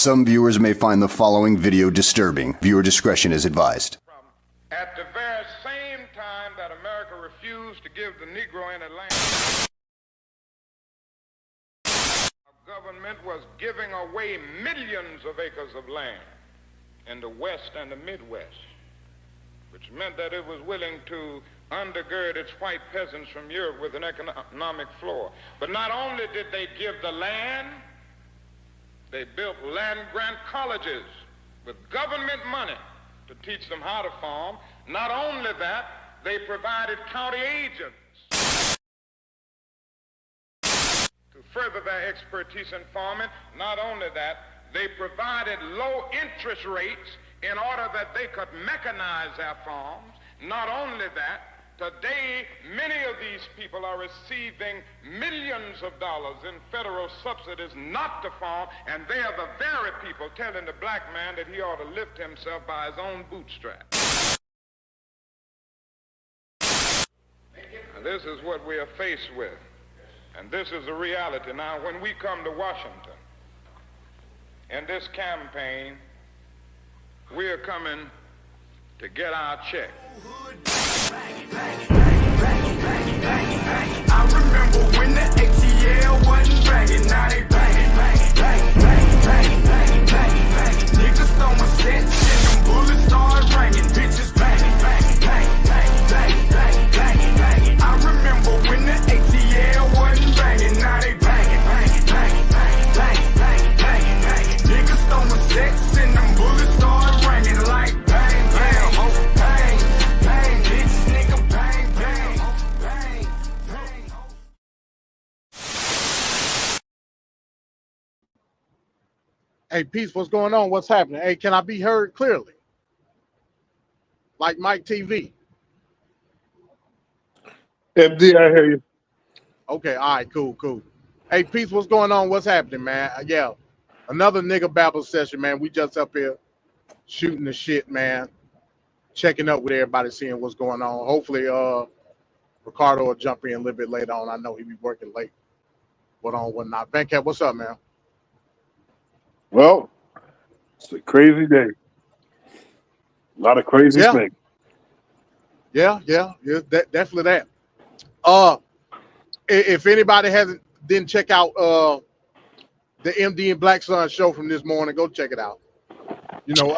Some viewers may find the following video disturbing. Viewer discretion is advised. At the very same time that America refused to give the Negro any land, our government was giving away millions of acres of land in the West and the Midwest, which meant that it was willing to undergird its white peasants from Europe with an economic floor. But not only did they give the land, they built land-grant colleges with government money to teach them how to farm. Not only that, they provided county agents to further their expertise in farming. Not only that, they provided low interest rates in order that they could mechanize their farms. Not only that, today many of these people are receiving millions of dollars in federal subsidies not to farm, and they are the very people telling the black man that he ought to lift himself by his own bootstraps. Now, this is what we are faced with, and this is the reality. Now, when we come to Washington in this campaign, we are coming to get our check. I remember when the ATL wasn't banging, now they banging, banging, banging, banging, banging, banging, banging. Niggas throwing sets and them bullets start ringing, bitches banging, banging, banging, banging, banging, banging, banging. I remember when the ATL wasn't banging, now they banging, banging, banging, banging, banging, banging, banging. Niggas throwing sets and them bullets start ringing like bang, bang, oh, bang, bang, bitch, nigga, bang, bang, bang, bang. Hey, Peace, what's going on? What's happening? Hey, can I be heard clearly? Like Mike TV. MD, I hear you. Okay, all right, cool, cool. Hey, Peace, what's going on? What's happening, man? Yeah, another nigga babble session, man. We just up here shooting the shit, man. Checking up with everybody, seeing what's going on. Hopefully, Ricardo will jump in a little bit later on. I know he be working late. What on, what not. Venkat, what's up, man? Well, it's a crazy day. A lot of crazy things. Yeah, definitely that. If anybody didn't check out the MD and Black Sun show from this morning, go check it out. You know,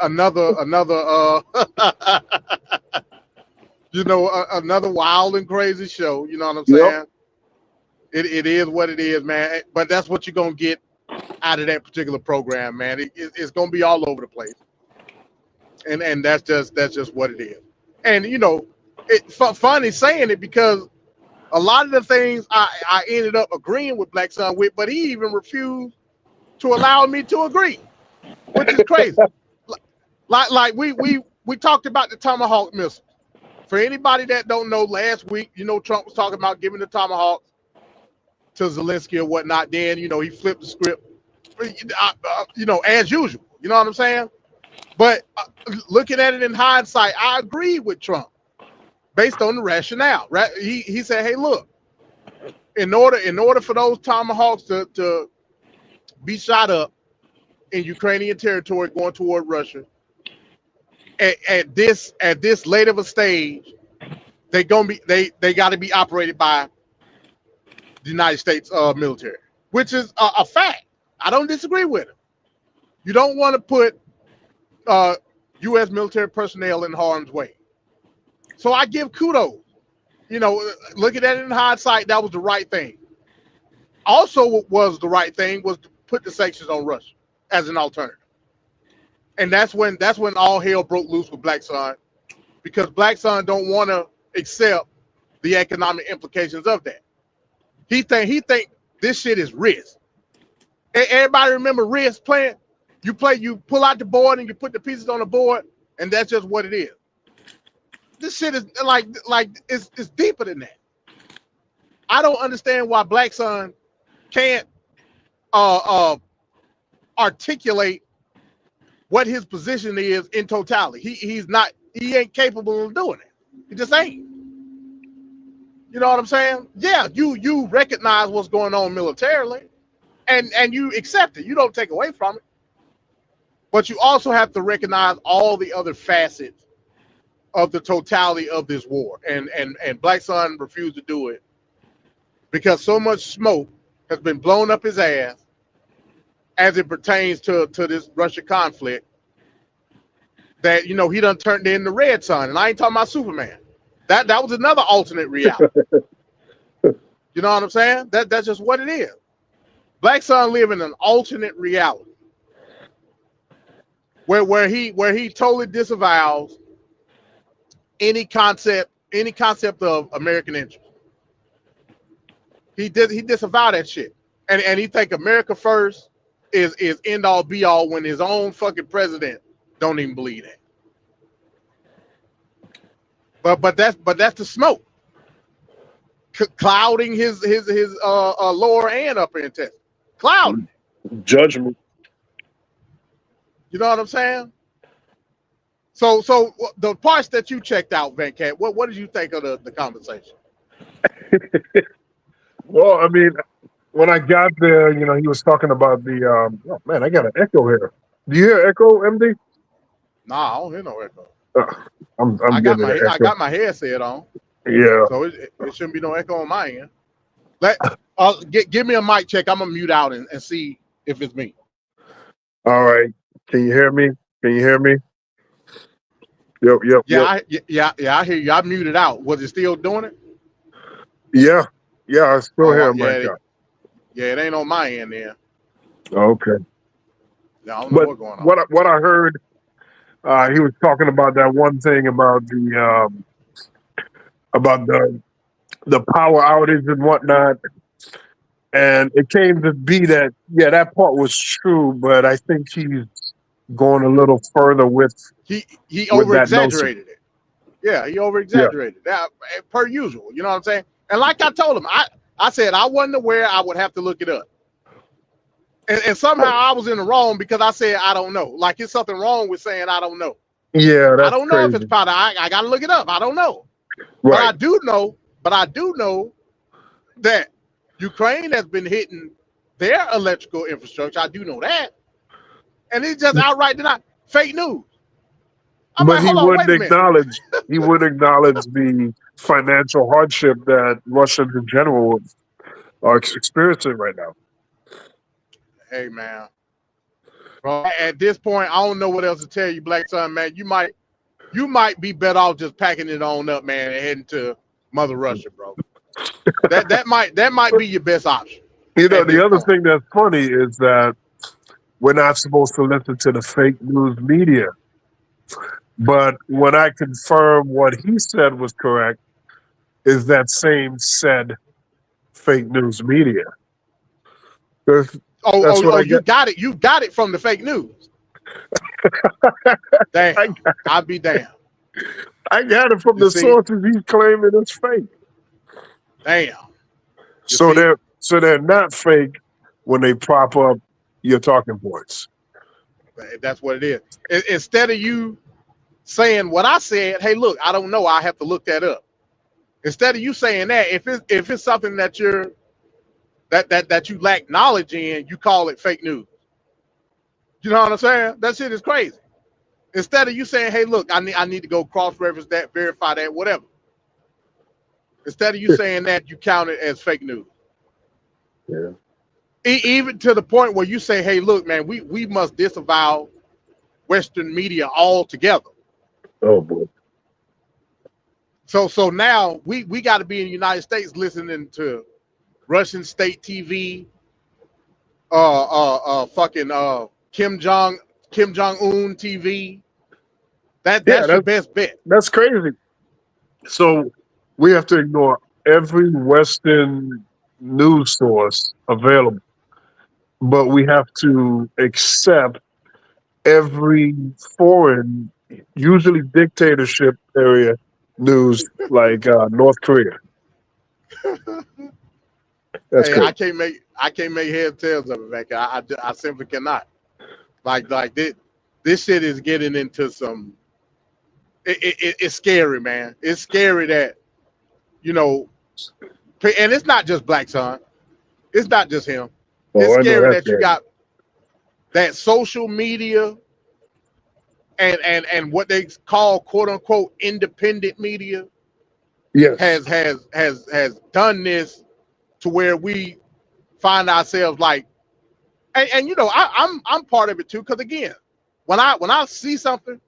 another another wild and crazy show. You know what I'm saying? Yep. It is what it is, man. But that's what you're gonna get out of that particular program, man. It's gonna be all over the place, and that's just what it is. And you know, it's funny saying it because a lot of the things I ended up agreeing with Black Sun with, but he even refused to allow me to agree, which is crazy. like we talked about the Tomahawk missiles. For anybody that don't know, last week, you know, Trump was talking about giving the Tomahawks to Zelensky or whatnot. Then, you know, he flipped the script, you know, as usual. You know what I'm saying? But looking at it in hindsight, I agree with Trump based on the rationale. Right? He said, "Hey, look, in order for those Tomahawks to be shot up in Ukrainian territory going toward Russia, at this late of a stage, they got to be operated by the United States military, which is a fact. I don't disagree with it. You don't want to put U.S. military personnel in harm's way. So I give kudos. You know, looking at it in hindsight, that was the right thing. Also, what was the right thing was to put the sanctions on Russia as an alternative. And that's when all hell broke loose with Black Sun, because Black Sun don't want to accept the economic implications of that. He think this shit is risk. Everybody remember risk playing? You pull out the board and you put the pieces on the board, and that's just what it is. This shit is like it's deeper than that. I don't understand why Black Sun can't articulate what his position is in totality. He ain't capable of doing it. He just ain't. You know what I'm saying? Yeah, you recognize what's going on militarily, and you accept it. You don't take away from it. But you also have to recognize all the other facets of the totality of this war. And Black Sun refused to do it because so much smoke has been blown up his ass as it pertains to this Russia conflict that, you know, he done turned in the Red Sun. And I ain't talking about Superman. That was another alternate reality. You know what I'm saying? That's just what it is. Black Sun live in an alternate reality where he totally disavows any concept of American interest. He disavowed that shit. And he think America first is end all be all when his own fucking president don't even believe that. But that's the smoke clouding his lower and upper intestine. Clouding. Judgment. You know what I'm saying? So the parts that you checked out, Van Cat, what did you think of the conversation? Well, I mean, when I got there, you know, he was talking about the. Oh man, I got an echo here. Do you hear echo, MD? Nah, I don't hear no echo. I'm I got getting an echo. I got my headset on. Yeah. So it shouldn't be no echo on my end. Give me a mic check. I'm gonna mute out and see if it's me. All right. Can you hear me? Can you hear me? Yep. Yeah, I hear you. I muted out. Was it still doing it? Yeah. I still hear my yeah, God. Yeah, it ain't on my end then. Okay. Yeah, I don't know But what's going on. what I heard, he was talking about that one thing about the power outage and whatnot. And it came to be that, yeah, that part was true, but I think he's going a little further with he over over exaggerated it. Yeah, he over exaggerated that per usual. You know what I'm saying? And like I told him, I said I wasn't aware. I would have to look it up. And somehow I was in the wrong because I said I don't know. Like it's something wrong with saying I don't know. Yeah, that's I don't know crazy. if it's powder. I gotta look it up. I don't know. Right. But I do know that Ukraine has been hitting their electrical infrastructure. I do know that. And it's just outright denied. Fake news. I'm But like, he hold on, wouldn't wait a minute. acknowledge the financial hardship that Russians in general are experiencing right now. Hey man. Bro, at this point, I don't know what else to tell you, Black Sun, man. You might be better off just packing it on up, man, and heading to Mother Russia, bro. that might be your best option. You know, the other point. thing that's funny is that we're not supposed to listen to the fake news media. But when I confirm what he said was correct, is that same said fake news media. That's what I You get. got it. You got it from the fake news. Damn, I'll be damned. I got it from You the see? sources he's claiming it's fake. Damn. So they're not fake when they prop up your talking points. That's what it is. Instead of you saying what I said, hey, look, I don't know. I have to look that up. Instead of you saying that, if it's something that that you lack knowledge in, you call it fake news. You know what I'm saying? That shit is crazy. Instead of you saying, hey, look, I need to go cross-reference that, verify that, whatever. Instead of you saying that, you count it as fake news. Yeah. Even to the point where you say, hey, look, man, we must disavow Western media altogether. Oh boy. So now we got to be in the United States listening to Russian state TV, fucking Kim Jong Un TV. That's your best bet. That's crazy. So we have to ignore every Western news source available, but we have to accept every foreign, usually dictatorship area news, like North Korea. That's Hey, crazy. I can't make head tails of it, man. I simply cannot. Like this shit is getting into some. It's scary, man. It's scary that, you know, and it's not just Black Son. It's not just him. It's Oh, I know scary that's that you crazy. got that social media and what they call quote unquote independent media Yes. has done this to where we find ourselves like, and you know, I'm part of it too, because again, when I see something,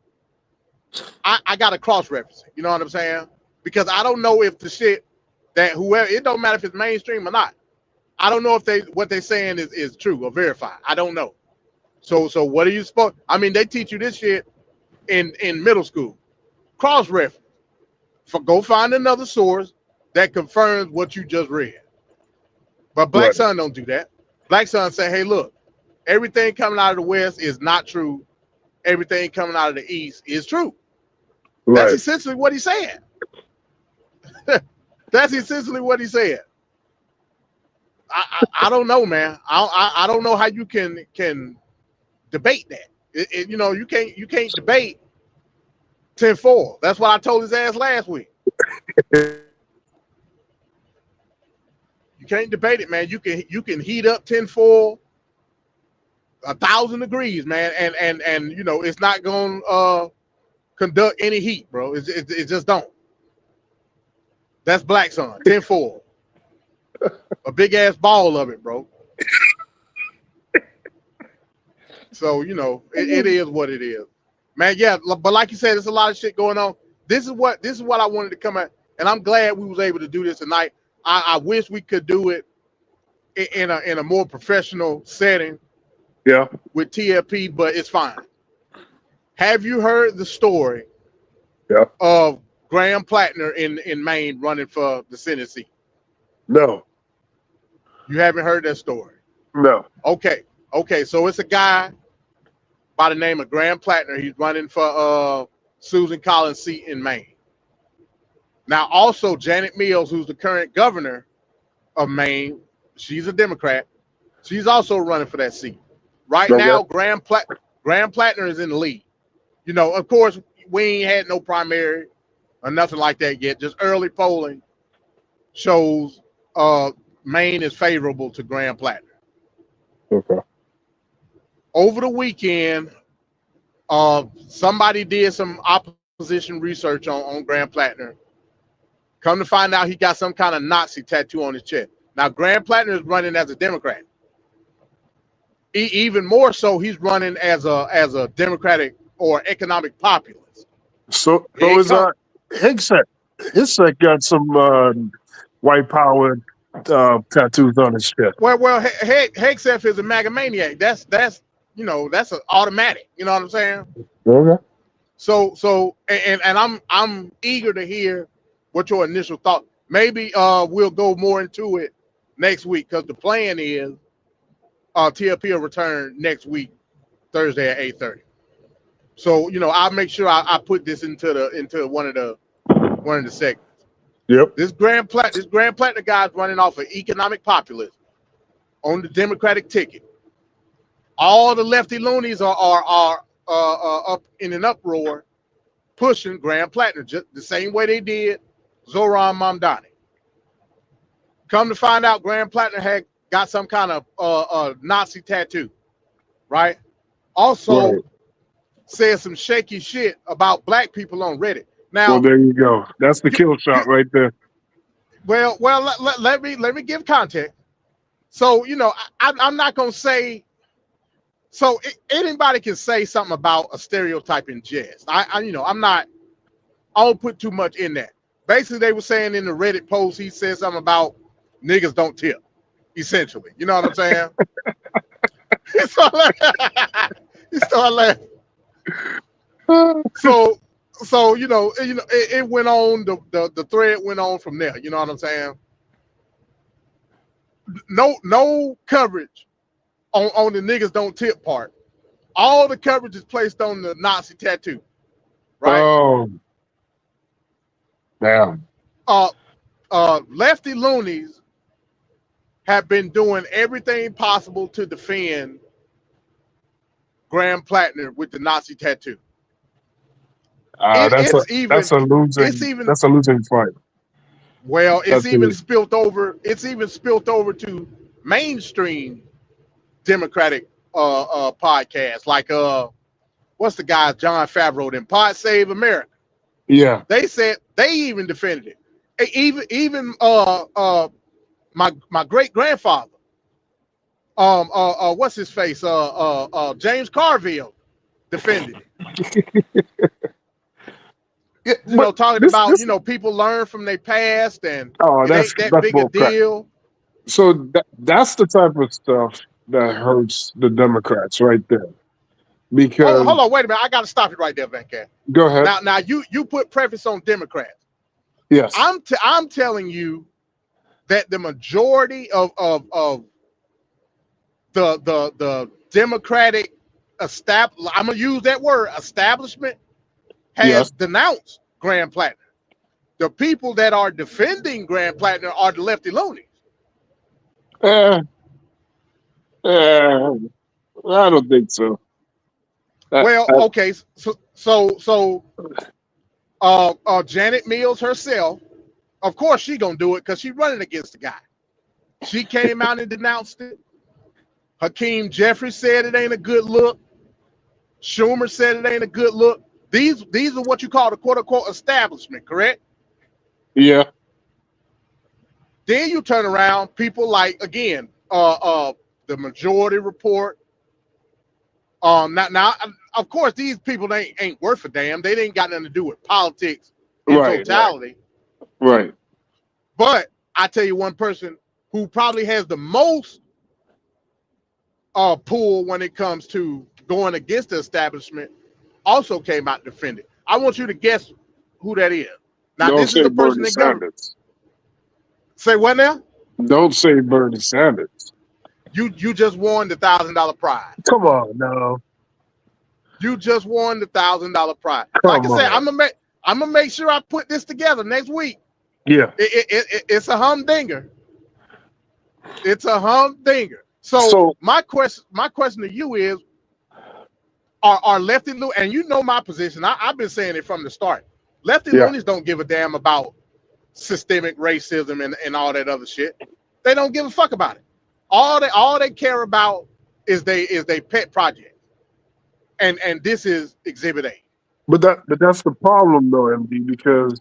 I got to cross reference it. You know what I'm saying? Because I don't know if the shit that whoever, it don't matter if it's mainstream or not. I don't know if what they're saying is true or verified. I don't know. So what are you supposed? I mean, they teach you this shit in middle school. Cross reference. Go find another source that confirms what you just read. But Black Right. Sun don't do that. Black Sun say, hey, look, everything coming out of the West is not true. Everything coming out of the East is true. That's Right. essentially what he said. That's essentially what he said. I don't know, man. I don't know how you can debate that. You know, you can't debate 10-4. That's what I told his ass last week. You can't debate it, man. You can heat up 10-4 1,000 degrees, man, and you know it's not gonna conduct any heat, bro. It just don't. That's Black Sun 10-4. A big ass ball of it, bro. So you know it is what it is, man. Yeah, but like you said, there's a lot of shit going on. This is what I wanted to come at, and I'm glad we was able to do this tonight. I wish we could do it in a more professional setting. Yeah. With TFP, but it's fine. Have you heard the story Yeah. of Graham Plattner in Maine running for the Senate seat? No. You haven't heard that story? No. Okay. So it's a guy by the name of Graham Plattner. He's running for Susan Collins' seat in Maine. Now, also Janet Mills, who's the current governor of Maine, she's a Democrat. She's also running for that seat. Right Okay. now, Graham Plattner is in the lead. You know, of course, we ain't had no primary or nothing like that yet. Just early polling shows Maine is favorable to Graham Plattner. Okay. Over the weekend, somebody did some opposition research on Graham Plattner. Come to find out, he got some kind of Nazi tattoo on his chest. Now, Graham Plattner is running as a Democrat. Even more so, he's running as a Democratic or economic populist. So is Higsett. Higsett got some white power tattoos on his chest. Well, Hegseth is a MAGA maniac. That's you know, that's an automatic. You know what I'm saying? Okay. So and I'm eager to hear what your initial thought. Maybe we'll go more into it next week, because the plan is TLP will return next week, Thursday at 8:30. So you know, I'll make sure I put this into one of the segments. Yep. This Graham Plattner guy's running off of economic populism on the Democratic ticket. All the lefty loonies are up in an uproar, pushing Graham Plattner just the same way they did Zoran Mamdani. Come to find out, Graham Plattner had got some kind of Nazi tattoo, right? Also, Right. said some shaky shit about black people on Reddit. Now, Well, there you go. That's the kill shot right there. well, let me give context. So you know, I'm not gonna say. So anybody can say something about a stereotype in jest. I you know, I'm not. I don't put too much in that. Basically, they were saying in the Reddit post, he said something about niggas don't tip. Essentially, you know what I'm saying? He started laughing. So you know, it went on. The thread went on from there. You know what I'm saying? No coverage on the niggas don't tip part. All the coverage is placed on the Nazi tattoo, right? Oh, damn. Lefty loonies have been doing everything possible to defend Graham Plattner with the Nazi tattoo. That's a losing fight. Well, it's even spilt over to mainstream Democratic podcasts like what's the guy, John Favreau, in Pod Save America. Yeah. They said they even defended it. Even my great grandfather, what's his face, James Carville, defended it. Yeah, You know, talking this, about, this, you know, people learn from their past and oh, it that's ain't that big a bull crap. deal. So that's the type of stuff that hurts the Democrats right there. Because Hold on, wait a minute. I got to stop you right there, Van Cat. go ahead. Now you put preface on Democrats. Yes. I'm telling you that the majority of the Democratic I'm gonna use that word, establishment, has denounced Grand Platinum. The people that are defending Grand Platinum are the lefty loonies. I don't think so. Well, okay, so Janet Mills herself, of course she gonna do it because she's running against the guy. She came out and denounced it. Hakeem Jeffries said it ain't a good look. Schumer said it ain't a good look. These are what you call the quote unquote establishment, correct? Yeah. Then you turn around, people like, again, the Majority Report. Now, of course, these people ain't worth a damn. They ain't got nothing to do with politics in totality. Right. But I tell you one person who probably has the most pull when it comes to going against the establishment also came out and defended. I want you to guess who that is. Now, Don't this say is the person Bernie that governed. Sanders. Say what now? Don't say Bernie Sanders. You just won the $1,000 prize. Come on now. You just won the $1,000 prize. Come Like I said, on. I'm gonna make sure I put this together next week. Yeah. It's a humdinger. It's a humdinger. So my question to you is, are lefty loonies, and you know my position. I've been saying it from the start. Lefty loonies don't give a damn about systemic racism and all that other shit. They don't give a fuck about it. All they care about is they pet project. And this is Exhibit A. But that's the problem though, MD, because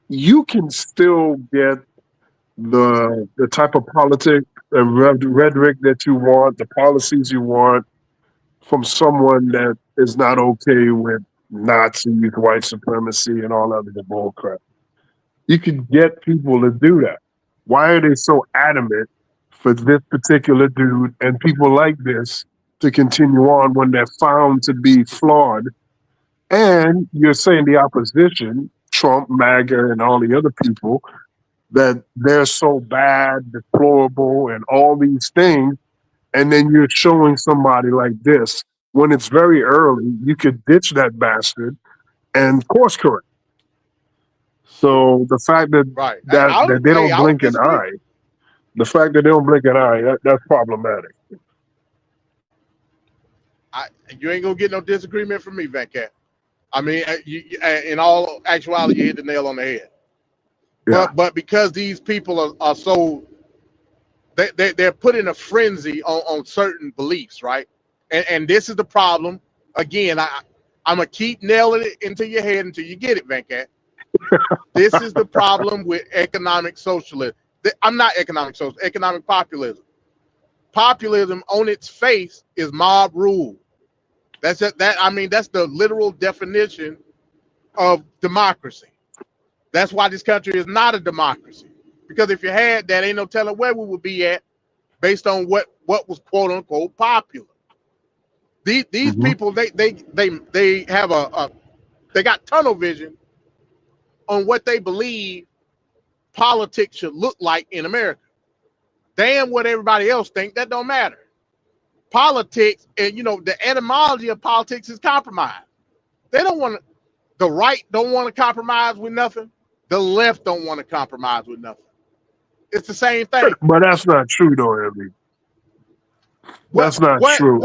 you can still get the type of politic and rhetoric that you want, the policies you want from someone that is not okay with Nazis, white supremacy, and all of the bullcrap. You can get people to do that. Why are they so adamant for this particular dude and people like this to continue on when they're found to be flawed? And you're saying the opposition, Trump, MAGA, and all the other people, that they're so bad, deplorable, and all these things. And then you're showing somebody like this when it's very early, you could ditch that bastard and course correct. So the fact that Right. that they don't blink an eye, the fact that they don't blink an eye, that's problematic. You ain't gonna get no disagreement from me, Van Cat. I mean, in all actuality, you hit the nail on the head. Yeah. But because these people are so, they're put in a frenzy on certain beliefs, right? And this is the problem. Again, I'm gonna keep nailing it into your head until you get it, Van Cat. This is the problem with economic socialism. I'm not economic socialism, economic populism. Populism on its face is mob rule. That's the literal definition of democracy. That's why this country is not a democracy. Because if you had that, ain't no telling where we would be at based on what was quote unquote popular. These people, they have they got tunnel vision on what they believe politics should look like in America. Damn what everybody else think, that don't matter. Politics, and the etymology of politics is compromise. They don't want to, the right don't want to compromise with nothing. The left don't want to compromise with nothing. It's the same thing. But that's not true though, Emily. That's not true.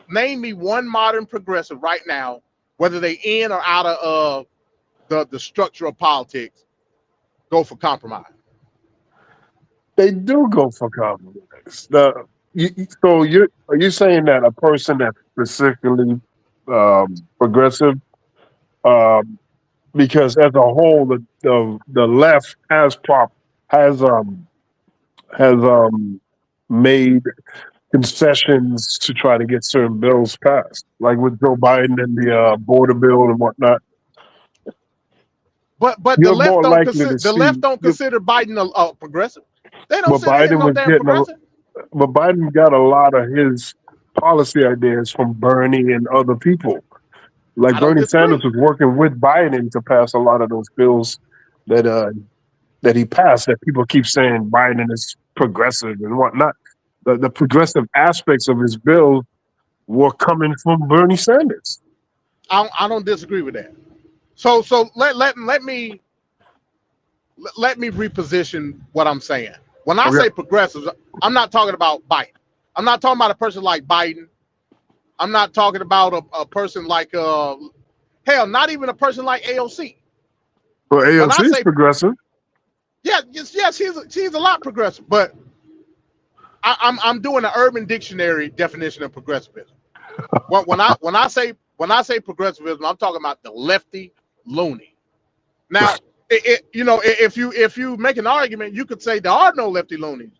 Name me one modern progressive right now, whether they in or out of the structure of politics, go for compromise. They do go for compromise. So are you saying that a person that's specifically progressive, um, because as a whole, the left has made concessions to try to get certain bills passed, like with Joe Biden and the border bill and whatnot. But You're more likely to the see, left don't consider Biden a progressive. They don't but consider him Biden no was damn getting progressive. but Biden got a lot of his policy ideas from Bernie and other people. Like I don't Bernie Sanders disagree. was working with Biden to pass a lot of those bills that that he passed. That people keep saying Biden is progressive and whatnot. The progressive aspects of his bills were coming from Bernie Sanders. I don't disagree with that. So let me reposition what I'm saying. When I Okay. say progressives, I'm not talking about Biden. I'm not talking about a person like Biden. I'm not talking about a person like hell, not even a person like AOC. Well, When I AOC is say progressive. yes, she's a lot progressive, but I'm doing an Urban Dictionary definition of progressivism. When I say progressivism, I'm talking about the lefty loony. Now, if you make an argument, you could say there are no lefty loonies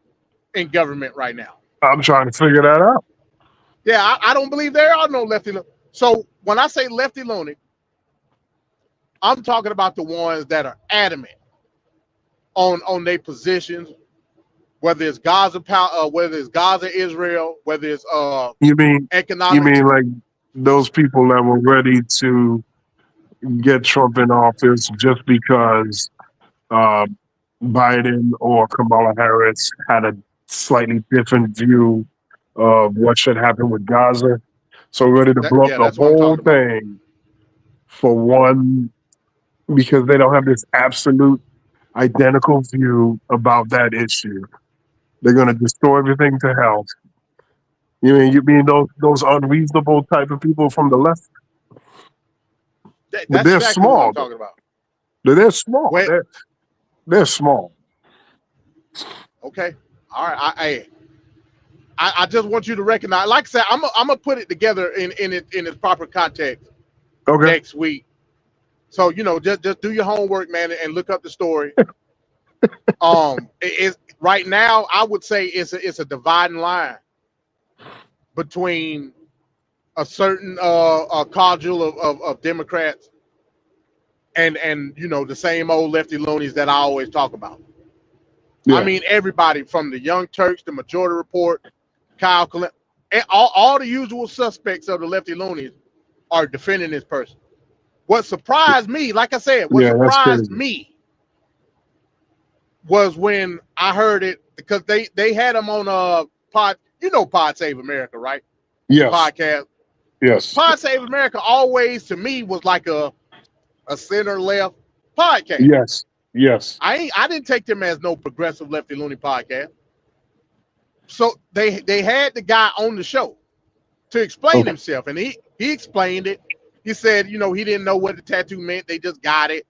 in government right now. I'm trying to figure that out. Yeah, I don't believe there are no lefty. So when I say lefty loony, I'm talking about the ones that are adamant on their positions, whether it's whether it's Gaza, Israel, whether it's You mean you economic. mean like those people that were ready to get Trump in office just because uh, Biden or Kamala Harris had a slightly different view of what should happen with Gaza. So ready to blow up Yeah, the that's what I'm whole talking about. thing for one because they don't have this absolute identical view about that issue. They're going to destroy everything to hell. You mean those unreasonable type of people from the left? But That's they're exactly who I'm small though. talking about. They're small. Wait, They're small. okay, all right. I just want you to recognize. Like I said, I'm gonna put it together in its proper context Okay. next week. So just do your homework, man, and look up the story. Right now I would say it's a dividing line between a certain caudal of Democrats and the same old lefty loonies that I always talk about. I Yeah. mean everybody from the Young Turks, the Majority Report, Kyle Collins, and all the usual suspects of the lefty loonies are defending this person. What surprised me, like I said, what Yeah, that's surprised crazy. me was when I heard it because they had him on a pod. Pod Save America, right? The Yes. podcast. Yes. Pod Save America always to me was like a center left podcast. Yes. Yes. I didn't take them as no progressive lefty loony podcast. So they had the guy on the show to explain Okay. himself, and he explained it. He said, he didn't know what the tattoo meant. They just got it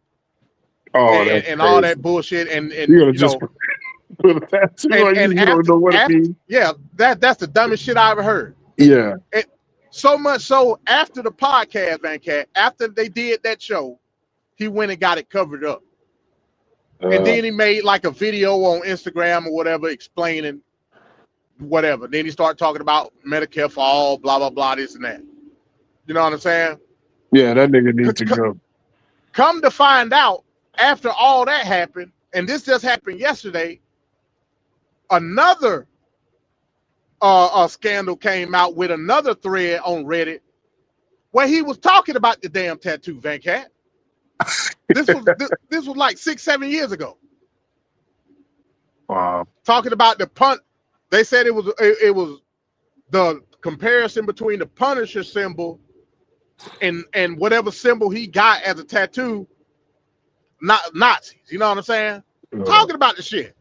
Oh, that's and all that crazy. bullshit. And You gotta just put a tattoo on you. and You don't know what it after means. yeah, that's the dumbest shit I ever heard. Yeah. And so much so after the podcast, Van Cat, after they did that show, he went and got it covered up. And then he made like a video on Instagram or whatever explaining whatever. Then he started talking about Medicare for all, blah, blah, blah, this and that. You know what I'm saying? Yeah, that nigga needs to go. Come to find out, after all that happened, and this just happened yesterday, another scandal came out with another thread on Reddit where he was talking about the damn tattoo, Van Cat. This was like 6-7 years ago. Wow. Talking about the punt. They said it was the comparison between the Punisher symbol and whatever symbol he got as a tattoo, not Nazis. You know what I'm saying? Talking about the shit.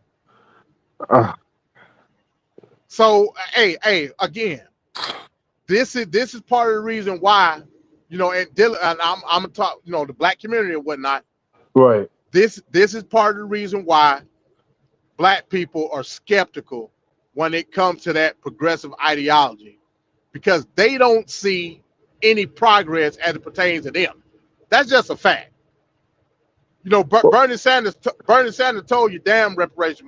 So hey, again, this is part of the reason why, and I'm gonna talk, the black community and whatnot. Right. This is part of the reason why black people are skeptical when it comes to that progressive ideology, because they don't see any progress as it pertains to them. That's just a fact. You know, Bernie Sanders told you, damn reparation.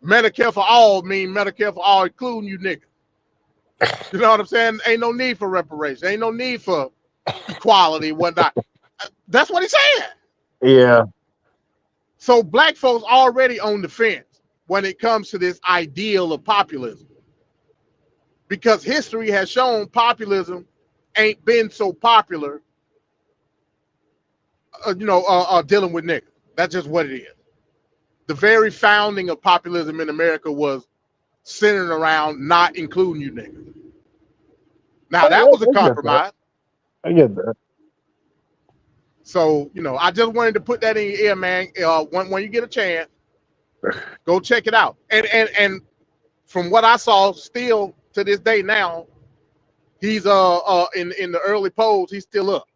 Medicare for all mean Medicare for all, including you niggas. You know what I'm saying? Ain't no need for reparation. Ain't no need for equality and whatnot. That's what he said. Yeah. So black folks already on the fence when it comes to this ideal of populism, because history has shown populism ain't been so popular. Dealing with niggas. That's just what it is. The very founding of populism in America was centered around not including you niggas. Now that was a compromise. I get that. So, I just wanted to put that in your ear, man. When you get a chance, go check it out. And from what I saw, still to this day now, he's in the early polls, he's still up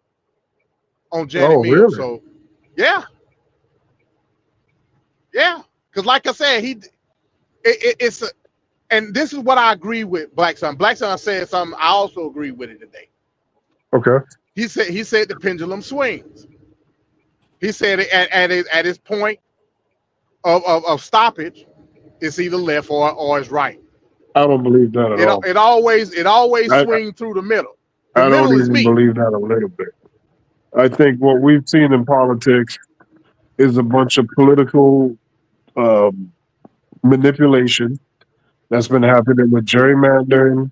on Janet Mills. Really? So, yeah. Because like I said, and this is what I agree with Black Sun. Black Sun said something I also agree with it today. Okay. He said the pendulum swings. He said at his point of stoppage, it's either left or it's right. I don't believe that at all. It always swings through the middle. The I middle don't is even me. believe that a little bit. I think what we've seen in politics is a bunch of political manipulation that's been happening with gerrymandering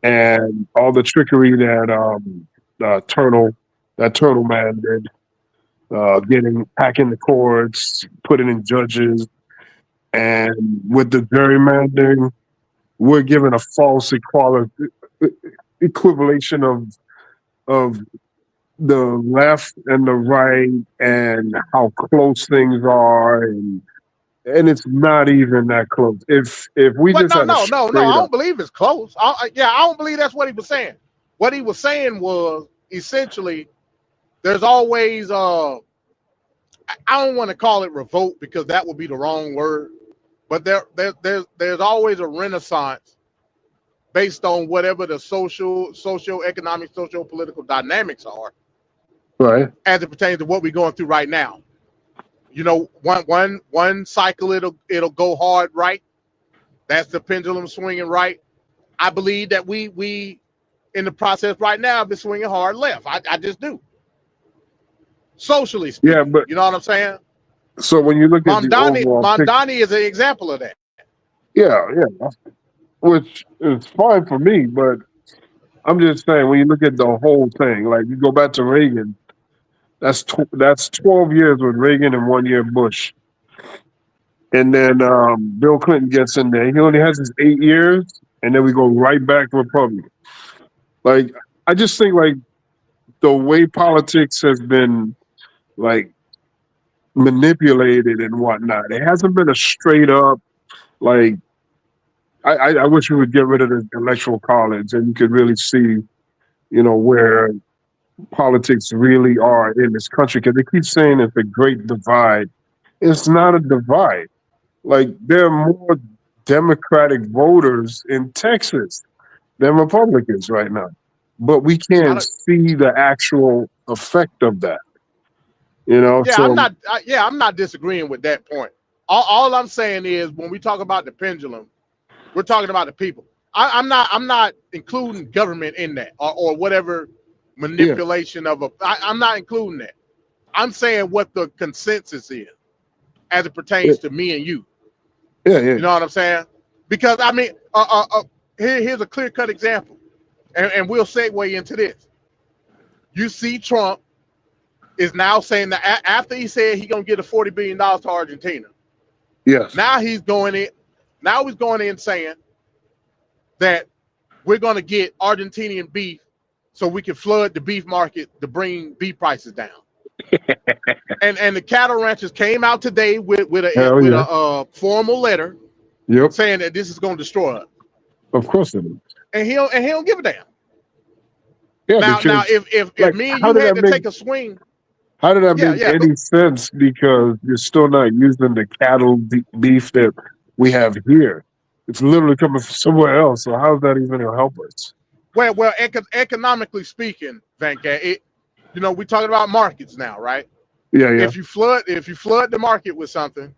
and all the trickery that Turtle man did, hacking the courts, putting in judges, and with the gerrymandering, we're given a false equivalation of the left and the right and how close things are, and it's not even that close. If we But just had no, I don't believe it's close. I don't believe that's what he was saying. What he was saying was essentially there's always I don't want to call it revolt because that would be the wrong word, but there's always a renaissance based on whatever the socio-economic, socio-political dynamics are, right, as it pertains to what we're going through right now. One cycle it'll go hard right. That's the pendulum swinging right. I believe that we in the process right now have been swinging hard left. I just do. Socially speaking, yeah, but you know what I'm saying? so when you look at the overall picture, Mamdani is an example of that. yeah, which is fine for me, but I'm just saying when you look at the whole thing, like you go back to Reagan, that's 12 years with Reagan and 1 year Bush, and then Bill Clinton gets in there. He only has his 8 years, and then we go right back to Republican. Like I just think like the way politics has been like manipulated and whatnot, it hasn't been a straight up like. I wish we would get rid of the electoral college and you could really see, where politics really are in this country. Because they keep saying it's a great divide. It's not a divide. Like there are more Democratic voters in Texas than Republicans right now, but we can't see the actual effect of that. Yeah, so I'm not disagreeing with that point. All I'm saying is when we talk about the pendulum, we're talking about the people. I'm not including government in that or whatever manipulation of I'm not including that. I'm saying what the consensus is as it pertains to me and you. Yeah. You know what I'm saying? Because I mean, here's a clear-cut example, and we'll segue into this. You see, Trump is now saying that after he said he's gonna get a $40 billion to Argentina. Yes. Now he's going in saying that we're going to get Argentinian beef so we can flood the beef market to bring beef prices down. and the cattle ranchers came out today with a formal letter saying that this is going to destroy us. Of course it is. And he don't give a damn. Yeah, now if me and you had to take a swing. How did that make any sense? Because you're still not using the cattle beef that we have here. It's literally coming from somewhere else. So how's that even gonna help us? Well, economically speaking, Vancat, we're talking about markets now, right? Yeah, yeah, If you flood the market with something,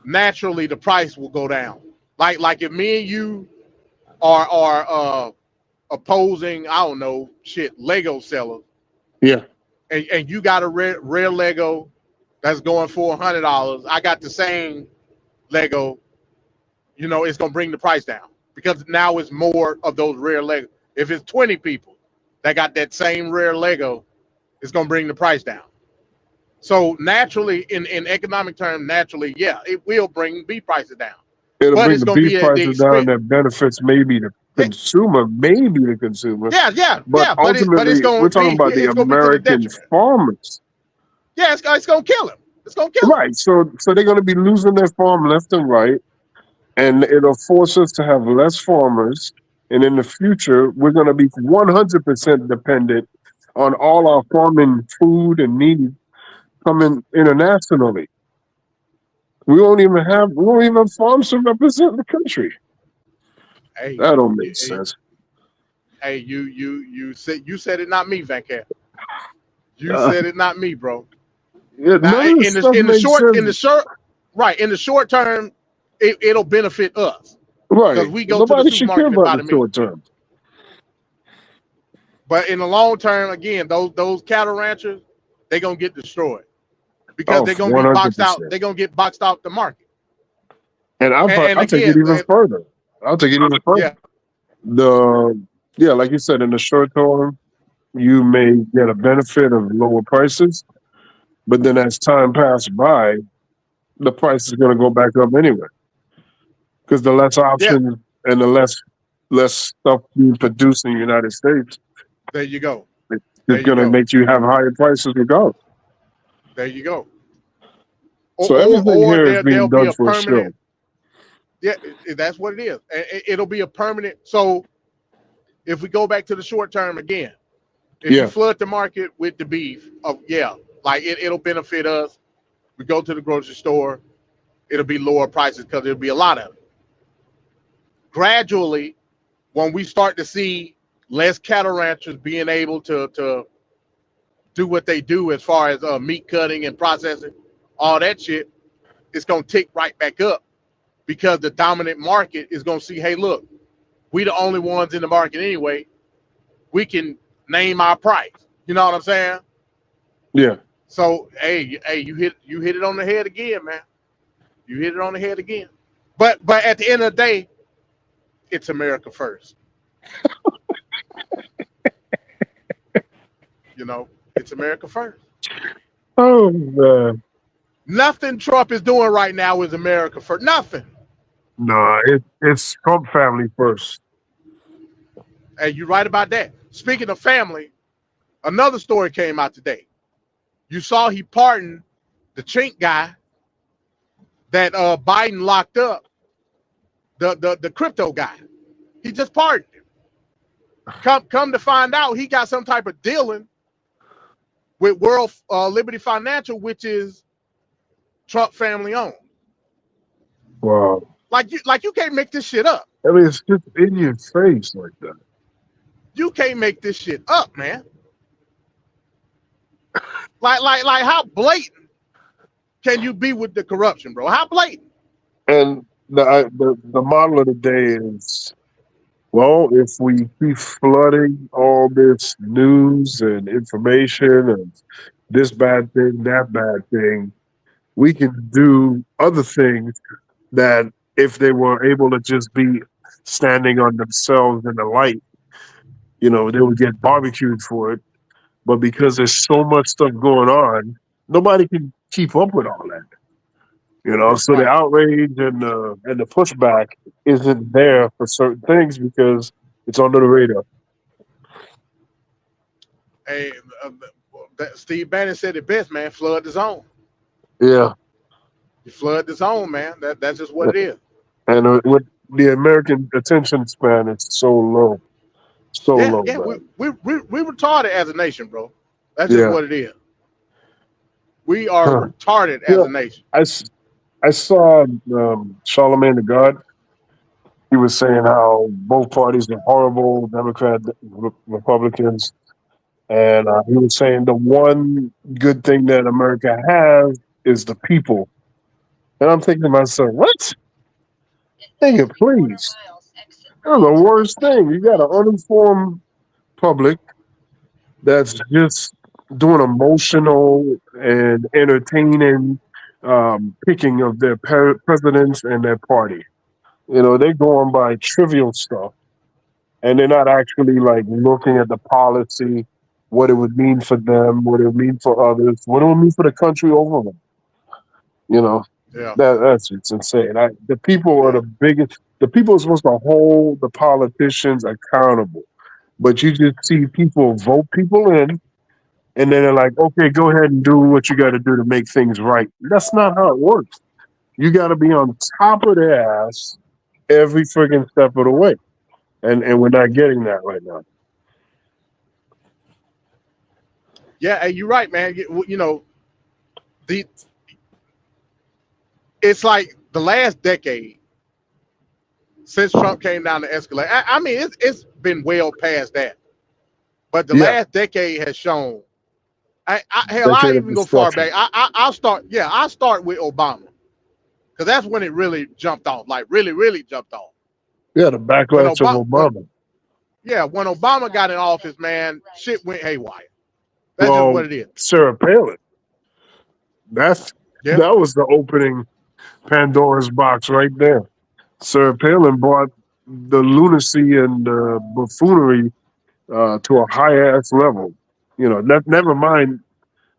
naturally the price will go down. Like if me and you are opposing, I don't know, Lego sellers, yeah. and you got a rare Lego that's going for $100. I got the same Lego. It's gonna bring the price down because now it's more of those rare Lego. If it's 20 people that got that same rare Lego, it's gonna bring the price down. So naturally, in economic terms, naturally, yeah, it will bring beef prices down. It'll But bring it's the gonna beef be at the prices down. expense. That benefits maybe the consumer, but Yeah. But ultimately, we're talking about the it's gonna be to the American detriment. farmers. Yeah, it's gonna kill him. It's gonna kill him. Right. So they're going to be losing their farm left and right, and it'll force us to have less farmers. And in the future, we're going to be 100% dependent on all our farming food and needs coming internationally. We won't even have farms to represent the country. Hey, That don't make hey, sense. hey, you said it, not me, Vancat. You Uh, said it, not me, bro. yeah, Now, none of this stuff makes sense. right, in the short term, it'll benefit us because Right. we go to the Nobody should care supermarket and about buy the the meat. short term. But in the long term, again, those cattle ranchers, they're gonna get destroyed because Oh, they're gonna be boxed out. 100%. They're gonna get boxed out the market. And And I'll take it again, even further. I'll take it even further. yeah, The Yeah, like you said, in the short term, you may get a benefit of lower prices, but then as time passes by, the price is going to go back up anyway because the less yeah. options and the less stuff being produced in the United States There you go. There is you going to go. make you have higher prices regardless. There you go. So everything Or here is there'll being be done a for permanent. show. Yeah, that's what it is. It'll be a permanent. So if we go back to the short term again, if you Yeah, flood the market with the beef, like it'll benefit us. We go to the grocery store, it'll be lower prices because there'll be a lot of it. Gradually, when we start to see less cattle ranchers being able to do what they do as far as meat cutting and processing, all that shit, it's gonna tick right back up because the dominant market is gonna see, hey, look, we the only ones in the market anyway. We can name our price. You know what I'm saying? yeah. So, hey, you hit it on the head again, man. You hit it on the head again. But at the end of the day, it's America first. It's America first. Oh man, Nothing Trump is doing right now is America first. Nothing. no, it's Trump family first. And you're right about that. Speaking of family, another story came out today. You saw he pardoned the chink guy that Biden locked up, the crypto guy. He just pardoned him. Come to find out, he got some type of dealing with World Liberty Financial, which is Trump family owned. Wow. Like you can't make this shit up. I mean, it's just in your face like that. You can't make this shit up, man. Like how blatant can you be with the corruption, bro? How blatant? And the model of the day is, well, if we keep flooding all this news and information and this bad thing, that bad thing, we can do other things that if they were able to just be standing on themselves in the light, they would get barbecued for it. But because there's so much stuff going on, nobody can keep up with all that. So the Right. outrage and the pushback isn't there for certain things because it's under the radar. Hey, Steve Bannon said it best, man. Flood the zone. Yeah, You flood the zone, man. That's just what it is. and with the American attention span, it's so Yeah, low, yeah. We man. we we we retarded as a nation, bro. That's just Yeah, what it is. We are huh. retarded as Yeah. a nation. I saw Charlemagne the God. He was saying how both parties are horrible, Democrat, Republicans, and he was saying the one good thing that America has is the people. And I'm thinking to myself, what? Nigga, please. That's the worst thing. You got an uninformed public that's just doing emotional and entertaining picking of their presidents and their party. You know, they're going by trivial stuff and they're not actually like looking at the policy, what it would mean for them, what it would mean for others, what it would mean for the country overall. You know, Yeah, that's it's insane. The people are yeah. the biggest. The people are supposed to hold the politicians accountable, but you just see people vote people in, and then they're like, "Okay, go ahead and do what you got to do to make things right." That's not how it works. You got to be on top of their ass every friggin' step of the way, and we're not getting that right now. Yeah, and you're right, man. You know, the it's like the last decade since Trump came down the escalator. I mean, it's been well past that, but the Yeah, last decade has shown. Hell, I decade of even go far destruction. back. I'll start. Yeah, I'll start with Obama because that's when it really jumped off. Like really jumped off. Yeah, the When backlash of Obama. When Obama got in office, man, shit went haywire. That's just Well, what it is. Sarah Palin. That's Yeah. that was the opening Pandora's box right there. Sarah Palin brought the lunacy and buffoonery to a high ass level. You know, never mind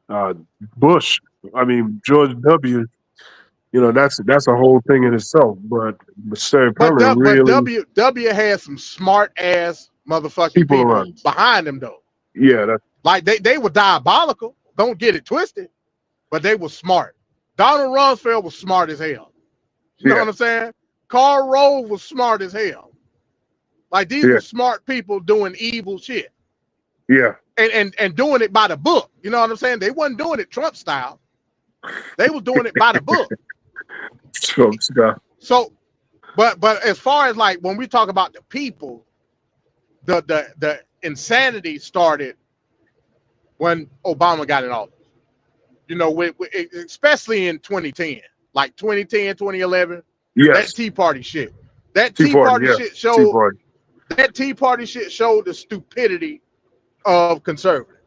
uh, Bush. I mean George W. You know, that's a whole thing in itself. But Sarah Palin But really W had some smart ass motherfucking people people around. behind him though. Yeah, that Like they were diabolical. Don't get it twisted, but they were smart. Donald Rumsfeld was smart as hell. You know yeah what I'm saying? Karl Rove was smart as hell. Like these yeah were smart people doing evil shit yeah. and doing it by the book. You know what I'm saying? They wasn't doing it Trump style. They was doing it by the book. Trump stuff. So, but as far as like when we talk about the people, the insanity started when Obama got in office. You know, especially in 2010, like 2010, 2011, that Yes, Tea Party shit. That Tea Tea Party. Party Yeah, shit Tea showed Party. that Tea Party shit showed the stupidity of conservatives,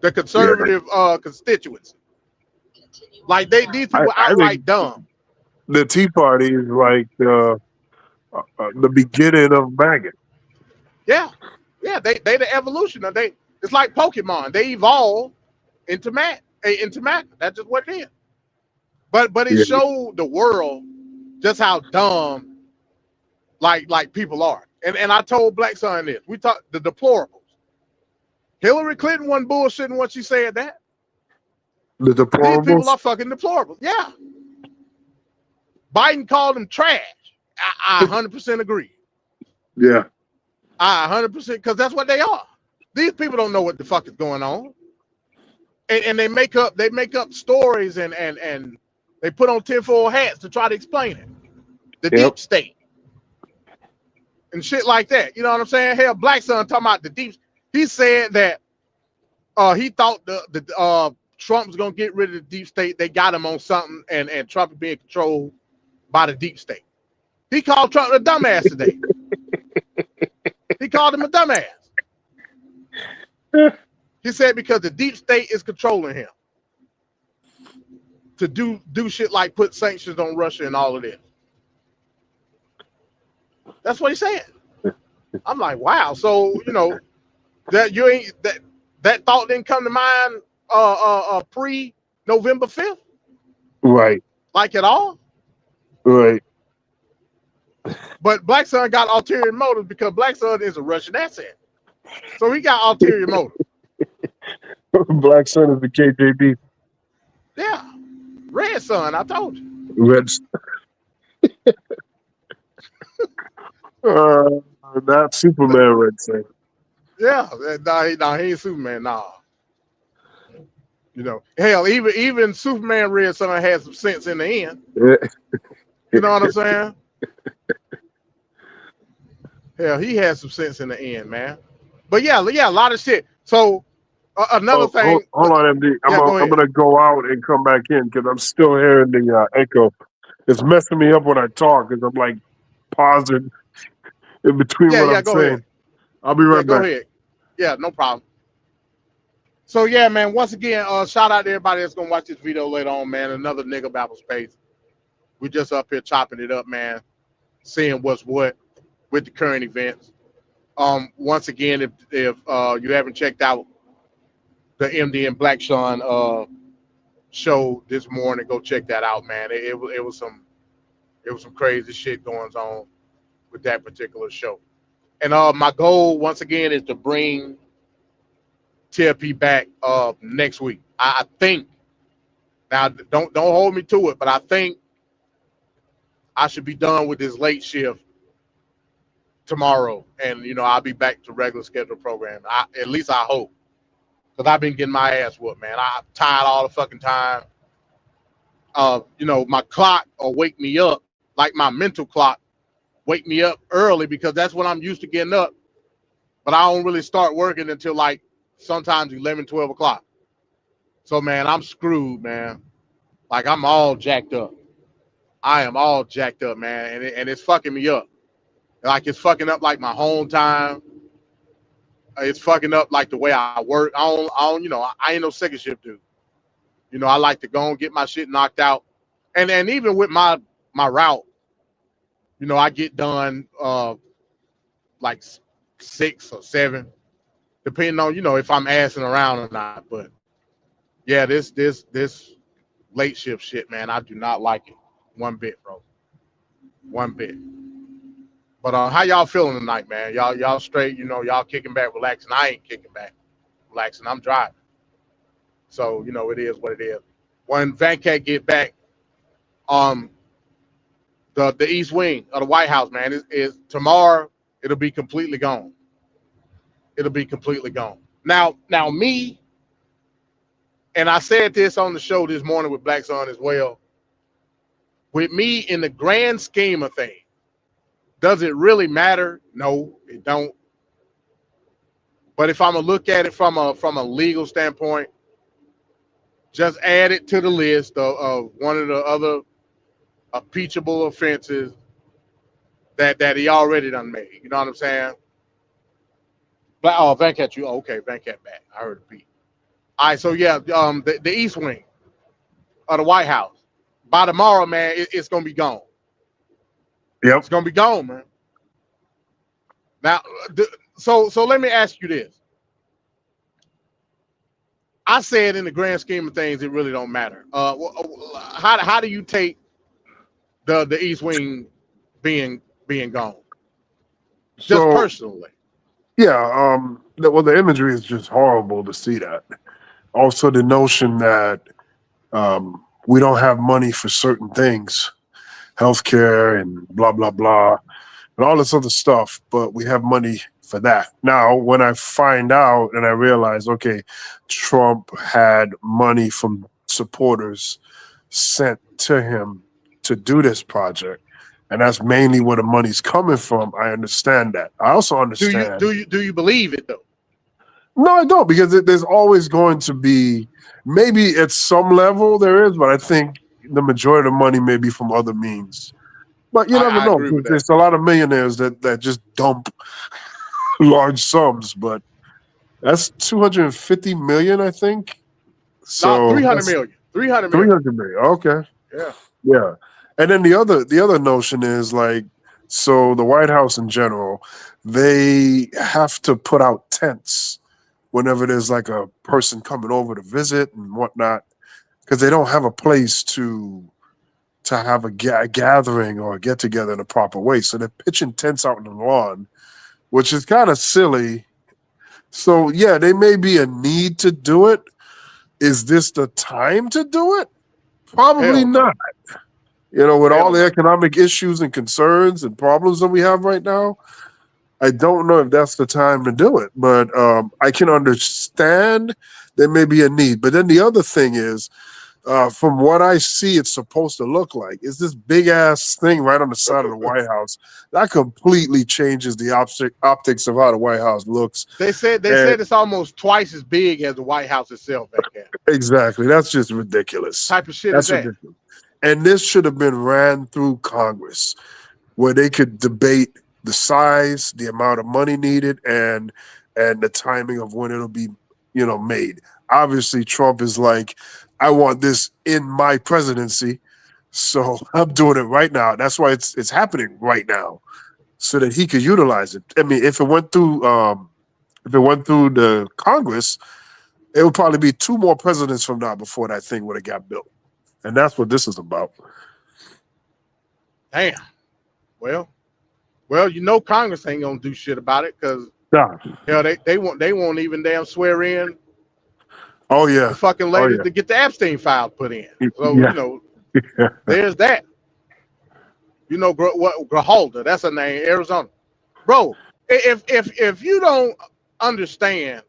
the Yeah, conservative constituency. Like these people I think outright dumb. the Tea Party is like the beginning of MAGA. Yeah, yeah. They the evolution of they. It's like Pokemon. They evolve into Mac. That's just what it is. But it Yeah, showed the world just how dumb like people are. And I told Black Son this. We talked the deplorables. Hillary Clinton wasn't bullshitting when she said that. the These people deplorables. are fucking deplorables. Yeah. Biden called them trash. I 100% agree. Yeah, I 100% because that's what they are. These people don't know what the fuck is going on, and they make up stories and they put on tinfoil hats to try to explain it. The yep. deep state and shit like that. You know what I'm saying? Hell, Black Son talking about the deep. He said that he thought the Trump was gonna get rid of the deep state. They got him on something, and Trump is being controlled by the deep state. He called Trump a dumbass today. He called him a dumbass. He said because the deep state is controlling him to do shit like put sanctions on Russia and all of this. That's what he said. I'm like, wow. So you know that you ain't that thought didn't come to mind pre November 5th, Right, like at all. right. But Black Son got ulterior motives because Black Son is a Russian asset, so he got ulterior motives. Black Sun is the KJB. Yeah, Red Son, I told you. Red. Uh, not Superman Red Sun. Yeah, he ain't Superman. Nah, you know, hell, even Superman Red Son had some sense in the end. You know what I'm saying? Yeah. But Black Son, I told you. Red Son. Yeah, yeah, nah, he ain't Superman. Nah. You know, hell, even Superman Red Son had some sense in the end. You know what I'm saying? You know, hell, even Superman Red Son had some sense in the end. You know what I'm saying? Hell, he had some sense in the end, man. But yeah, a lot of shit. So another Oh, thing, hold on, MD. yeah, go I'm ahead. gonna go out and come back in because I'm still hearing the echo. It's messing me up when I talk because I'm like pausing in between Yeah, what yeah, I'm go ahead. saying. I'll be Yeah, right go back. ahead. Yeah, no problem. So yeah, man. Once again, shout out to everybody that's gonna watch this video later on, man. Another nigga Babble space. We just up here chopping it up, man. Seeing what's what with the current events. Once again, if you haven't checked out the MD and Black Sean show this morning, go check that out, man. It was some crazy shit going on with that particular show. And my goal once again is to bring TFP back next week. I think now don't hold me to it, but I think I should be done with this late shift tomorrow, and I'll be back to regular scheduled program. At least I hope, because I've been getting my ass whooped, man. I'm tired all the fucking time. My clock will wake me up, like my mental clock, wake me up early because that's when I'm used to getting up. But I don't really start working until like sometimes 11, 12 o'clock. So man, I'm screwed, man. Like I'm all jacked up. I am all jacked up, man, and it's fucking me up. Like it's fucking up like my home time. It's fucking up like the way I work. I ain't no second shift dude. I like to go and get my shit knocked out, and even with my route, I get done like 6 or 7, depending on if I'm assing around or not. But yeah, this late shift shit, man, I do not like it one bit, bro. One bit. But how y'all feeling tonight, man? Y'all straight? Y'all kicking back, relaxing. I ain't kicking back, relaxing. I'm driving. So it is what it is. When Van Cat get back, um, the East Wing of the White House, man, is tomorrow. It'll be completely gone. It'll be completely gone. Now me, and I said this on the show this morning with Black Sun as well. With me, in the grand scheme of things, does it really matter? No, it don't. But if I'm gonna look at it from a legal standpoint, just add it to the list of one of the other impeachable offenses that he already done made. You know what I'm saying? But Venkat, you okay? Venkat back. I heard a beat. All right, so yeah, the East Wing of the White House by tomorrow, man, it's gonna be gone. Yep. It's gonna be gone, man. Now, so let me ask you this. I said in the grand scheme of things, it really don't matter. How do you take the East Wing being gone? Just So personally. yeah, the imagery is just horrible to see that. Also, the notion that we don't have money for certain things, healthcare and blah blah blah, and all this other stuff, but we have money for that. Now, when I find out and I realize, okay, Trump had money from supporters sent to him to do this project, and that's mainly where the money's coming from. I understand that. I also Do you understand. do you do you believe it though? No, I don't, because there's always going to be, maybe at some level there is, but I think the majority of the money may be from other means. But you never I know, agree with because that. there's a lot of millionaires that just dump large sums. But that's 250 million, I think. Not So 300 that's million. 300 million. 300 million. Okay. Yeah. Yeah. And then the other notion is like, so the White House in general, they have to put out tents whenever there's like a person coming over to visit and whatnot, because they don't have a place to have a gathering or a get together in a proper way. So they're pitching tents out in the lawn, which is kind of silly. So yeah, there may be a need to do it. Is this the time to do it? Probably Hell no. not. With all Hell the no. economic issues and concerns and problems that we have right now, I don't know if that's the time to do it. But I can understand there may be a need. But then the other thing is, from what I see, it's supposed to look like. It's this big ass thing right on the side of the White House that completely changes the optics of how the White House looks. They said it's almost twice as big as the White House itself back there. Exactly. That's just ridiculous. Type of shit That's is that? ridiculous. And this should have been ran through Congress, where they could debate the size, the amount of money needed, and the timing of when it'll be, made. Obviously, Trump is like, I want this in my presidency, so I'm doing it right now. That's why it's happening right now, so that he could utilize it. I mean, if it went through the Congress, it would probably be 2 more presidents from now before that thing would have got built. And that's what this is about. Damn. Well, Congress ain't gonna do shit about it because they won't even damn swear in. Oh yeah, the fucking lady to get the Epstein file put in. So there's that. Grijalda, that's her name, Arizona, bro. If you don't understand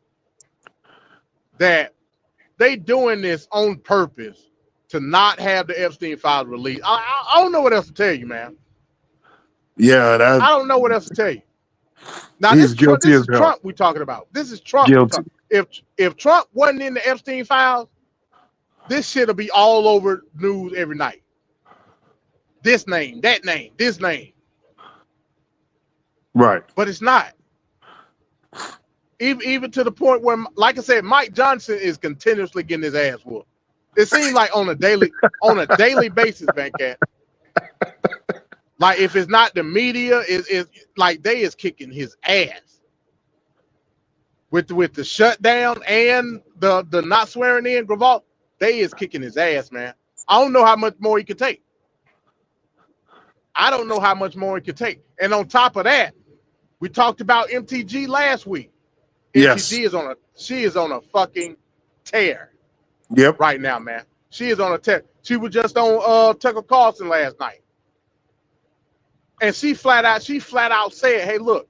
that they doing this on purpose to not have the Epstein files released, I don't know what else to tell you, man. Yeah, I don't know what else to tell you. Now he's guilty this as is hell. Trump we're talking about. This is Trump. Guilty. If Trump wasn't in the Epstein files, this shit'll be all over news every night. This name, that name, this name. Right. But it's not. Even to the point where, like I said, Mike Johnson is continuously getting his ass whooped. It seems like on a daily basis, man, cat. Like if it's not the media, is like they is kicking his ass. With the shutdown and the not swearing in, Graval, they is kicking his ass, man. I don't know how much more he can take. I don't know how much more he can take. And on top of that, we talked about MTG last week. Yes. MTG is on a fucking tear. Yep. Right now, man. She is on a tear. She was just on Tucker Carlson last night. And she flat out said, hey, look,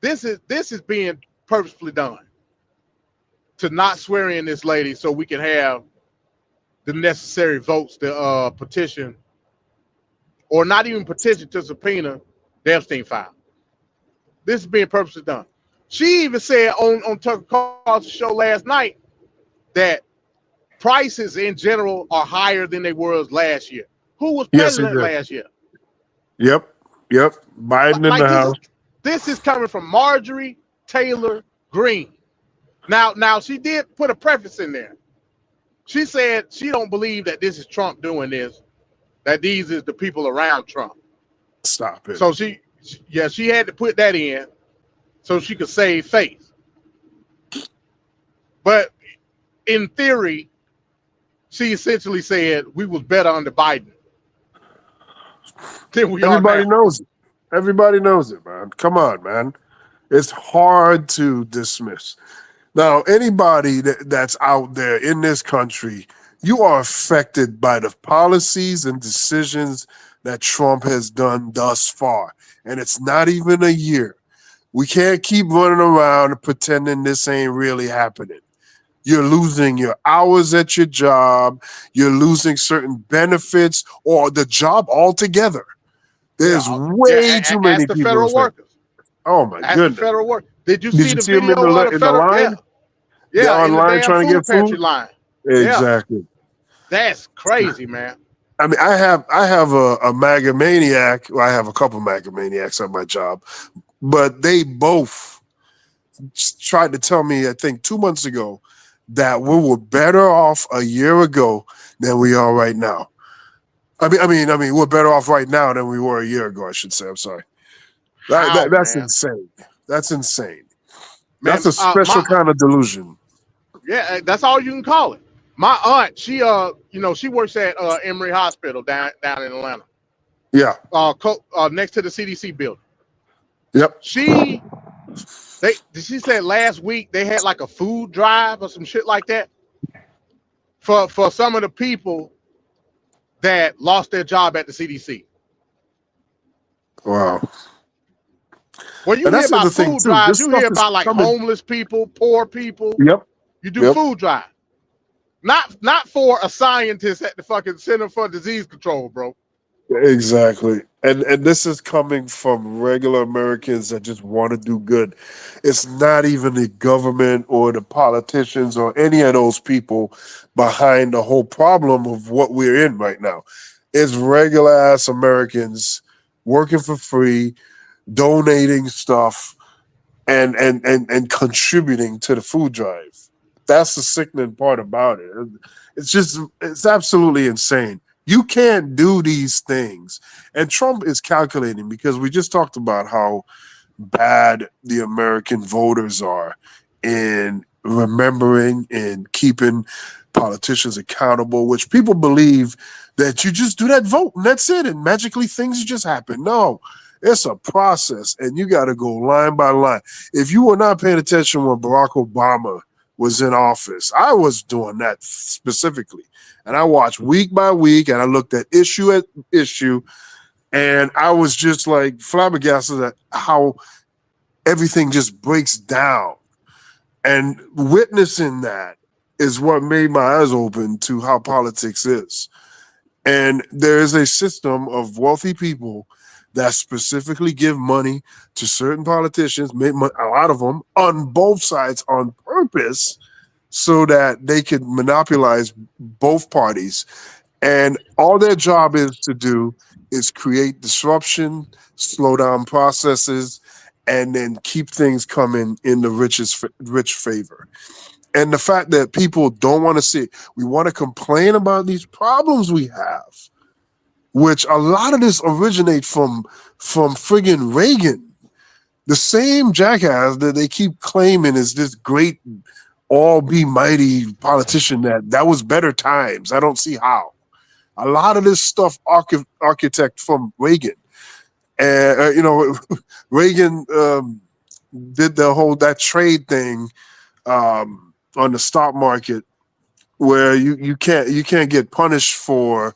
this is being purposefully done to not swear in this lady so we can have the necessary votes to petition, or not even petition, to subpoena the Epstein file. This is being purposely done. She even said on Tucker Carlson's show last night that prices in general are higher than they were last year. Who was president last year? Yep. Biden in the House. This is coming from Marjorie Taylor Greene. Now she did put a preface in there. She said she don't believe that this is Trump doing this, that these is the people around Trump. Stop it. So she had to put that in so she could save face. But in theory, she essentially said we was better under Biden than we Everybody are now. knows it. Everybody knows it, man. Come on, man. It's hard to dismiss. Now, anybody that's out there in this country, you are affected by the policies and decisions that Trump has done thus far. And it's not even a year. We can't keep running around and pretending this ain't really happening. You're losing your hours at your job. You're losing certain benefits or the job altogether. There's way too many people. Federal workers. Oh my goodness! The federal workers. Did you see the them video of the federal line? Yeah, online in the damn trying to get pantry food line. Exactly. Yeah. That's crazy, man. I mean, I have a MAGA maniac. Well, I have a couple MAGA maniacs at my job, but they both tried to tell me, I think 2 months ago, that we were better off a year ago than we are right now. I mean, we're better off right now than we were a year ago. I should say. I'm sorry. That's insane. That's insane. Man, that's a special kind of delusion. Yeah, that's all you can call it. My aunt, she she works at Emory Hospital down in Atlanta. Yeah. Next to the CDC building. Yep. She said last week they had like a food drive or some shit like that for some of the people that lost their job at the CDC. Wow. When you hear about food drives, you hear about like homeless people, poor people. Yep. You do food drive. Not for a scientist at the fucking Center for Disease Control, bro. Exactly. And this is coming from regular Americans that just want to do good. It's not even the government or the politicians or any of those people behind the whole problem of what we're in right now. It's regular ass Americans working for free, donating stuff and contributing to the food drive. That's the sickening part about it. It's absolutely insane. You can't do these things. And Trump is calculating because we just talked about how bad the American voters are in remembering and keeping politicians accountable, which people believe that you just do that vote and that's it, and magically things just happen. No, it's a process, and you got to go line by line. If you were not paying attention when Barack Obama was in office, I was doing that specifically. And I watched week by week, and I looked at issue, and I was just like flabbergasted at how everything just breaks down. And witnessing that is what made my eyes open to how politics is. And there is a system of wealthy people that specifically give money to certain politicians, a lot of them on both sides on purpose, so that they could monopolize both parties. And all their job is to do is create disruption, slow down processes, and then keep things coming in the rich favor. And the fact that people don't want to see it, we want to complain about these problems we have, which a lot of this originate from friggin' Reagan, the same jackass that they keep claiming is this great all be mighty politician that was better times. I don't see how. A lot of this stuff architect from Reagan. And Reagan did that trade thing on the stock market where you can't get punished for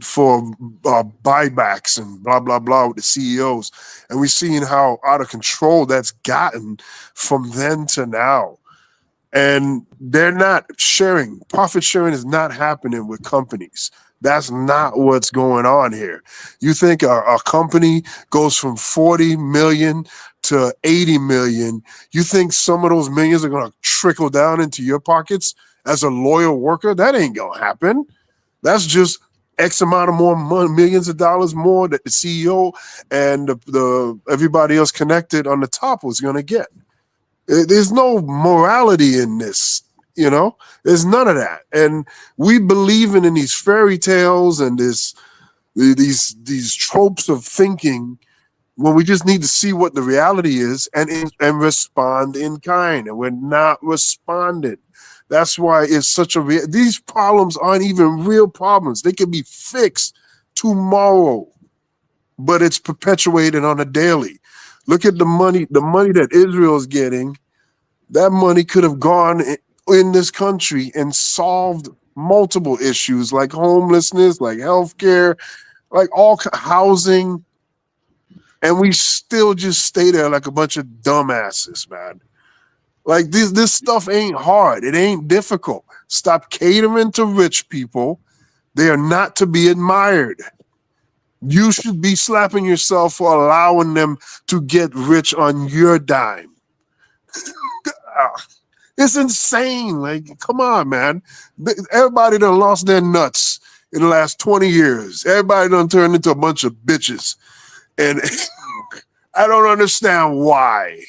buybacks and blah blah blah with the CEOs, and we've seen how out of control that's gotten from then to now. And they're not sharing. Profit sharing is not happening with companies. That's not what's going on here. You think a company goes from 40 million to 80 million. You think some of those millions are going to trickle down into your pockets as a loyal worker? That ain't going to happen. That's just X amount of more money, millions of dollars more that the CEO and the everybody else connected on the top was going to get. There's no morality in this, There's none of that, and we believe in these fairy tales and these tropes of thinking when we just need to see what the reality is and respond in kind, and we're not responding. That's why it's such these problems aren't even real problems. They can be fixed tomorrow, but it's perpetuated on a daily. Look at the money that Israel is getting. That money could have gone in this country and solved multiple issues like homelessness, like healthcare, like all housing. And we still just stay there like a bunch of dumbasses, man. Like this stuff ain't hard. It ain't difficult. Stop catering to rich people. They are not to be admired. You should be slapping yourself for allowing them to get rich on your dime. It's insane. Like, come on, man. Everybody done lost their nuts in the last 20 years. Everybody done turned into a bunch of bitches. And I don't understand why.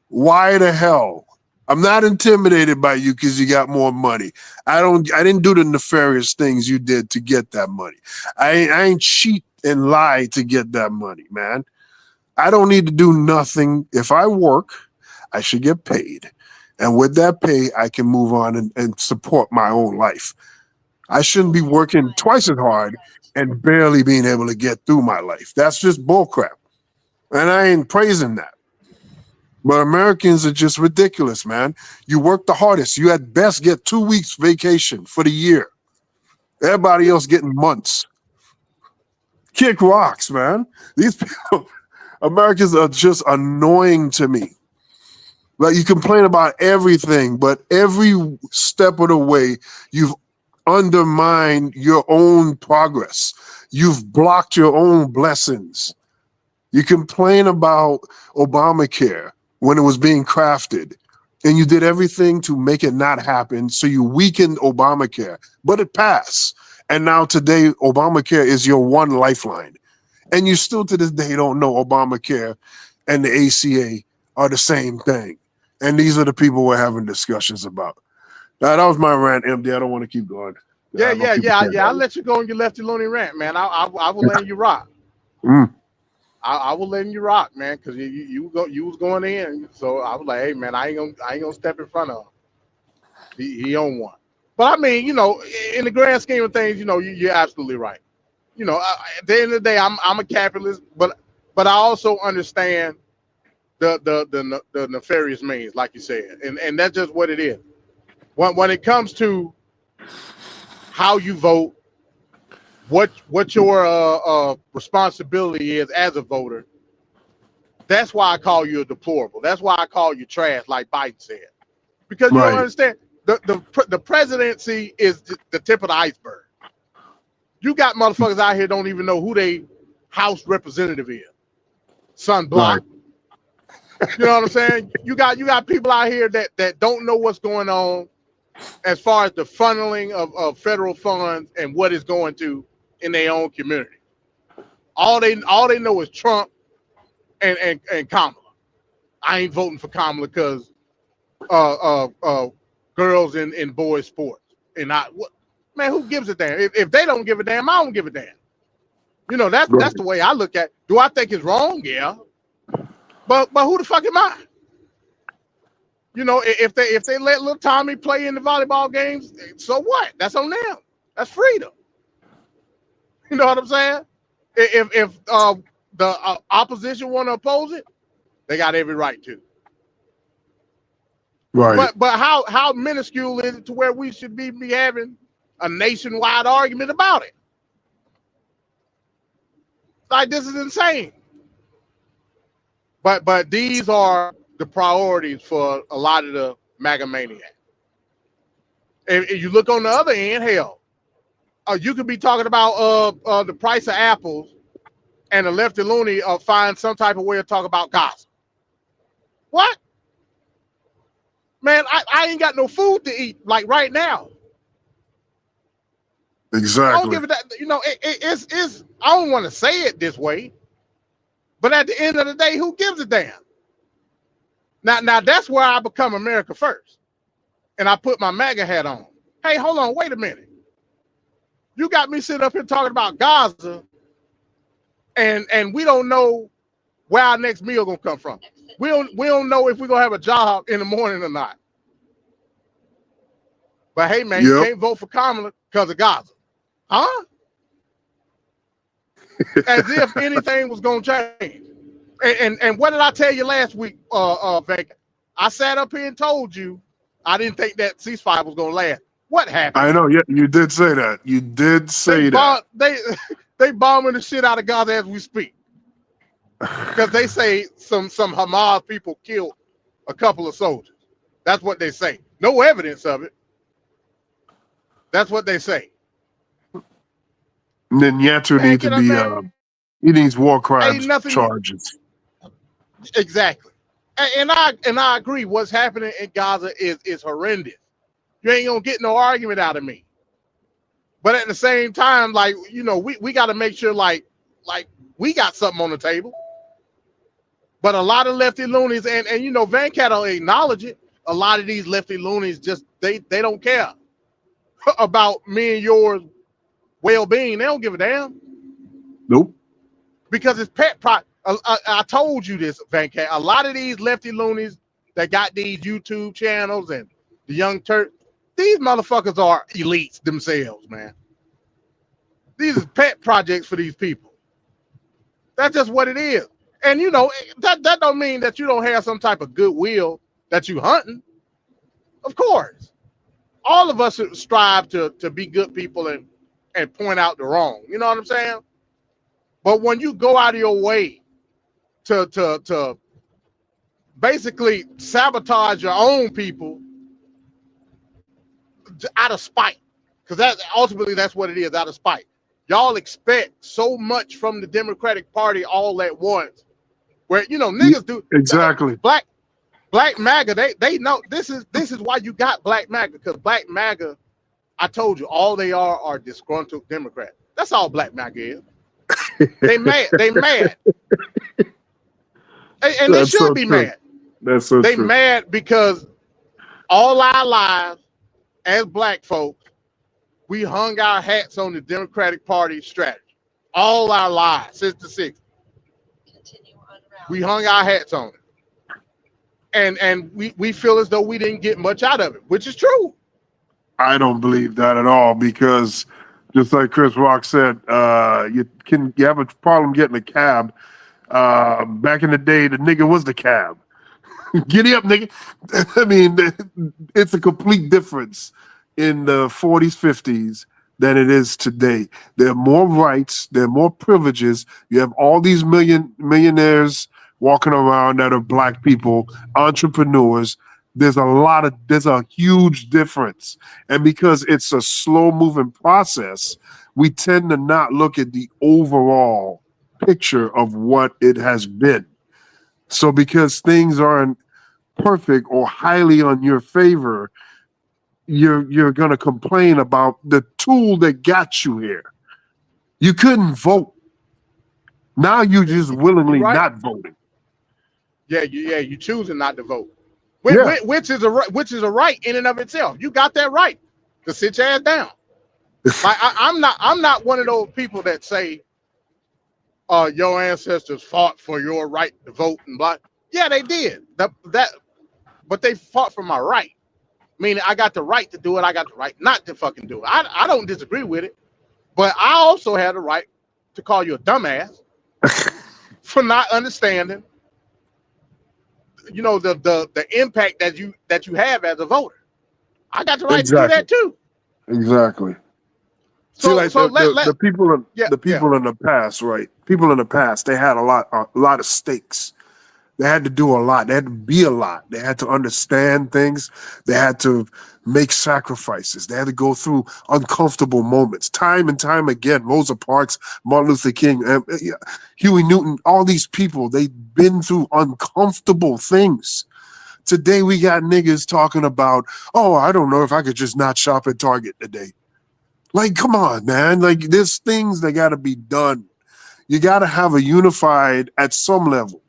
Why the hell? I'm not intimidated by you because you got more money. I didn't do the nefarious things you did to get that money. I ain't cheat and lie to get that money, man. I don't need to do nothing. If I work, I should get paid. And with that pay, I can move on and support my own life. I shouldn't be working twice as hard and barely being able to get through my life. That's just bullcrap. And I ain't praising that. But Americans are just ridiculous, man. You work the hardest. You at best get 2 weeks vacation for the year. Everybody else getting months. Kick rocks, man. These people, Americans are just annoying to me. Like, you complain about everything, but every step of the way, you've undermined your own progress. You've blocked your own blessings. You complain about Obamacare when it was being crafted, and you did everything to make it not happen. So you weakened Obamacare, but it passed. And now today, Obamacare is your one lifeline. And you still to this day don't know Obamacare and the ACA are the same thing. And these are the people we're having discussions about. Now, that was my rant, MD. I don't want to keep going. Yeah, I know yeah, people yeah, can't yeah. I'll handle let you go on your lefty loony rant, man. I will let you rock. it. Mm, I will let you rock, man, because you was going in. So I was like, hey, man, I ain't gonna step in front of him. He on one. But I mean, in the grand scheme of things, you're absolutely right. At the end of the day, I'm a capitalist, but I also understand the nefarious means, like you said, and that's just what it is. When it comes to how you vote, what your responsibility is as a voter, that's why I call you a deplorable. That's why I call you trash, like Biden said, because you don't right. understand. The presidency is the tip of the iceberg. You got motherfuckers out here don't even know who they House representative is. Son Right. Block. You know what I'm saying? You got people out here that don't know what's going on as far as the funneling of federal funds and what it's going to in their own community. All they know is Trump and Kamala. I ain't voting for Kamala because girls in boys sports. And man, who gives a damn? If they don't give a damn, I don't give a damn. Right. That's the way I look at it. Do I think it's wrong? Yeah. But who the fuck am I? If they let little Tommy play in the volleyball games, so what? That's on them. That's freedom. You know what I'm saying? If the opposition want to oppose it, they got every right to. Right. But how minuscule is it to where we should be having a nationwide argument about it? Like, this is insane. But these are the priorities for a lot of the MAGA maniacs. If you look on the other end, hell, you could be talking about the price of apples, and the lefty loony find some type of way to talk about Gaza. What? Man, I ain't got no food to eat like right now. I don't Exactly. give it that. It's. I don't want to say it this way, but at the end of the day, who gives a damn? Now that's where I become America first, and I put my MAGA hat on. Hey, hold on, wait a minute. You got me sitting up here talking about Gaza, and we don't know where our next meal gonna come from. We don't know if we're gonna have a job in the morning or not. But hey, man, you Yep. can't vote for Kamala because of Gaza, huh? As if anything was gonna change. And what did I tell you last week, Vank? I sat up here and told you I didn't think that ceasefire was gonna last. What happened? I know. Yeah, you did say that. You did say that. They bombing the shit out of Gaza as we speak. Because they say some Hamas people killed a couple of soldiers. That's what they say. No evidence of it. That's what they say. And then Yatter Man, need to get up, be man. he needs war Ain't crimes nothing charges. exactly. And I agree. What's happening in Gaza is horrendous. You ain't gonna get no argument out of me. But at the same time, like, we got to make sure like we got something on the table. But a lot of lefty loonies, and Van Cat will acknowledge it. A lot of these lefty loonies just they don't care about me and yours well-being. They don't give a damn Nope. because it's pet pro. I told you this, Van Cat. A lot of these lefty loonies that got these YouTube channels and the Young Turk, these motherfuckers are elites themselves, man. These are pet projects for these people. That's just what it is. And that don't mean that you don't have some type of goodwill that you hunting. Of course. All of us should strive to be good people and point out the wrong. You know what I'm saying? But when you go out of your way to basically sabotage your own people out of spite, because that ultimately that's what it is, out of spite. Y'all expect so much from the Democratic Party all at once, where niggas do Exactly. black MAGA. They know this is why you got black MAGA, because black MAGA, I told you, all they are disgruntled Democrats. That's all black MAGA is. They mad. They mad. And they That's should so be true. mad. That's so They true. mad because all our lives as black folks, we hung our hats on the Democratic Party strategy. All our lives since the 60s. We hung our hats on it. And we feel as though we didn't get much out of it, which is true. I don't believe that at all because, just like Chris Rock said, you have a problem getting a cab. Back in the day, the nigga was the cab. Giddy up, nigga. I mean, it's a complete difference in the 40s, 50s than it is today. There are more rights, there are more privileges. You have all these millionaires walking around that are black people, entrepreneurs. There's a huge difference. And because it's a slow moving process, we tend to not look at the overall picture of what it has been. So because things aren't perfect or highly on your favor, you're gonna complain about the tool that got you here. You couldn't vote. Now you just You're willingly right. not voting. You choosing not to vote, Yeah. which is a right in and of itself. You got that right to sit your ass down. Like I'm not one of those people that say, your ancestors fought for your right to vote and blah. Yeah, they did. But they fought for my right. Meaning I got the right to do it. I got the right not to fucking do it. I don't disagree with it. But I also had the right to call you a dumbass for not understanding, the impact that you have as a voter. I got the right to do Exactly. that too. Exactly. See, So like so let the people in yeah, the yeah. people in the past, right? People in the past, they had a lot of stakes. They had to do a lot. They had to be a lot. They had to understand things. They had to make sacrifices. They had to go through uncomfortable moments, time and time again. Rosa Parks, Martin Luther King, Huey Newton, all these people, they've been through uncomfortable things. Today we got niggas talking about, oh, I don't know if I could just not shop at Target today. Like, come on, man. Like, there's things that got to be done. You got to have a unified at some level.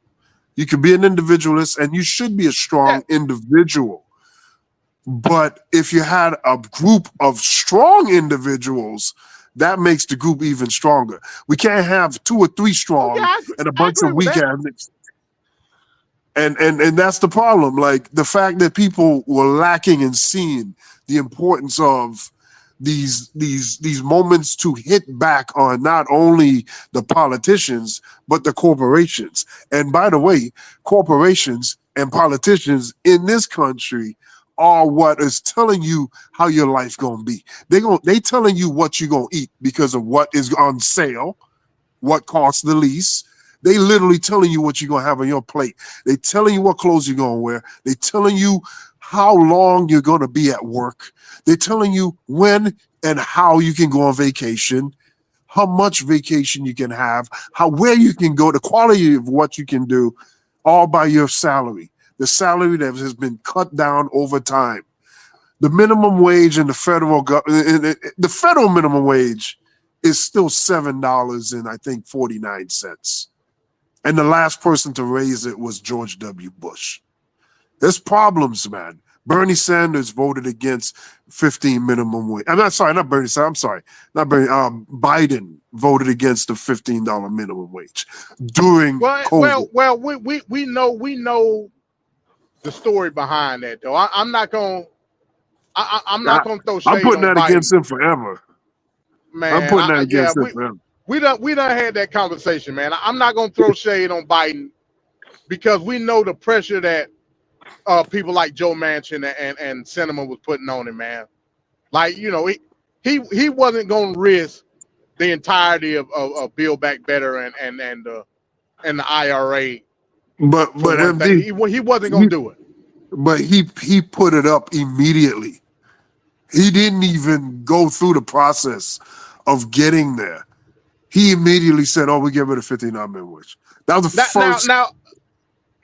You can be an individualist and you should be a Yeah. strong individual. But if you had a group of strong individuals, that makes the group even stronger. We can't have two or three Oh yeah, strong and a I bunch agree of with weak that. ass. And that's the problem. Like the fact that people were lacking in seeing the importance of these moments to hit back on not only the politicians but the corporations. And by the way, corporations and politicians in this country are what is telling you how your life gonna be. They telling you what you're gonna eat because of what is on sale, what costs the least. They literally telling you what you're gonna have on your plate. They telling you what clothes you're gonna wear. They telling you how long you're gonna be at work. They're telling you when and how you can go on vacation, how much vacation you can have, how where you can go, the quality of what you can do, all by your salary. The salary that has been cut down over time. The minimum wage in the the federal minimum wage is still $7 and I think 49 cents. And the last person to raise it was George W. Bush. There's problems, man. Bernie Sanders voted against 15 minimum wage. I'm not sorry, not Bernie Sanders. I'm sorry, not Bernie. Biden voted against the $15 minimum wage during COVID. We know the story behind that though. I'm I, not gonna throw I'm shade putting on that against Biden, him forever. I'm man. putting that Yeah, against him forever. we done had that conversation, man. I'm not gonna throw shade on Biden because we know the pressure that people like Joe Manchin and Sinema was putting on him, man. Like he wasn't gonna risk the entirety of Build Back Better and the IRA But for one thing. MD, He wasn't gonna do it. but he put it up immediately. He didn't even go through the process of getting there. He immediately said, "Oh, we get rid of 59 minimum wage." That was the first. Now,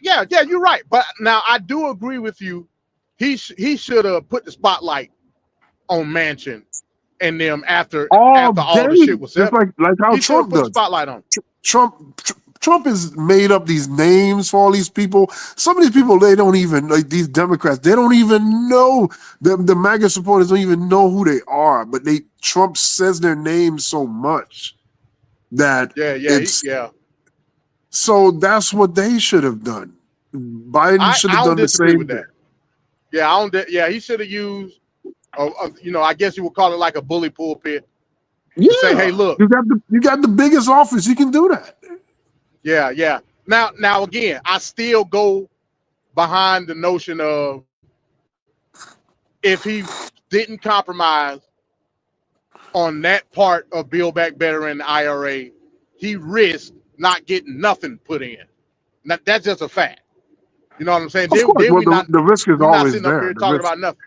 yeah, you're right. But now I do agree with you. He should have put the spotlight on Manchin and them after All all the day, shit was just settled. like how He should have Trump put the does. spotlight on. Trump has made up these names for all these people. Some of these people, they don't even, like these Democrats, they don't even know. The MAGA supporters don't even know who they are. But Trump says their names so much that Yeah. So that's what they should have done. Biden should have I don't done the disagree same with thing. that. Yeah, I don't. Yeah, he should have used, I guess you would call it like a bully pulpit. Yeah, say, hey, look, you got the biggest office. You can do that. Yeah. Now again, I still go behind the notion of if he didn't compromise on that part of Build Back Better in the IRA, he risked not getting nothing put in. Now, that's just a fact. You know what I'm saying? Of course, well, the risk is we're not always sitting up there. here talking about nothing.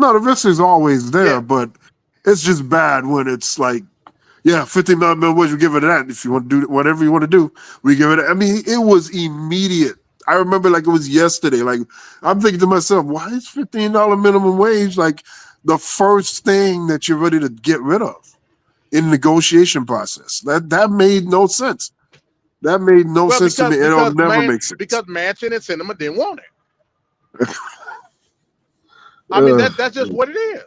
No, the risk is always there, Yeah. but it's just bad when it's like, yeah, 15 minimum wage, we give it that. If you want to do whatever you want to do, we give it. I mean, it was immediate. I remember like it was yesterday. Like I'm thinking to myself, why is $15 minimum wage like the first thing that you're ready to get rid of in the negotiation process? That made no sense. That made no sense to me. It'll never make sense. Because Manchin and Sinema didn't want it. I mean, that's just what it is.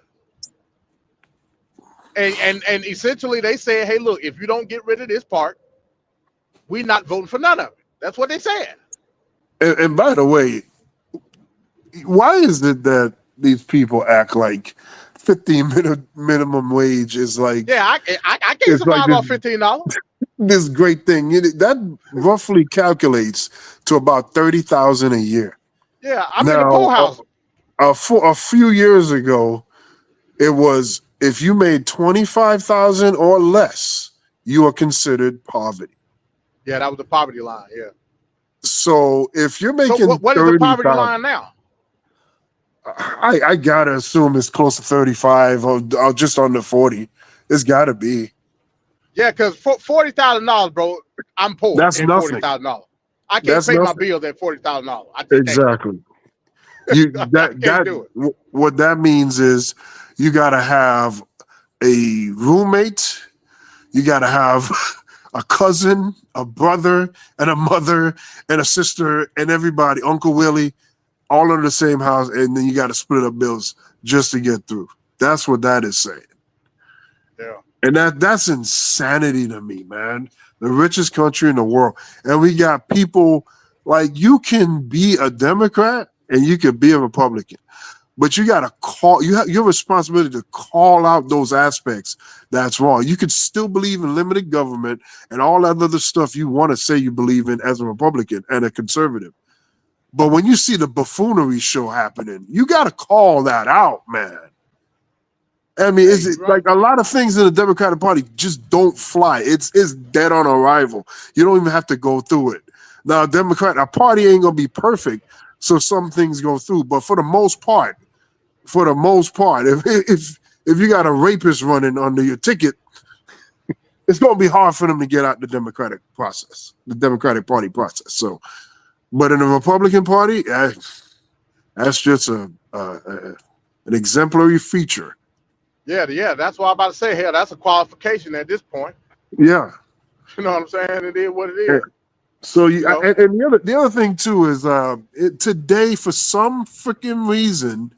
And essentially they said, hey, look, if you don't get rid of this part, we're not voting for none of it. That's what they said. And by the way, why is it that these people act like 15 minimum wage is like, yeah, I can't survive off $15. This great thing that roughly calculates to about $30,000 a year. Yeah, I'm in a poorhouse. A few years ago, it was if you made 25,000 or less, you are considered poverty. Yeah, that was the poverty line. Yeah. So if you're making what is the poverty line now? I gotta assume it's close to 35 or just under 40. It's gotta be. Yeah, because $40,000, bro, I'm poor. That's at nothing. $40,000. I can't pay my bills at $40,000. Exactly. What that means is you gotta have a roommate, you gotta have a cousin, a brother, and a mother, and a sister, and everybody, Uncle Willie, all in the same house, and then you got to split up bills just to get through. That's what that is saying. Yeah. And that's insanity to me, man. The richest country in the world. And we got people like you can be a Democrat and you can be a Republican. But you got to you have your responsibility to call out those aspects that's wrong. You could still believe in limited government and all that other stuff you want to say you believe in as a Republican and a conservative. But when you see the buffoonery show happening, you got to call that out, man. I mean, like a lot of things in the Democratic Party just don't fly. It's dead on arrival. You don't even have to go through it. Now, a party ain't gonna be perfect, so some things go through. But for the most part, if you got a rapist running under your ticket, it's gonna be hard for them to get out the Democratic Party process. So, but in the Republican Party, that's just an exemplary feature. Yeah, that's what I'm about to say. Hell, that's a qualification at this point. Yeah, you know what I'm saying. It is what it is. So and the other thing too is today for some freaking reason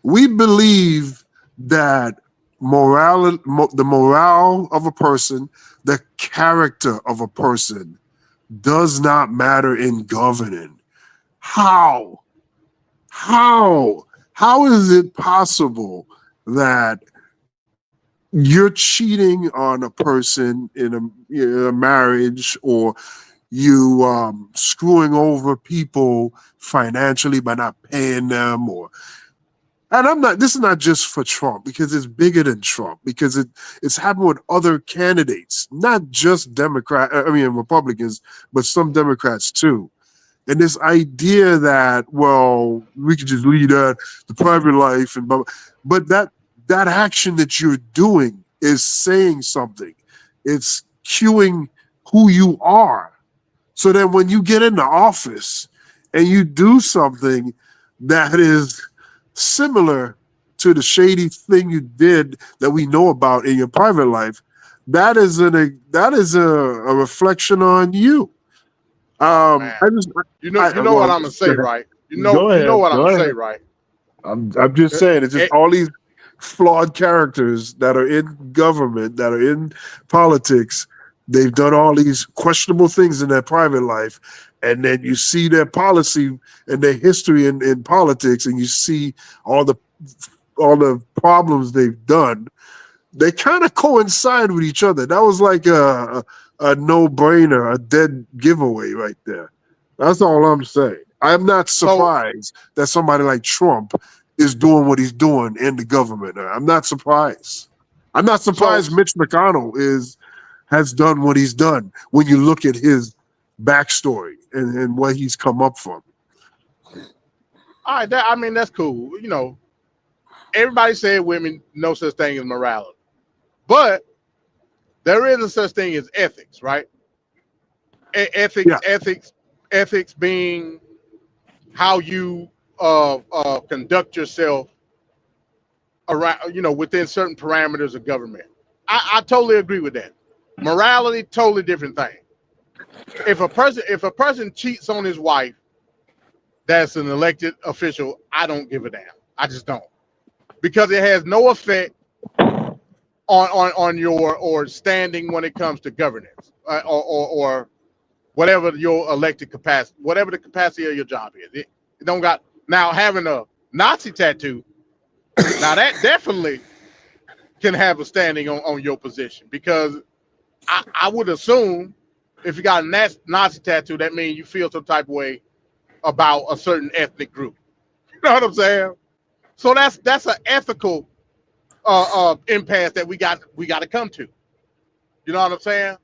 we believe that the morale of a person, the character of a person, does not matter in governing. How is it possible that you're cheating on a person in a marriage, or you screwing over people financially by not paying them, or and this is not just for Trump, because it's bigger than Trump, because it's happened with other candidates, not just Republicans, but some Democrats too. And this idea that, well, we could just lead the private life and blah, blah. But that action that you're doing is saying something. It's cueing who you are. So that when you get into office and you do something that is similar to the shady thing you did that we know about in your private life, that is a reflection on you. Oh man, I just, you know what well, I'm gonna say, right? go You know ahead, what I'm go gonna say, ahead. right? I'm just Uh, saying, it's just eh, all these flawed characters that are in government, that are in politics. They've done all these questionable things in their private life, and then you see their policy and their history in politics, and you see all the problems they've done. They kind of coincide with each other. That was like a no-brainer, a dead giveaway right there. That's all I'm saying. I'm not so surprised that somebody like Trump is doing what he's doing in the government. I'm not surprised. I'm not so surprised Mitch McConnell has done what he's done when you look at his backstory and where he's come up from. all right. I mean, that's cool. You know, everybody said women no such thing as morality, but there is a such thing as ethics, right? Yeah, Ethics being how you conduct yourself around, within certain parameters of government. I totally agree with that. Morality, totally different thing. If a person cheats on his wife, that's an elected official. I don't give a damn. I just don't, because it has no effect on your or standing when it comes to governance, or whatever your elected capacity, whatever the capacity of your job is. It don't got now having a Nazi tattoo. Now that definitely can have a standing on your position, because I would assume if you got a Nazi tattoo, that means you feel some type of way about a certain ethnic group. You know what I'm saying? So that's an ethical impasse that we got to come to. You know what I'm saying?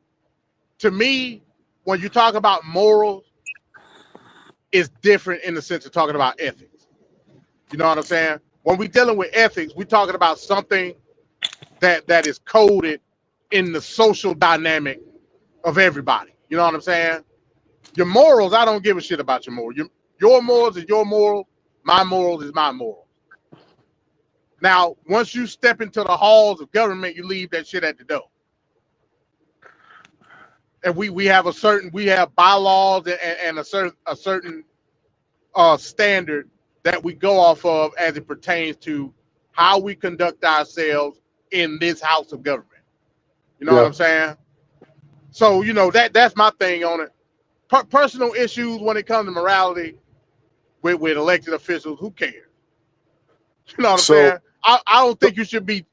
To me, when you talk about morals, it's different in the sense of talking about ethics. You know what I'm saying? When we're dealing with ethics, we're talking about something that is coded in the social dynamic of everybody. You know what I'm saying? Your morals, I don't give a shit about your morals. Your morals is your morals. My morals is my morals. Now, once you step into the halls of government, you leave that shit at the door. And we have bylaws and a certain standard that we go off of as it pertains to how we conduct ourselves in this house of government. You know what yeah. I'm saying? So that's my thing on it. Personal issues when it comes to morality with elected officials, who cares? You know what I'm So saying? I don't think you should be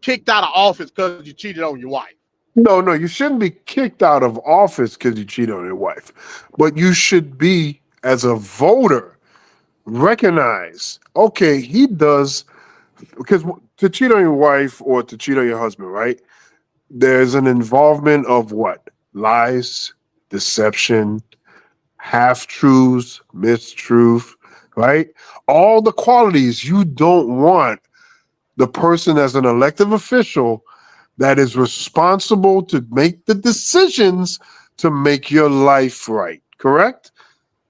kicked out of office because you cheated on your wife. no, you shouldn't be kicked out of office because you cheat on your wife, but you should be, as a voter, recognize, okay, he does, because to cheat on your wife or to cheat on your husband, right? There's an involvement of what? Lies, deception, half truths, mistruth, right? All the qualities you don't want the person as an elected official that is responsible to make the decisions to make your life right, correct?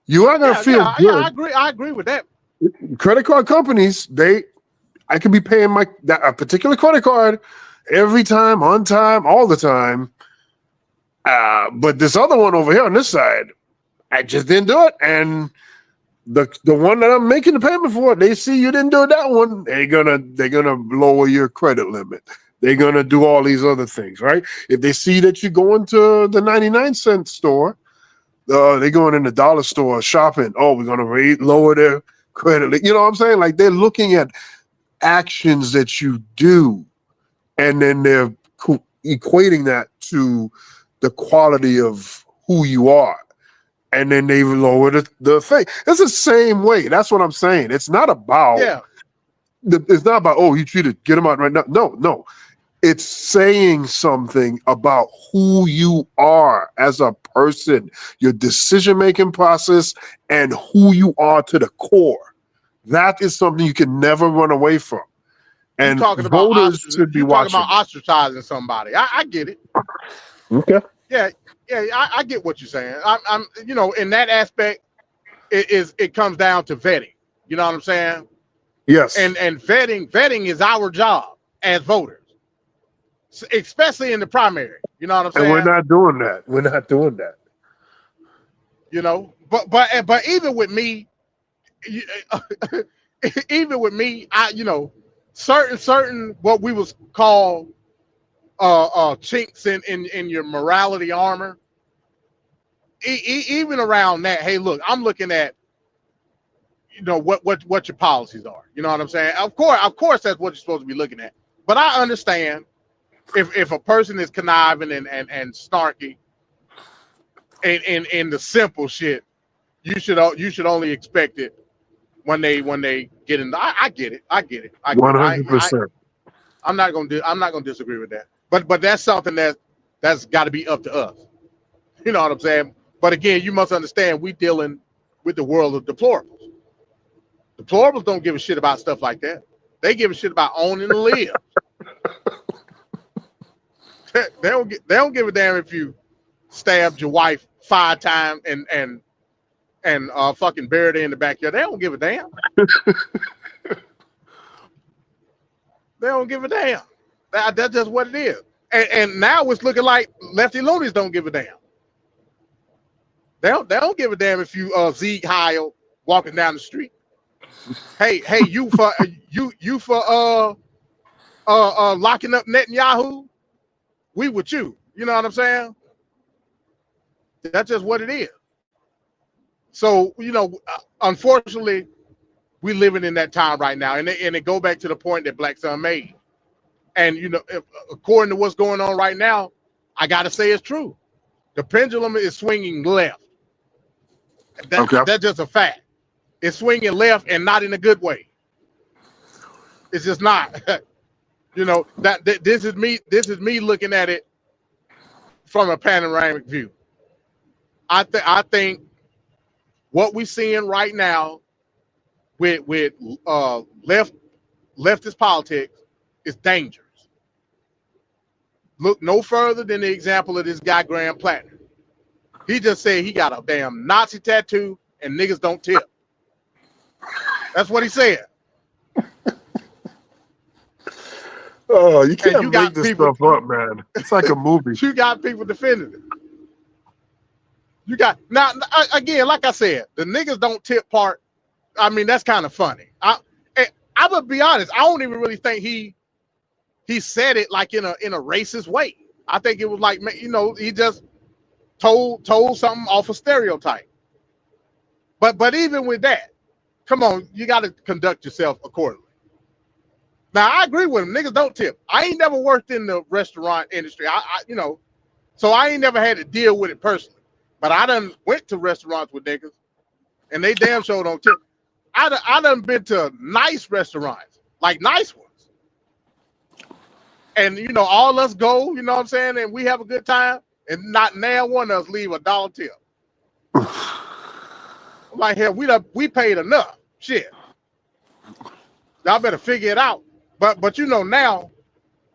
You are going to feel Yeah. I good. agree. I agree with that. Credit card companies, I could be paying a particular credit card every time, on time, all the time. But this other one over here on this side, I just didn't do it. And the one that I'm making the payment for, they see you didn't do that one, they're gonna lower your credit limit. They're gonna do all these other things, right? If they see that you're going to the 99-cent store, they're going in the dollar store shopping. Oh, we're gonna lower their credit. You know what I'm saying? Like, they're looking at actions that you do, and then they're equating that to the quality of who you are. and then they lower the fake. It's the same way. That's what I'm saying. It's not about it's not about, oh, he cheated, get him out right now. No. It's saying something about who you are as a person, your decision-making process, and who you are to the core. That is something you can never run away from. And voters should be watching. You're talking about ostracizing somebody. I get it. Okay. Yeah, I get what you're saying. I'm in that aspect, it comes down to vetting. You know what I'm saying? Yes. And vetting is our job as voters, especially in the primary. You know what I'm saying? And we're not doing that. You know, but even with me, I certain what we was call chinks in your morality armor. Even around that, hey, look, I'm looking at what your policies are. You know what I'm saying? Of course, that's what you're supposed to be looking at. But I understand if a person is conniving and snarky in the simple shit, you should only expect it when they get in. I get it. 100%. I'm not gonna disagree with that. But that's something that's got to be up to us. You know what I'm saying? But again, you must understand we dealing with the world of deplorables. Deplorables don't give a shit about stuff like that. They give a shit about owning and live. They don't give a damn if you stabbed your wife 5 times and fucking buried her in the backyard. They don't give a damn. They don't give a damn. That's just what it is. And now it's looking like lefty loonies don't give a damn. They don't give a damn if you Zeke Heil walking down the street. Hey, you for locking up Netanyahu? We with you. You know what I'm saying? That's just what it is. So, unfortunately, we're living in that time right now. And it go back to the point that Black Sun made. And, according to what's going on right now, I got to say it's true. The pendulum is swinging left. That's just a fact. It's swinging left and not in a good way. It's just not. This is me looking at it from a panoramic view. I think what we're seeing right now with leftist politics is dangerous. Look no further than the example of this guy Graham Plattner. He just said he got a damn Nazi tattoo and niggas don't tip. That's what he said. Oh, you can't make this stuff up, man. It's like a movie. You got people defending it. You got now again, like I said, the niggas don't tip part. I mean, that's kind of funny. I would be honest. I don't even really think he said it like in a racist way. I think it was like, he just told something off a stereotype. But even with that, come on, you got to conduct yourself accordingly. Now I agree with him. Niggas don't tip. I ain't never worked in the restaurant industry. So I ain't never had to deal with it personally. But I done went to restaurants with niggas, and they damn sure don't tip. I done been to nice restaurants, like nice ones. And all us go, you know what I'm saying, and we have a good time, and not now one of us leave $1 tip. I'm like, hell, we paid enough. Shit. Y'all better figure it out. But now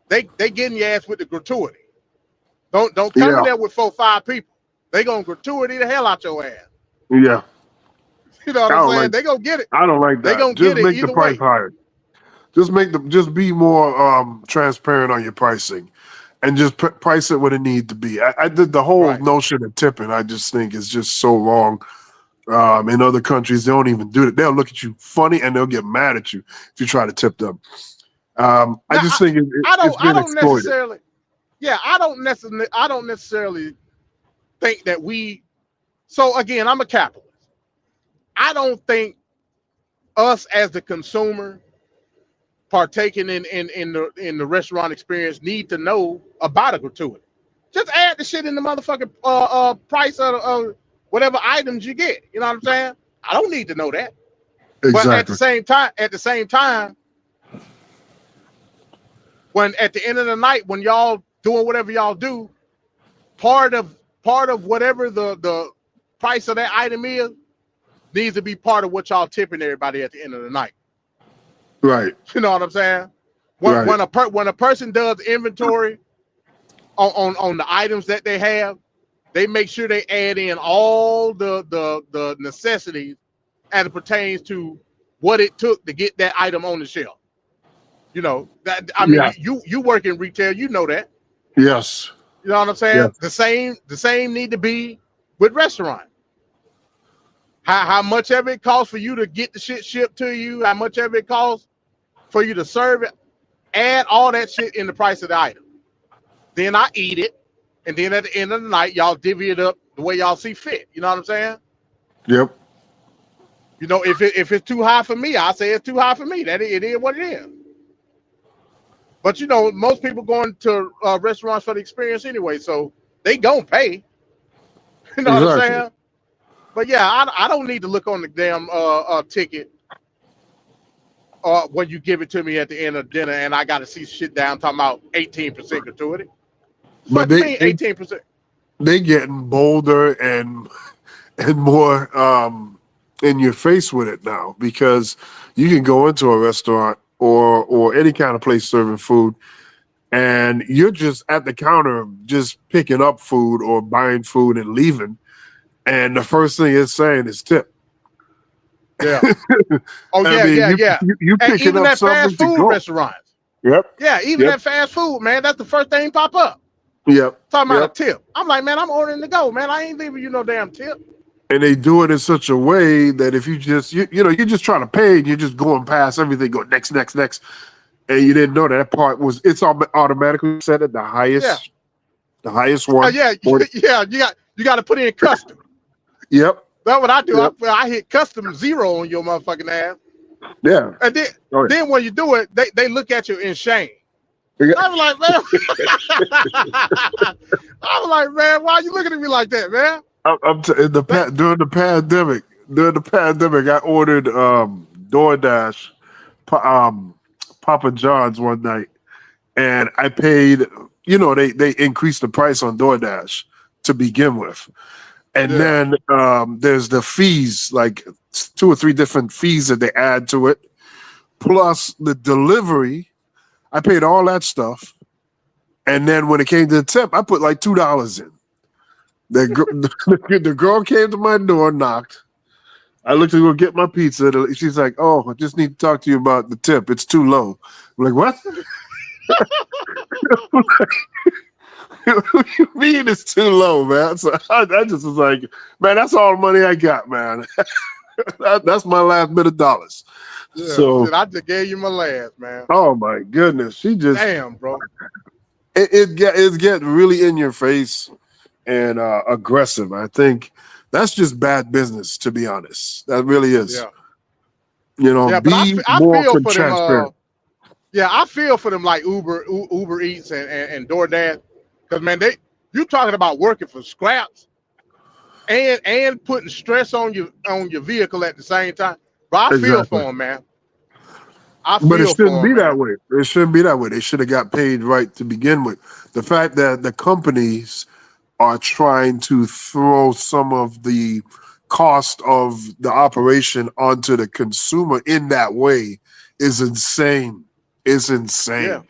they getting your ass with the gratuity. Don't come in there with 4-5 people. They gonna gratuity the hell out your ass. Yeah. You know what I'm saying? They gonna get it. I don't like that. They gonna just get it make either the price way. higher. Just be more transparent on your pricing, and just price it what it needs to be. I did the whole notion of tipping. I just think is just so wrong. In other countries, they don't even do it. They'll look at you funny and they'll get mad at you if you try to tip them. I just think it's been exploited. I don't necessarily think that we. So again, I'm a capitalist. I don't think us as the consumer partaking in the restaurant experience need to know about a gratuity. Just add the shit in the motherfucking price of whatever items you get. You know what I'm saying? I don't need to know that. But at the Exactly. same time, when at the end of the night, when y'all doing whatever y'all do, part of whatever the price of that item is needs to be part of what y'all tipping everybody at the end of the night. Right. You know what I'm saying? Right. When a person does inventory on the items that they have, they make sure they add in all the necessities as it pertains to what it took to get that item on the shelf. You know that I mean Yeah. you work in retail, you know that. Yes. You know what I'm saying? Yes. The same need to be with restaurant. How much of it costs for you to get the shit shipped to you? How much of it costs for you to serve it? Add all that shit in the price of the item. Then I eat it, and then at the end of the night, y'all divvy it up the way y'all see fit. You know what I'm saying? Yep. You know, if it's too high for me, I say it's too high for me. That it is what it is. But you know, most people going to restaurants for the experience anyway, so they gonna pay. You know what I'm Exactly. saying? But yeah, I don't need to look on the damn ticket when you give it to me at the end of dinner, and I got to see shit down talking about 18% gratuity. But Fuck you mean 18%? they getting bolder and more in your face with it now, because you can go into a restaurant or any kind of place serving food, and you're just at the counter just picking up food or buying food and leaving, and the first thing it's saying is tip. Yeah. Oh I yeah, mean, yeah, yeah. you And picking even up at fast something to food go. restaurants. Yep. Yeah, even Yep. at fast food, man, that's the first thing pop up. Yep. Talking about a Yep. tip. I'm like, man, I'm ordering to go, man. I ain't leaving you no damn tip. And they do it in such a way that if you just you know, you're just trying to pay and you're just going past everything, go next, next, next, and you didn't know that part was it's all automatically set at the Yeah. highest one. Yeah, Or yeah. You got to put in custom. yep. That's what I do. Yep. I hit custom 0 on your motherfucking ass, Yeah. and then Oh, then when you do it, they look at you in shame. yeah. I'm like, man. I'm like, man, why are you looking at me like that, man? In That, during the pandemic. During the pandemic, I ordered DoorDash, Papa John's one night, and I paid. You know, they increased the price on DoorDash to begin with, and yeah, then there's the fees, like 2 or 3 different fees that they add to it, plus the delivery. I paid all that stuff, and then when it came to the tip, I put like $2 in. The girl came to my door, knocked. I looked to go get my pizza. She's like, "Oh, I just need to talk to you about the tip. It's too low." I'm like, "What? What you mean it's too low, man?" So I just was like, "Man, that's all the money I got, man. That's my last bit of dollars." yeah. So, Shit, I just gave you my last, man. oh my goodness, she just Damn, bro. it's getting really in your face and aggressive. I think that's just bad business, to be honest. That really is. Yeah, You know, yeah. But be I more feel for them. transparent. Yeah, I feel for them like Uber Eats and DoorDash, because man, you talking about working for scraps and putting stress on your vehicle at the same time. But I feel Exactly. for them, man. I But it feel shouldn't for be them, that man. way. It shouldn't be that way. They should have got paid right to begin with. The fact that the companies are trying to throw some of the cost of the operation onto the consumer in that way is insane. It's Yeah, insane.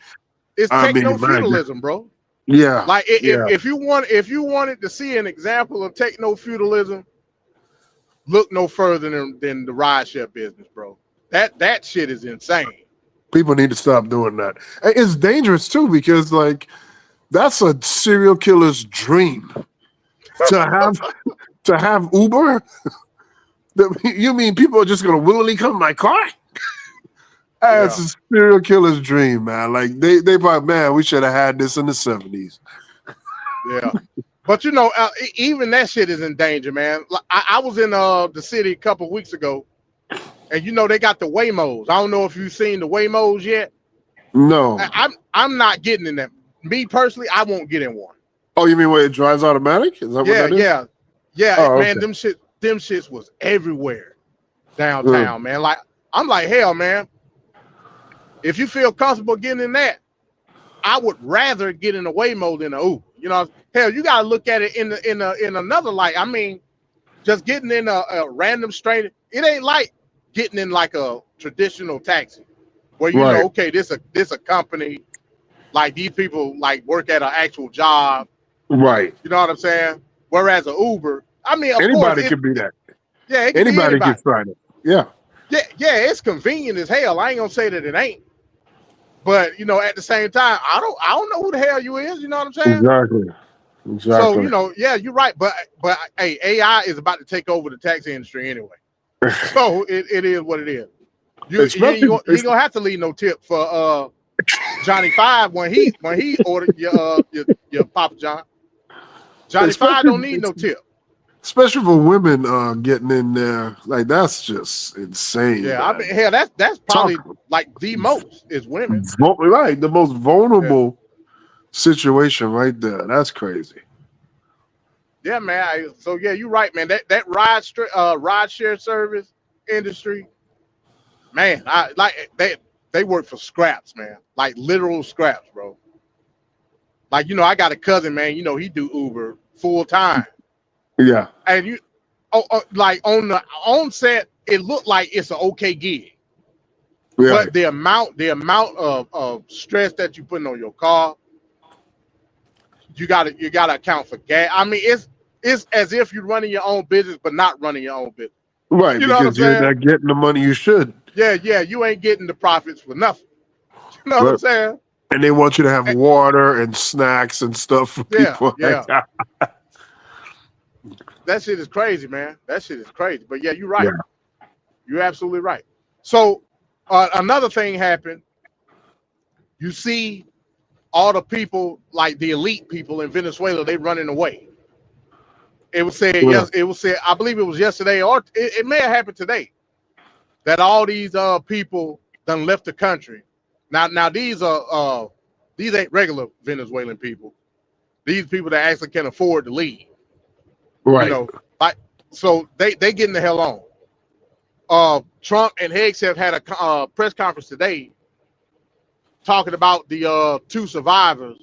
it's I mean, techno man, feudalism, bro. yeah, Like yeah. if you wanted to see an example of techno feudalism, look no further than the rideshare business, bro. That shit is insane. People need to stop doing that. It's dangerous too because, like, that's a serial killer's dream to have Uber. You mean people are just gonna willingly come in my car? It's Yeah, a serial killer's dream, man. Like they probably, man, we should have had this in the 70s. yeah. But you know, even that shit is in danger, man. Like, I was in the city a couple of weeks ago, and you know they got the Waymos. I don't know if you've seen the Waymos yet. No. I'm not getting in them. Me personally, I won't get in one. Oh, you mean where it drives automatic? Is that what Yeah, that is? yeah. Yeah, Oh, man, okay. them shits was everywhere downtown, man. Like I'm like, hell, man. If you feel comfortable getting in that, I would rather get in a Waymo than a Uber. You know, hell, you gotta look at it in another light. I mean, just getting in a random straight, it ain't like getting in like a traditional taxi where you know, Right, okay, this a company, like these people like work at an actual job. right. You know what I'm saying? Whereas a Uber, I mean, of course, Anybody can be that. yeah, it can be Anybody can anybody. sign it. Yeah, Yeah, it's convenient as hell. I ain't gonna say that it ain't, but you know, at the same time, I don't know who the hell you is. You know what I'm saying? exactly, So exactly. you know, yeah, you're right. But hey, AI is about to take over the taxi industry anyway. So it is what it is. Especially, You ain't gonna have to leave no tip for Johnny Five when he ordered your Papa John. Johnny Five especially, don't need no tip. especially for women getting in there. Like that's just insane, Yeah, I man. mean, hell, that's Talk probably like the most is women. right, the most Yeah, vulnerable situation right there. That's crazy. yeah, man. So yeah, you're right, man. That ride share service industry, man. I like they work for scraps, man. Like literal scraps, bro. Like you know, I got a cousin, man. You know, he do Uber full time, Yeah, and like on the onset, it looked like it's an okay gig, yeah, but the amount of stress that you putting on your car, you gotta account for gas. I mean, it's as if you're running your own business, but not running your own business. right. You know what I'm Because you're saying? not getting the money you should. Yeah, you ain't getting the profits for nothing. You know what I'm Right. saying? And they want you to have Eh, water and snacks and stuff for Yeah, people like yeah. that. That shit is crazy, man. That shit is crazy. But yeah, you're Yeah. right. You're absolutely right. So another thing happened. You see all the people, like the elite people in Venezuela, they running away. It was said Yeah. yes. It was said. I believe it was yesterday, or it may have happened today, that all these people done left the country. Now these ain't regular Venezuelan people. These people that actually can afford to leave. You Right. know, like so they getting the hell on. Trump and Higgs have had a press conference today talking about the two survivors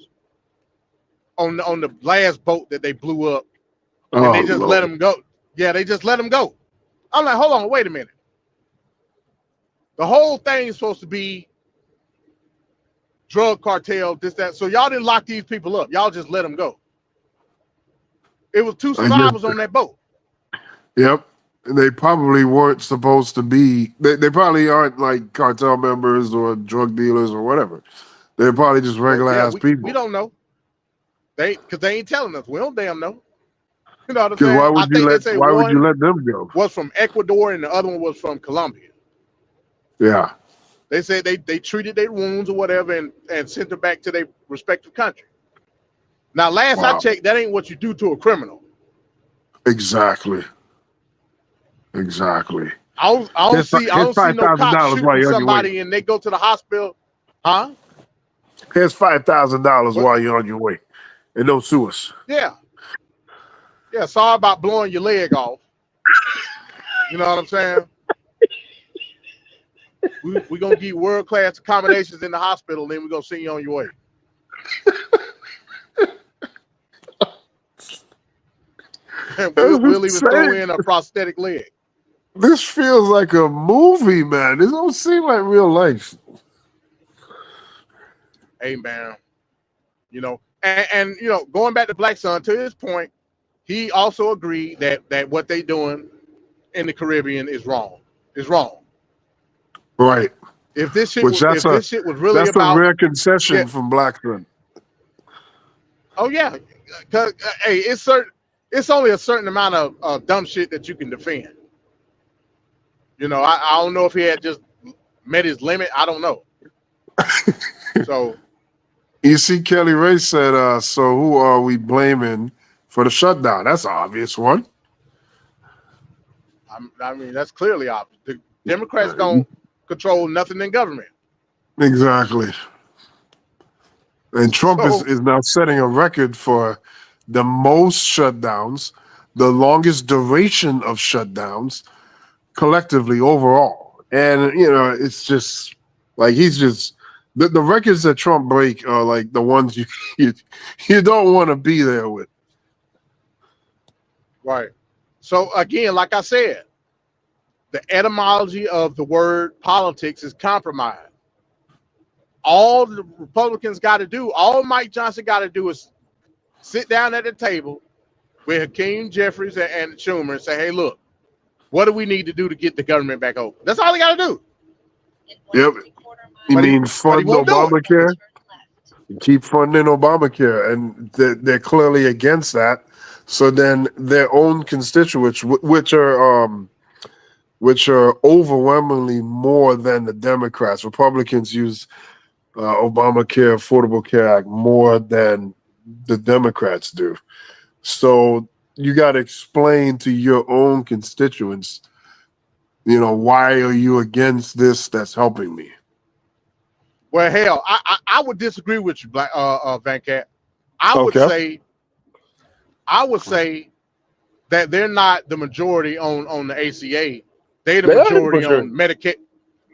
on the last boat that they blew up, and Oh they just let Lord. them go. Yeah, they just let them go. I'm like, hold on, wait a minute. The whole thing is supposed to be drug cartel, this, that. So y'all didn't lock these people up. Y'all just let them go. It was two I guess. survivors on that boat. Yep. They probably weren't supposed to be. They probably aren't like cartel members or drug dealers or whatever. They're probably just Well, regular yeah, ass we people. don't know. Because they ain't telling us. We don't damn know. You know what I'm Because saying? I think they say why would you one let them go? was from Ecuador and the other one was from Colombia. Yeah. They said they treated their wounds or whatever and sent them back to their respective country. Now, last I Wow. checked, that ain't what you do to a criminal. Exactly. Exactly. I Here's don't see five no thousand cops dollars while shooting you're on your way. somebody and they go to the hospital. Huh? Here's $5,000 What? while you're on your way, and don't sue us. Yeah. Yeah. Sorry about blowing your leg off. You know what I'm saying? We're going to give you world class accommodations in the hospital, then we're going to send you on your way. And we'll even throw in a prosthetic leg. This feels like a movie, man. This don't seem like real life. Hey, man. You know, and you know, going back to Black Sun, to his point, he also agreed that what they doing in the Caribbean is wrong. Is wrong. Right. If this shit Which was if this shit was really that's a about, rare yeah, concession from Blackstone. oh yeah, because hey, it's only a certain amount of dumb shit that you can defend. You know, I don't know if he had just met his limit. I don't know. So You see, Kelly Ray said, so who are we blaming for the shutdown? That's an obvious one. I mean, that's clearly obvious. The Democrats don't control nothing in government. Exactly. And Trump So is now setting a record for the most shutdowns, the longest duration of shutdowns collectively overall. And it's just like he's just the records that Trump break are like the ones you don't want to be there with. Right. So again, like I said, the etymology of the word politics is compromise. All the Republicans got to do, all Mike Johnson got to do is sit down at the table with Hakeem Jeffries and Schumer and say, hey, look, what do we need to do to get the government back open? That's all he got to do. Yep. You But mean but he fund won't do it. Obamacare? Keep funding Obamacare, and they're clearly against that. So then their own constituents, which are overwhelmingly more than the Democrats. Republicans use Obamacare, Affordable Care Act more than the Democrats do. So you got to explain to your own constituents, why are you against this that's helping me? Well, hell, I would disagree with you, Van Cat. I would say that they're not the majority on the ACA. They're the majority on Medicare.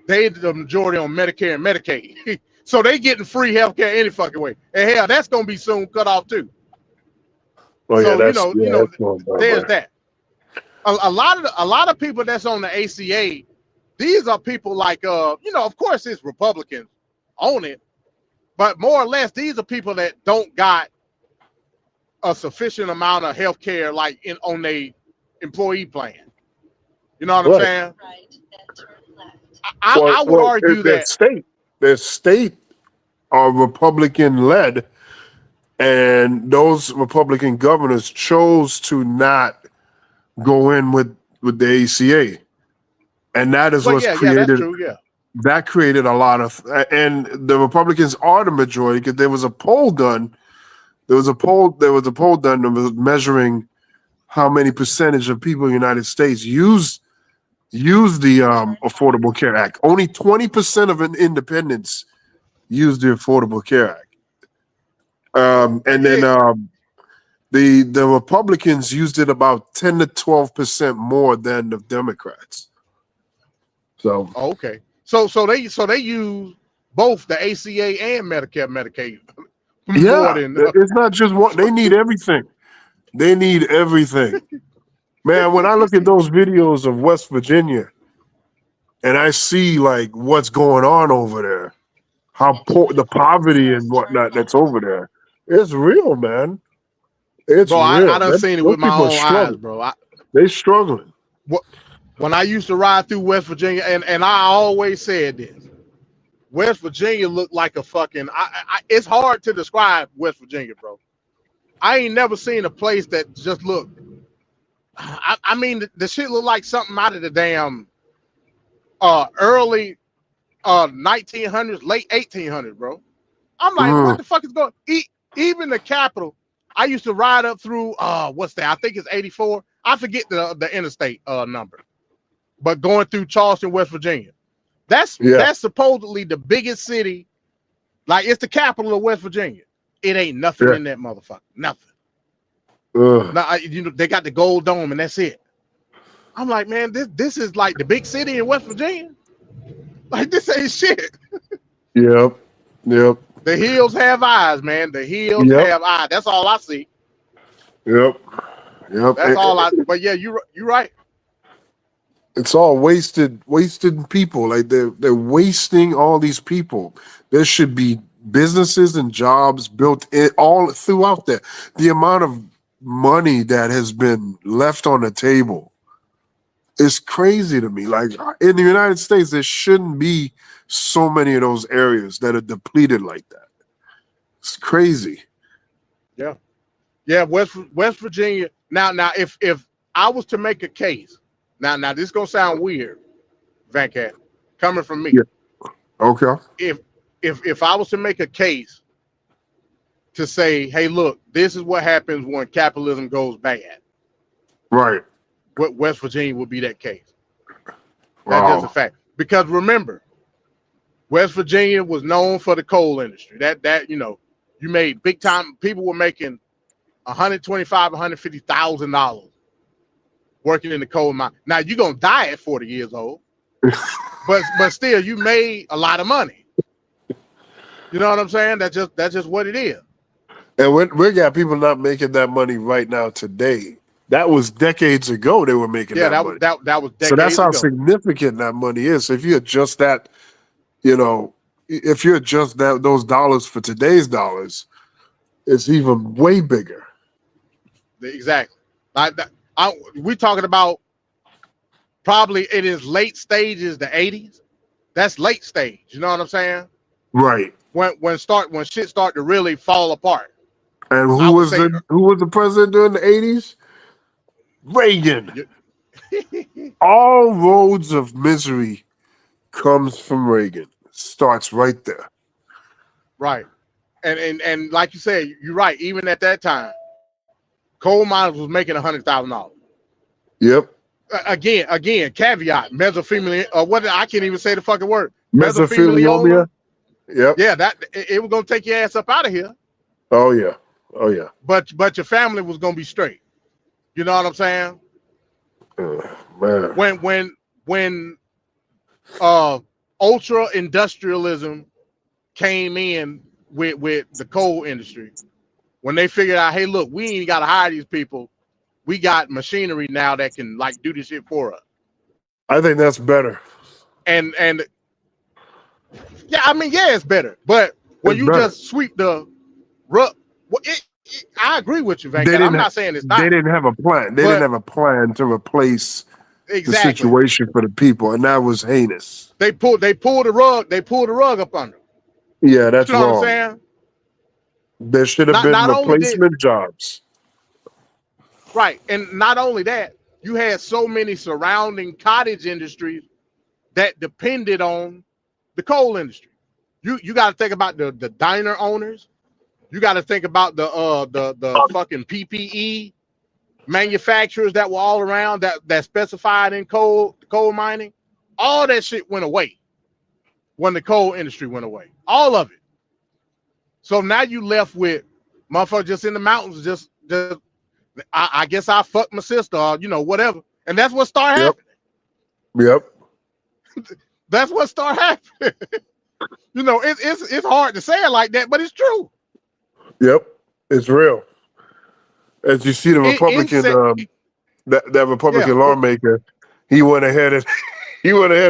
They're the majority on Medicare and Medicaid. So they getting free health care any fucking way. And hell, that's gonna be soon cut off too. Oh yeah, So that's there's that. A lot of people that's on the ACA, these are people like of course it's Republicans on it, but more or less these are people that don't got a sufficient amount of health care like on their employee plan. You know what I'm saying? Right, then turn left. I would argue that their state are Republican led, and those Republican governors chose to not go in with the ACA, and that is what's created. That's true, yeah. That created a lot of, and the Republicans are the majority because there was a poll done. There was a poll done that was measuring how many percentage of people in the United States use the Affordable Care Act. Only 20% of independents use the Affordable Care Act. And then the Republicans used it about 10 to 12% more than the Democrats. So okay. So they use both the ACA and Medicare, Medicaid. It's not just one. They need everything. They need everything. Man, when I look at those videos of West Virginia and I see like what's going on over there, how the poverty and whatnot that's over there, it's real, man. It's real. I done seen it with my own eyes, bro. They're struggling. When I used to ride through West Virginia, and I always said this, West Virginia looked like a fucking. It's hard to describe West Virginia, bro. I ain't never seen a place that just looked. I mean, the shit looked like something out of the damn early 1900s, late 1800s, bro. I'm like, what the fuck is going? Even the Capitol. I used to ride up through what's that? I think it's 84. I forget the interstate number, but going through Charleston, West Virginia. That's supposedly the biggest city. Like it's the capital of West Virginia. It ain't nothing in that motherfucker. Nothing. Now, they got the gold dome and that's it. I'm like, man, this is like the big city in West Virginia. Like this ain't shit. Yep. The hills have eyes, man. The hills have eyes. That's all I see. Yep. That's all I. But yeah, you're right. It's all wasted people. Like they're wasting all these people. There should be businesses and jobs built in all throughout there. The amount of money that has been left on the table is crazy to me. Like in the United States, there shouldn't be so many of those areas that are depleted like that. It's crazy. Yeah. West Virginia. Now, if I was to make a case. Now this is gonna sound weird, Van Cat, coming from me. Yeah. Okay. If I was to make a case to say, hey, look, this is what happens when capitalism goes bad. Right. What West Virginia would be that case. Wow. That's just a fact. Because remember, West Virginia was known for the coal industry. That you made big time. People were making $125,000, $150,000 working in the coal mine. Now you're gonna die at 40 years old, but still you made a lot of money. You know what I'm saying? That's just what it is. And we got people not making that money right now today. That was decades ago they were making that money. that was decades so that's how ago. significant that money is. So if you adjust that, if you adjust those dollars for today's dollars, it's even way bigger. Exactly. We talking about probably in its late stages, the 80s. That's late stage. You know what I'm saying? Right. When shit start to really fall apart. And who was the president during the 80s? Reagan. All roads of misery comes from Reagan. Starts right there. Right. And like you said, you're right. Even at that time, coal miners was making $100,000. Yep. Again, caveat, mesothelioma, I can't even say the fucking word. Mesothelioma. Yep. Yeah, it was gonna take your ass up out of here. Oh yeah. But your family was gonna be straight. You know what I'm saying? Man. When ultra industrialism came in with the coal industry, when they figured out, hey, look, we ain't gotta hire these people. We got machinery now that can like do this shit for us. I think that's better. And yeah, I mean, yeah, it's better. But when you just sweep the rug, I agree with you, Van. I'm not saying it's not. They didn't have a plan. They didn't have a plan to replace the situation for the people, and that was heinous. They pulled the rug. They pulled the rug up under. Yeah, that's wrong. You know what I'm saying? There should have been replacement jobs. Right, and not only that, you had so many surrounding cottage industries that depended on the coal industry. You got to think about the diner owners. You got to think about the fucking PPE manufacturers that were all around that specified in coal mining. All that shit went away when the coal industry went away. All of it. So now you left with motherfuckers just in the mountains. Just I guess I fucked my sister, or whatever, and that's what started happening. Yep. That's what started happening. It's hard to say it like that, but it's true. Yep, it's real. As you see, the Republican, that Republican lawmaker, he went ahead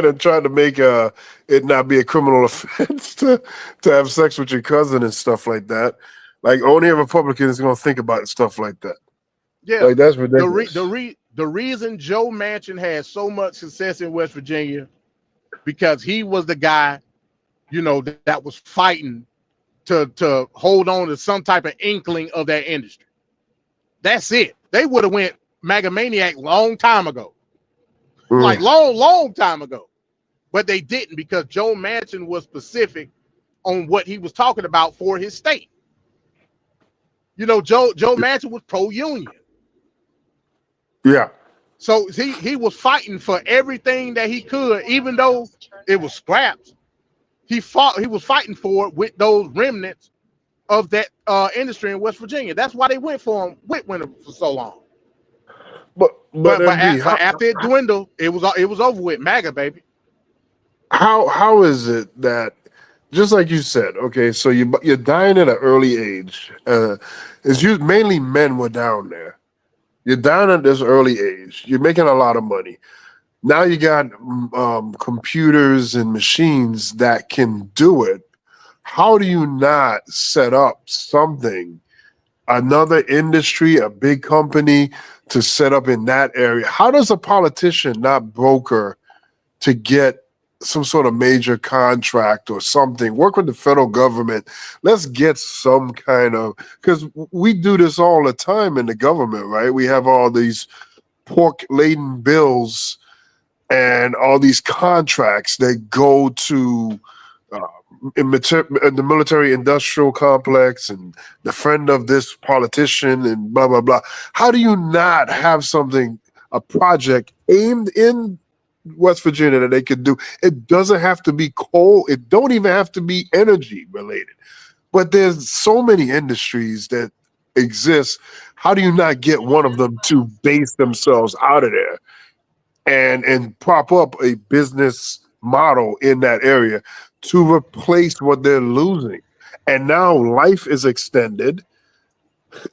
and tried to make it not be a criminal offense to have sex with your cousin and stuff like that. Like only a Republican is going to think about stuff like that. Yeah, like that's ridiculous. The reason Joe Manchin had so much success in West Virginia because he was the guy, that was fighting to hold on to some type of inkling of that industry. That's it. They would have went MAGA maniac long time ago, like long time ago, but they didn't because Joe Manchin was specific on what he was talking about for his state. Joe Manchin was pro-union. Yeah. So he was fighting for everything that he could, even though it was scraps. He was fighting for it with those remnants of that industry in West Virginia. That's why they went for him for so long. But after it dwindled, it was over with. MAGA, baby. How is it that, just like you said, okay, so you're dying at an early age. Mainly men were down there. You're down at this early age. You're making a lot of money. Now you got computers and machines that can do it. How do you not set up something, another industry, a big company to set up in that area? How does a politician not broker to get some sort of major contract or something? Work with the federal government. Let's get some kind of, because we do this all the time in the government, right? We have all these pork-laden bills and all these contracts that go to in the military industrial complex and the friend of this politician and blah, blah, blah. How do you not have something, a project aimed in West Virginia that they could do? It doesn't have to be coal. It don't even have to be energy related. But there's so many industries that exist. How do you not get one of them to base themselves out of there and prop up a business model in that area to replace what they're losing? And now life is extended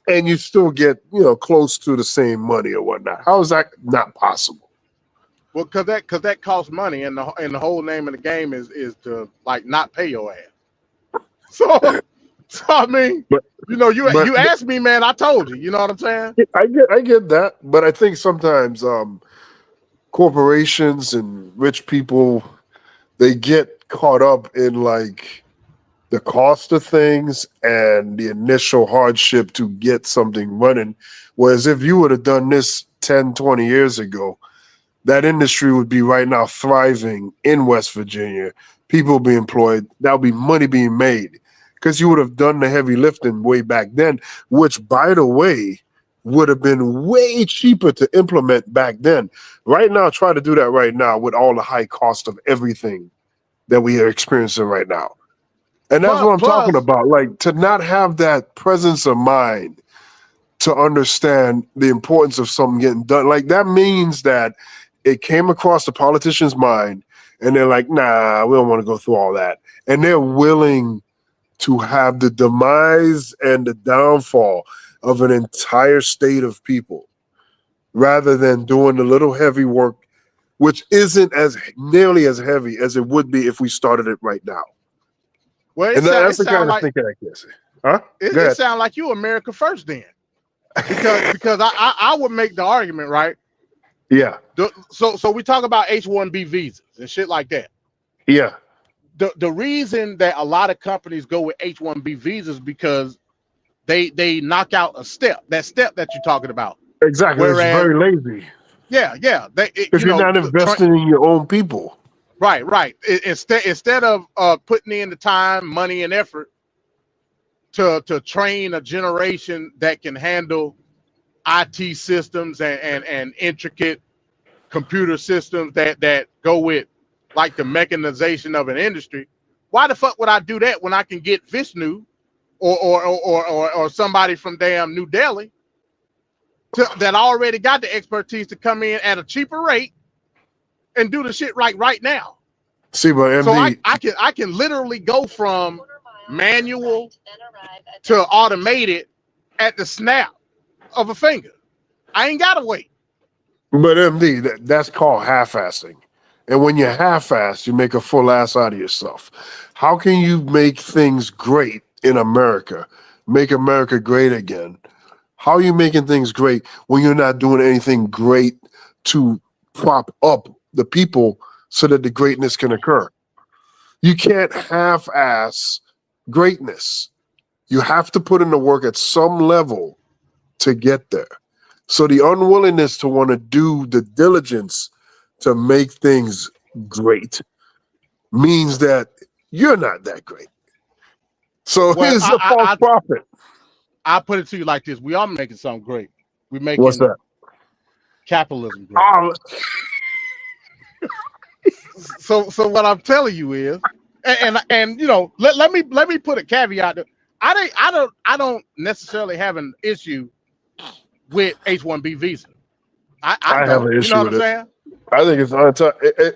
and you still get, close to the same money or whatnot. How is that not possible? Well, cause that costs money, and the whole name of the game is to like not pay your ass. So I mean, But you asked me, man. I told you. You know what I'm saying? I get that, but I think sometimes corporations and rich people, they get caught up in like the cost of things and the initial hardship to get something running. Whereas if you would have done this 10, 20 years ago, that industry would be right now thriving in West Virginia. People be employed. That would be money being made because you would have done the heavy lifting way back then, which, by the way, would have been way cheaper to implement back then. Right now, try to do that right now with all the high cost of everything that we are experiencing right now. And that's what I'm talking about. Like, to not have that presence of mind to understand the importance of something getting done. Like, that means that it came across the politician's mind and they're like, nah, we don't want to go through all that. And they're willing to have the demise and the downfall of an entire state of people rather than doing the little heavy work, which isn't as nearly as heavy as it would be if we started it right now. Well, that's the kind of thinking I can say. Huh? It sounds like you America first then. Because I would make the argument, right? Yeah. So we talk about H-1B visas and shit like that. Yeah. The reason that a lot of companies go with H-1B visas because they knock out a step, that you're talking about. Exactly. Whereas, it's very lazy. Yeah. Because you're not investing in your own people. Right. Instead of putting in the time, money, and effort to train a generation that can handle IT systems and intricate computer systems that go with like the mechanization of an industry, why the fuck would I do that when I can get Vishnu or somebody from damn New Delhi that already got the expertise to come in at a cheaper rate and do the shit right now? See, but MD, so I can literally go from manual to automated at the snap of a finger. I ain't gotta wait. But MD, that's called half-assing. And when you half-ass, you make a full ass out of yourself. How can you make things great in America? Make America great again? How are you making things great when you're not doing anything great to prop up the people so that the greatness can occur? You can't half-ass greatness. You have to put in the work at some level to get there. So the unwillingness to want to do the diligence to make things great means that you're not that great. So it's a false prophet. I put it to you like this: we are making something great. We're making what's that? Capitalism great. So what I'm telling you is, and let me put a caveat. I don't necessarily have an issue with H-1B visa. I have an issue. You know what I'm saying? I think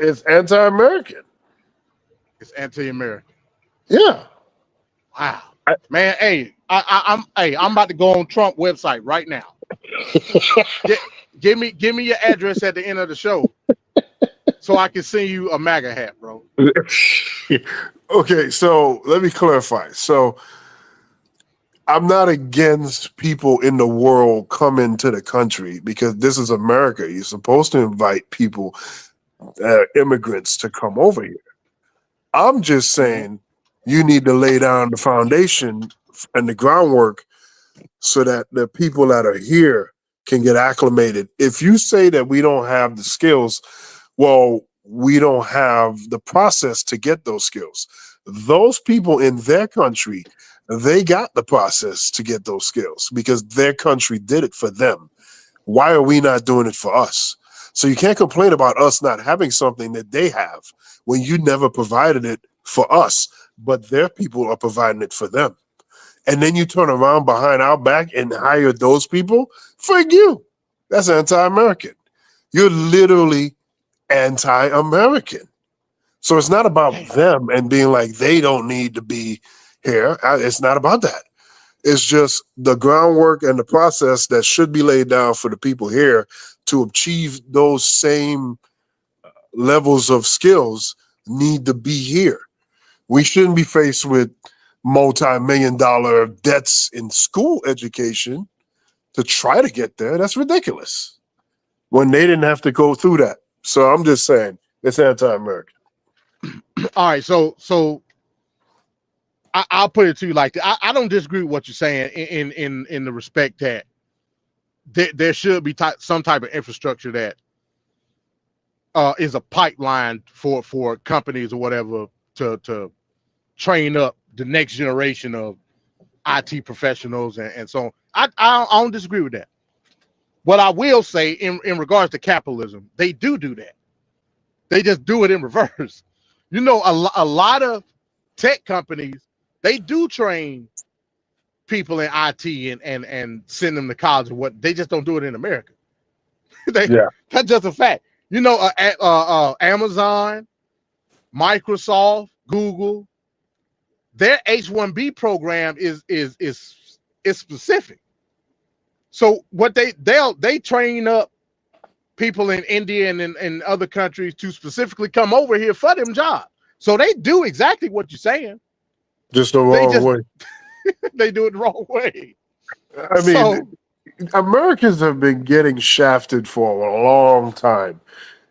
it's anti-American. It's anti-American. Yeah. Wow. Man, hey, I'm about to go on Trump website right now. Give me your address at the end of the show so I can send you a MAGA hat, bro. Okay, so let me clarify. So I'm not against people in the world coming to the country because this is America. You're supposed to invite people, immigrants, to come over here. I'm just saying you need to lay down the foundation and the groundwork so that the people that are here can get acclimated. If you say that we don't have the skills, well, we don't have the process to get those skills. Those people in their country, they got the process to get those skills because their country did it for them. Why are we not doing it for us? So you can't complain about us not having something that they have when you never provided it for us, but their people are providing it for them. and then you turn around behind our back and hire those people, frig you. That's anti-American. You're literally anti-American. So it's not about them and being like they don't need to be here. It's not about that. It's just the groundwork and the process that should be laid down for the people here to achieve those same levels of skills need to be here. We shouldn't be faced with multi-million-dollar debts in school education to try to get there. That's ridiculous. When they didn't have to go through that. So I'm just saying it's anti-American. All right, so I'll put it to you like that. I don't disagree with what you're saying in the respect that there should be some type of infrastructure that is a pipeline for companies or whatever to train up the next generation of IT professionals and so on. I don't disagree with that. What I will say in regards to capitalism, they do that. They just do it in reverse. You know, a lot of tech companies, they do train people in IT and send them to college or what. They just don't do it in America. That's just a fact. You know, Amazon, Microsoft, Google, their H-1B program is specific. So what they train up people in India and other countries to specifically come over here for them jobs. So they do exactly what you're saying. Just the wrong way. They do it the wrong way. I mean, Americans have been getting shafted for a long time.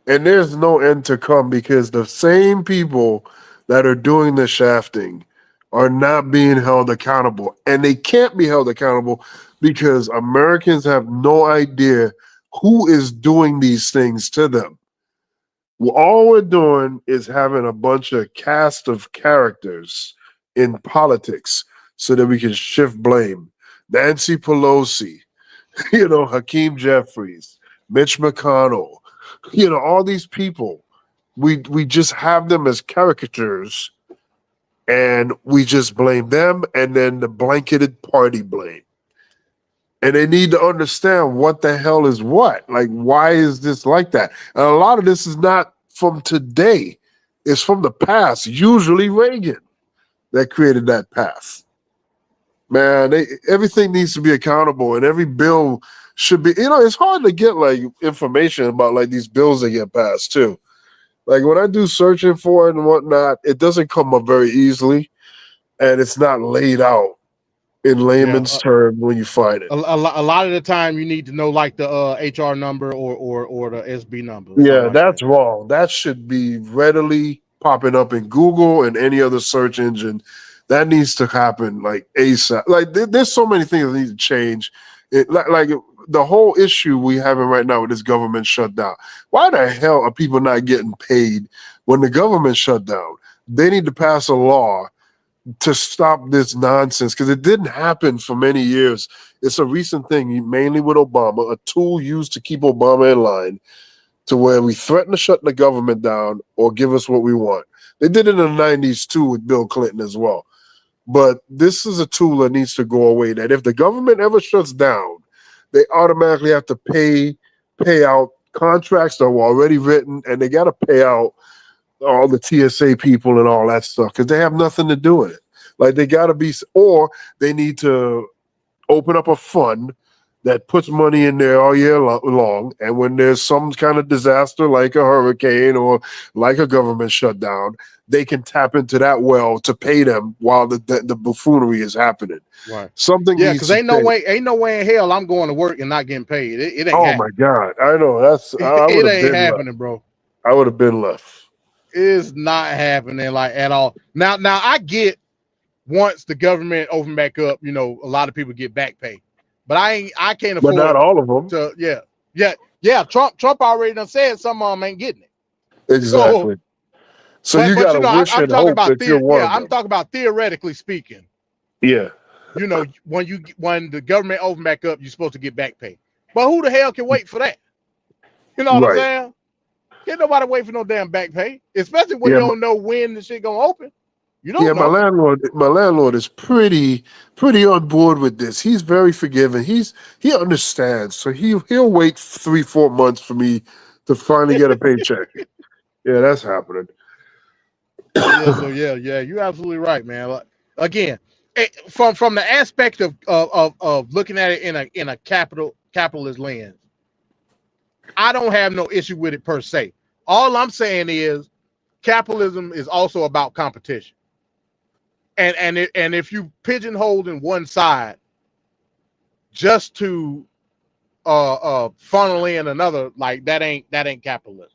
And there's no end to come because the same people that are doing the shafting are not being held accountable. And they can't be held accountable because Americans have no idea who is doing these things to them. Well, all we're doing is having a bunch of cast of characters in politics so that we can shift blame. Nancy Pelosi, Hakeem Jeffries, Mitch McConnell, all these people. We just have them as caricatures and we just blame them and then the blanketed party blame. And they need to understand what the hell is what. Like, why is this like that? And a lot of this is not from today. It's from the past, usually Reagan, that created that path. Man, everything needs to be accountable and every bill should be, it's hard to get like information about like these bills that get passed too. Like when I do searching for it and whatnot, it doesn't come up very easily and it's not laid out in layman's terms when you find it. A lot of the time you need to know like the HR number or the SB number. Yeah, that's wrong. That should be readily popping up in Google and any other search engine. That needs to happen like ASAP. Like there's so many things that need to change. Like the whole issue we having right now with this government shutdown. Why the hell are people not getting paid when the government shut down? They need to pass a law to stop this nonsense because it didn't happen for many years. It's a recent thing, mainly with Obama, a tool used to keep Obama in line to where we threaten to shut the government down or give us what we want. They did it in the 90s too with Bill Clinton as well. But this is a tool that needs to go away, that if the government ever shuts down, they automatically have to pay out contracts that were already written, and they got to pay out all the TSA people and all that stuff because they have nothing to do with it. Like they got to be, or they need to open up a fund that puts money in there all year long. And when there's some kind of disaster like a hurricane or like a government shutdown, they can tap into that well to pay them while the buffoonery is happening. Right. Something. Yeah, because ain't no way in hell I'm going to work and not getting paid. It ain't. Oh my God, I know it ain't happening, bro. I would have been left. It's not happening like at all. Now I get once the government open back up, a lot of people get back pay, but I can't afford. But not all of them. Yeah. Trump already done said some of them ain't getting it. Exactly. So you got to wish and hope that you're one of them. I'm talking about theoretically speaking. Yeah. When the government open back up, you're supposed to get back pay. But who the hell can wait for that? You know what I'm saying? Can't nobody wait for no damn back pay, especially when you don't know when the shit gonna open. You Yeah, don't my know. landlord is pretty on board with this. He's very forgiving. He understands. So he'll wait 3-4 months for me to finally get a paycheck. Yeah, that's happening. Yeah, so yeah, you're absolutely right, man. Like, again, from the aspect of looking at it in a capitalist lens, I don't have no issue with it per se. All I'm saying is capitalism is also about competition. And if you pigeonhole in one side just to funnel in another, like that ain't capitalism.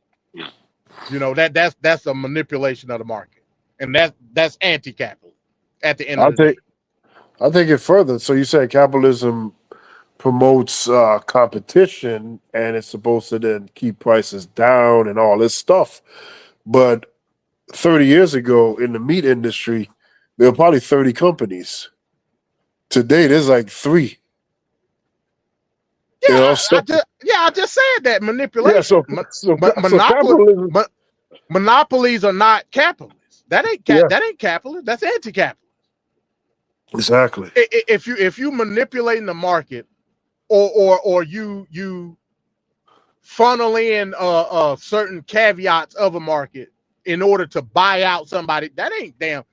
You know, that's a manipulation of the market. And that's anti-capitalist at the end of I'll the take day. I'll take it further. So you said capitalism promotes competition and it's supposed to then keep prices down and all this stuff. But 30 years ago in the meat industry, there were probably 30 companies. Today there's like 3. Yeah, You know, so I just said that yeah, manipulation. so capitalism, Monopolies are not capitalists. yeah, That ain't capitalist. That's anti-capitalist. exactly. If you manipulating the market or you funnel in certain caveats of a market in order to buy out somebody, that ain't damn.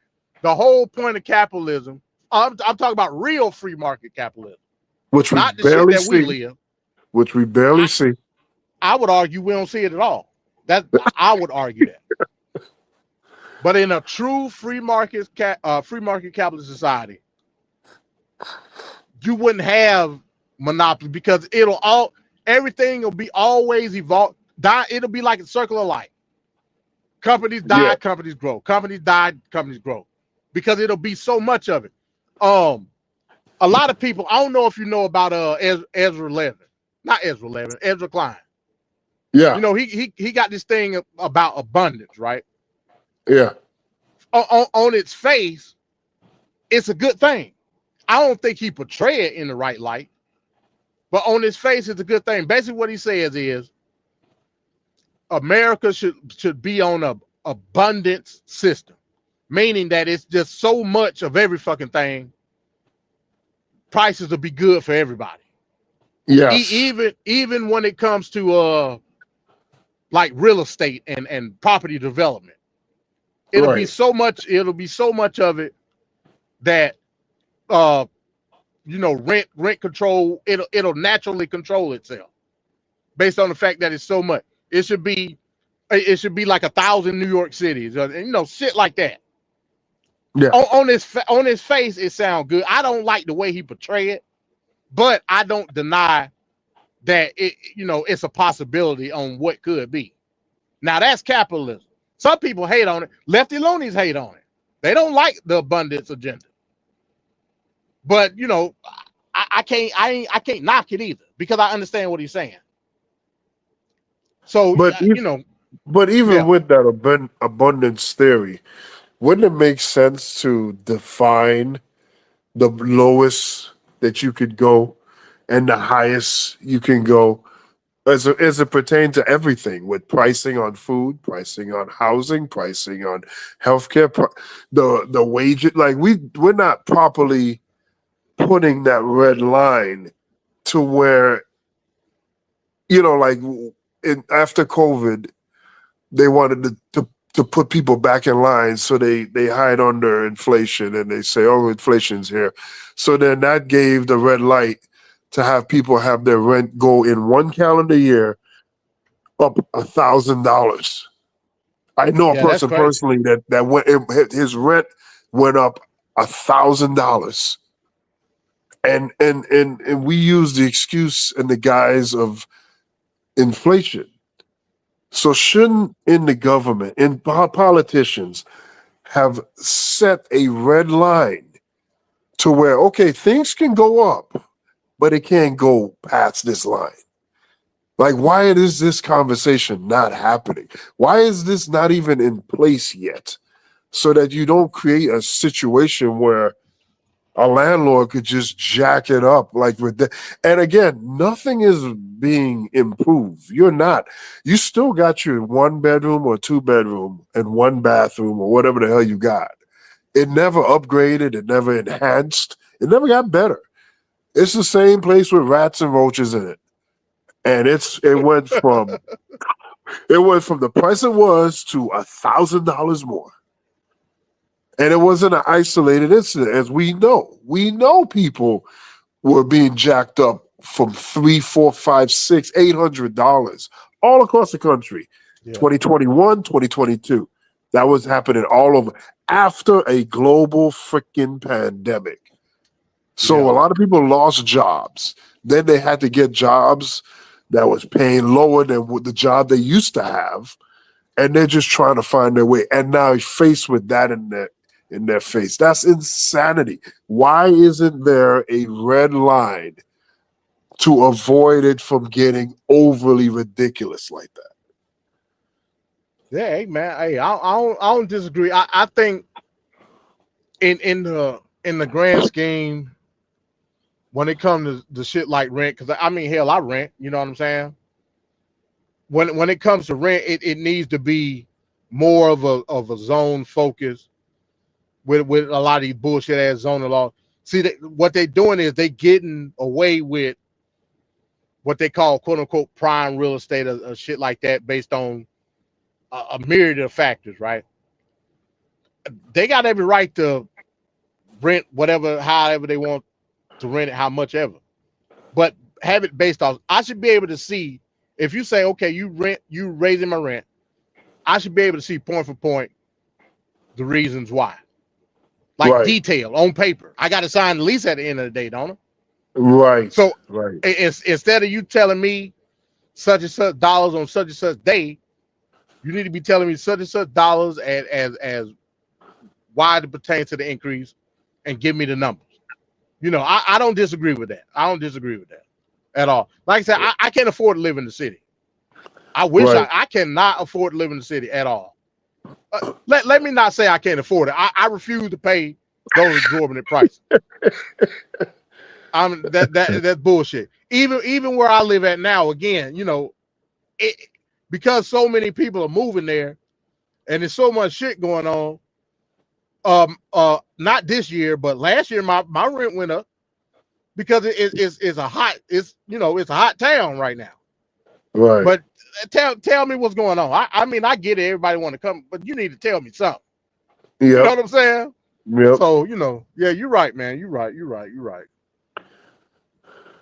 The whole point of capitalism. I'm talking about real free market capitalism, Which we not the shit barely that we see. live. Which we barely see. I would argue we don't see it at all. That I would argue that. But in a true free market capitalist society, you wouldn't have monopoly because everything will be always evolve. It'll be like a circle of life. Companies Yeah, die, companies grow. Companies die, companies grow, because it'll be so much of it. A lot of people. I don't know if you know about Ezra Levin, not Ezra Levin, Ezra Klein. yeah, You know he got this thing about abundance, right? yeah, On its face, it's a good thing. I don't think he portrayed it in the right light, but on his face, it's a good thing. Basically, what he says is America should be on a abundance system, meaning that it's just so much of every fucking thing. Prices will be good for everybody. yes, Even when it comes to like real estate and property development, it'll be right. so much. It'll be so much of it that uh rent control. It'll naturally control itself based on the fact that it's so much. It should be like 1,000 New York cities, shit like that. Yeah, On his face, it sounds good. I don't like the way he portray it, but I don't deny that it's a possibility on what could be. Now that's capitalism. Some people hate on it. Lefty loonies hate on it. They don't like the abundance agenda. But I can't knock it either because I understand what he's saying. So but but even yeah, with that abundance theory, wouldn't it make sense to define the lowest that you could go and the highest you can go as it pertains to everything with pricing on food, pricing on housing, pricing on healthcare, the wage, like we're not properly putting that red line to where like after COVID they wanted to put people back in line, so they hide under inflation and they say, oh, inflation's here. So then that gave the red light to have people have their rent go in one calendar year up $1,000. I know a yeah, that's person crazy. personally that went, his rent went up $1,000, and we use the excuse and the guise of inflation. So shouldn't in the government, in politicians, have set a red line to where, okay, things can go up, but it can't go past this line? Like, why is this conversation not happening? Why is this not even in place yet? So that you don't create a situation where a landlord could just jack it up like with that. And again, nothing is being improved. You still got your 1 bedroom or 2 bedroom and 1 bathroom or whatever the hell you got. It never upgraded. It never enhanced. It never got better. It's the same place with rats and roaches in it. And it went from the price it was to $1,000 more. And it wasn't an isolated incident, as we know. We know people were being jacked up from $300, $400, $500, $600, $800 all across the country. Yeah. 2021, 2022. That was happening all over after a global freaking pandemic. So a lot of people lost jobs. Then they had to get jobs that was paying lower than the job they used to have. And they're just trying to find their way. And now faced with that in their face. That's insanity. Why isn't there a red line to avoid it from getting overly ridiculous like that? Yeah, hey man, hey, I don't disagree. I think in the grand scheme, when it comes to shit like rent, because I mean, hell, I rent. You know what I'm saying? When it comes to rent, it needs to be more of a zone focus with a lot of these bullshit ass zoning laws. See, what they're doing is they getting away with what they call quote unquote prime real estate or shit like that, based on a myriad of factors, right? They got every right to rent whatever, however they want to rent it, how much ever, but have it based off. I should be able to see if you say, okay, you raising my rent. I should be able to see point for point the reasons why, like detail on paper. I got to sign the lease at the end of the day, don't I? Right. So right. Instead of you telling me such and such dollars on such and such day, you need to be telling me such and such dollars as why it pertains to the increase, and give me the numbers. You know, I don't disagree with that. I don't disagree with that at all. Like I said, I can't afford to live in the city. I wish I cannot afford to live in the city at all. Let me not say I can't afford it. I refuse to pay those exorbitant prices. That's bullshit. Even where I live at now, again, you know, because so many people are moving there, and there's so much shit going on. Not this year, but last year my rent went up because it's a hot town right now. Right. But tell me what's going on. I mean, I get it. Everybody want to come, but you need to tell me something. Yep. You know what I'm saying? Yep. So, you know, yeah, you're right, man. You're right.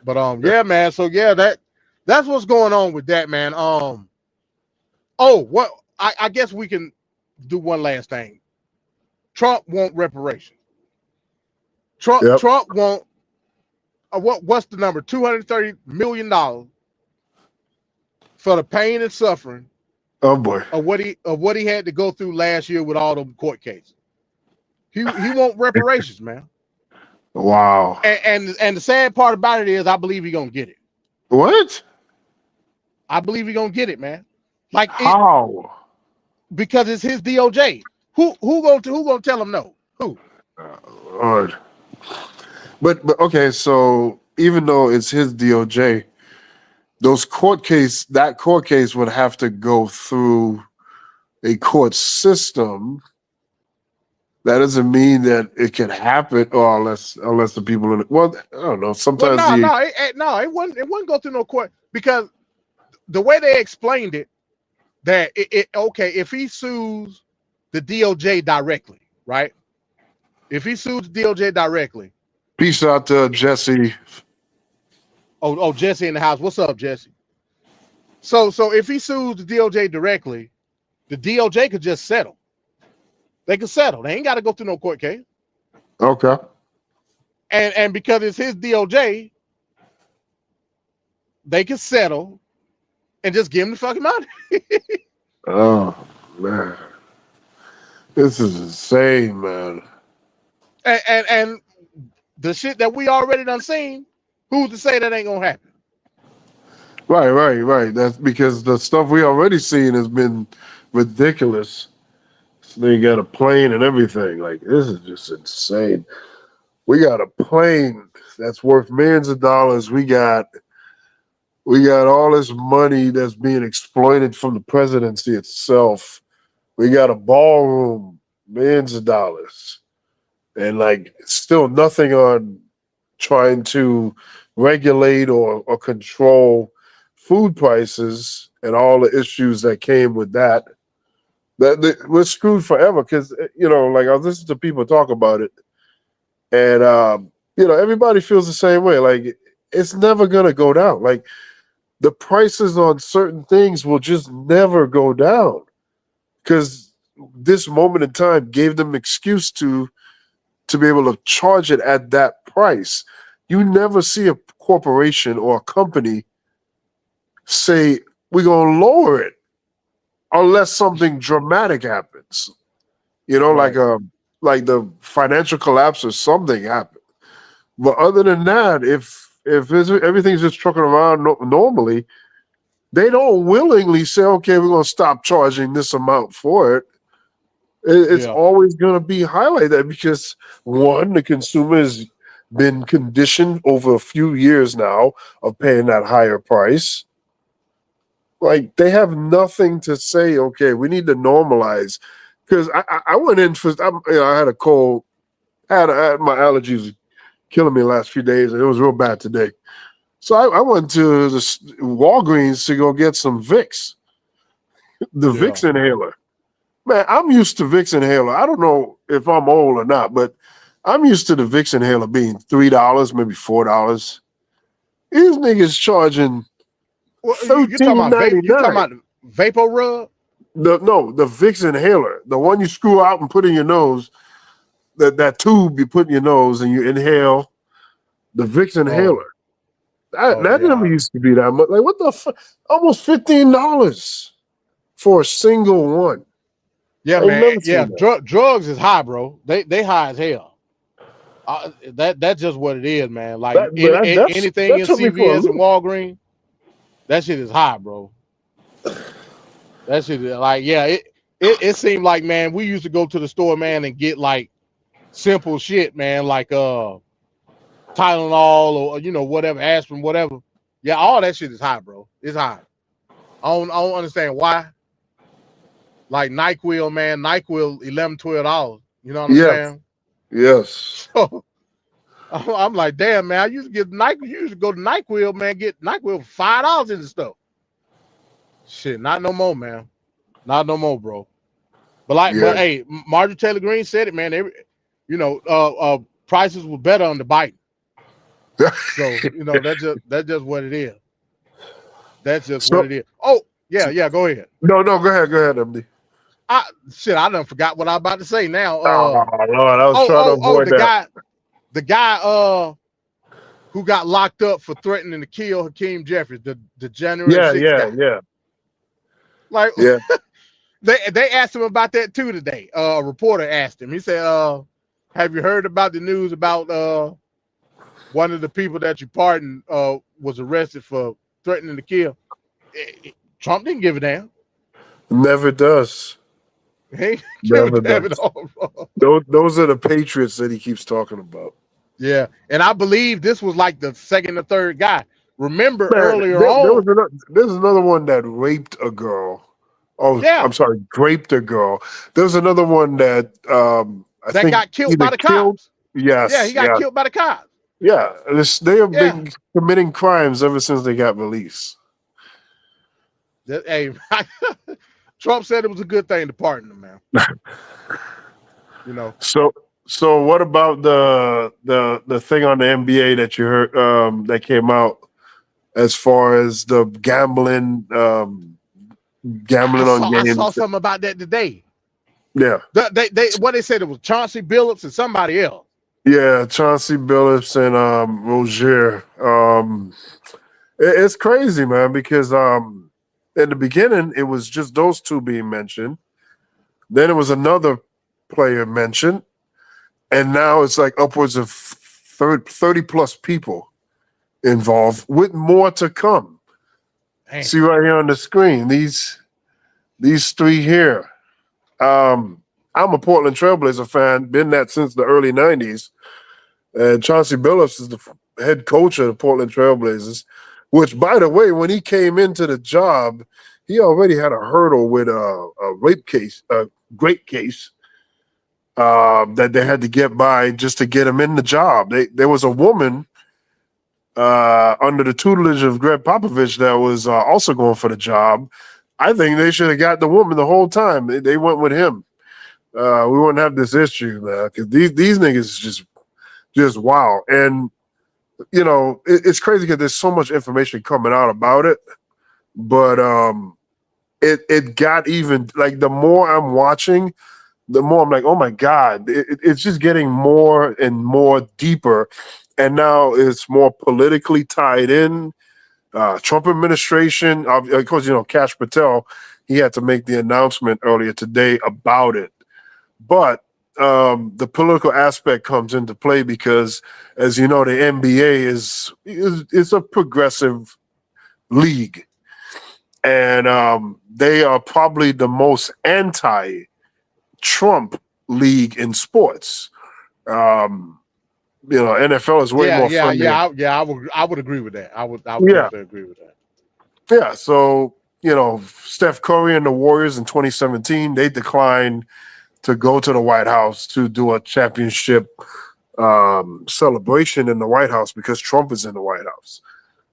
But yeah, man. So yeah, that's what's going on with that, man. What I guess we can do one last thing. Trump want reparations. Trump want what's the number? $230 million for the pain and suffering. Oh boy. Of what he had to go through last year with all them court cases. He want reparations, man. Wow. And the sad part about it is I believe he's gonna get it. What? I believe he's gonna get it, man. Like how? Because it's his DOJ. Who gonna tell him no? Who? Lord. But okay, so even though it's his DOJ, that court case would have to go through a court system. That doesn't mean that it can happen, or unless the people in it. Well, I don't know. Sometimes it wouldn't go through no court, because the way they explained it, that okay, if he sues the DOJ directly, right? If he sues the DOJ directly. Peace out to Jesse. Oh, Jesse in the house. What's up, Jesse? So if he sues the DOJ directly, the DOJ could just settle. They could settle. They ain't got to go through no court case. Okay. And because it's his DOJ, they can settle and just give him the fucking money. Oh man, this is insane, man. And the shit that we already done seen, who's to say that ain't gonna happen? Right. That's because the stuff we already seen has been ridiculous. So they got a plane and everything. Like, this is just insane. We got a plane that's worth millions of dollars. We got all this money that's being exploited from the presidency itself. We got a ballroom, millions of dollars. and like still nothing on trying to regulate or control food prices and all the issues that came with that. We're screwed forever because like I listen to people talk about it, and everybody feels the same way. Like it's never gonna go down. Like the prices on certain things will just never go down because this moment in time gave them excuse to be able to charge it at that price. You never see a corporation or a company say we're gonna lower it unless something dramatic happens. Right. Like the financial collapse or something happened. But other than that, if everything's just trucking around normally, they don't willingly say, okay, we're gonna stop charging this amount for it. It's Yeah. always going to be highlighted because one, the consumer has been conditioned over a few years now of paying that higher price. Like they have nothing to say. Okay, we need to normalize because I went in for I had a cold, I had my allergies killing me the last few days, and it was real bad today. So I went to the Walgreens to go get some Vicks, the Yeah. Vicks inhaler. Man, I'm used to Vicks inhaler. I don't know if I'm old or not, but I'm used to the Vicks inhaler being $3, maybe $4. These niggas charging Well, you talking about vape? You talking $13.99. about vapor rub? The Vicks inhaler, the one you screw out and put in your nose, that tube you put in your nose and you inhale, the Vicks Oh, inhaler. That never yeah. used to be that much. Like what the fuck? Almost $15 for a single one. Yeah, I ain't man. never Yeah, seen that. drugs is high, bro. They high as hell. That's just what it is, man. Like anything That in took me for a CVS and loop. Walgreens, that shit is high, bro. That shit is like, yeah, it seemed like, man, we used to go to the store, man, and get like simple shit, man, like Tylenol or whatever, aspirin, whatever. Yeah, all that shit is high, bro. It's high. I don't understand why. Like NyQuil, man, NyQuil $11, $12. You know what I'm Yes, saying? yes. So I'm like, damn, man. I used to get NyQuil. You used to go to NyQuil, man, get NyQuil for $5 in the stuff. Shit, not no more, man. Not no more, bro. But Yeah. hey, Marjorie Taylor Greene said it, man. Prices were better on the Biden. So that's just what it is. That's just what So it is. Oh yeah, yeah. Go ahead. no, go ahead, MD. I done forgot what I'm about to say now. Oh Lord, I was trying to avoid that. The guy who got locked up for threatening to kill Hakeem Jeffries, the January Yeah, 6th yeah, guy. yeah, Like yeah. they asked him about that too today. A reporter asked him. He said, "Have you heard about the news about one of the people that you pardoned was arrested for threatening to kill?" Trump didn't give a damn. Never does. He ain't give a Never damn at does. all, bro. Those are the Patriots that he keeps talking about. Yeah, and I believe this was like the second or third guy. Remember Man, earlier on? there's another one that raped a girl. Oh, Yeah, I'm sorry, raped a girl. There's another one that I that think got killed either by the killed. cops. Yeah, he Yes, got yeah, killed by the cops. yeah. They have Yeah. been committing crimes ever since they got released. Hey, Trump said it was a good thing to pardon him, man. You know. So what about the thing on the NBA that you heard that came out as far as the gambling on I saw games? something about that today. Yeah. They said it was Chauncey Billups and somebody else. Yeah, Chauncey Billups and Rozier. It's crazy, man, because in the beginning it was just those two being mentioned. Then it was another player mentioned, and now it's like upwards of 30 plus people involved with more to come. Damn. See right here on the screen, these three here. I'm a Portland Trailblazer fan, been that since the early 90s. And Chauncey Billups is the head coach of the Portland Trailblazers, which, by the way, when he came into the job, he already had a hurdle with a rape case, a grape case. that they had to get by just to get him in the job. There was a woman under the tutelage of Greg Popovich that was also going for the job. I think they should have got the woman the whole time. They went with him. We wouldn't have this issue, man, because these niggas just wow. And you know, it's crazy because there's so much information coming out about it, but it got even like the more I'm watching, the more I'm like, oh my God, it's just getting more and more deeper. And now it's more politically tied in. Trump administration, of course, you know, Kash Patel, he had to make the announcement earlier today about it. But the political aspect comes into play because, as you know, the NBA is a progressive league. And they are probably the most anti-Trump league in sports. You know, NFL is way more friendly. I would agree with that. I would definitely agree with that. Yeah, so you know, Steph Curry and the Warriors in 2017, they declined to go to the White House to do a championship celebration in the White House because Trump is in the White House.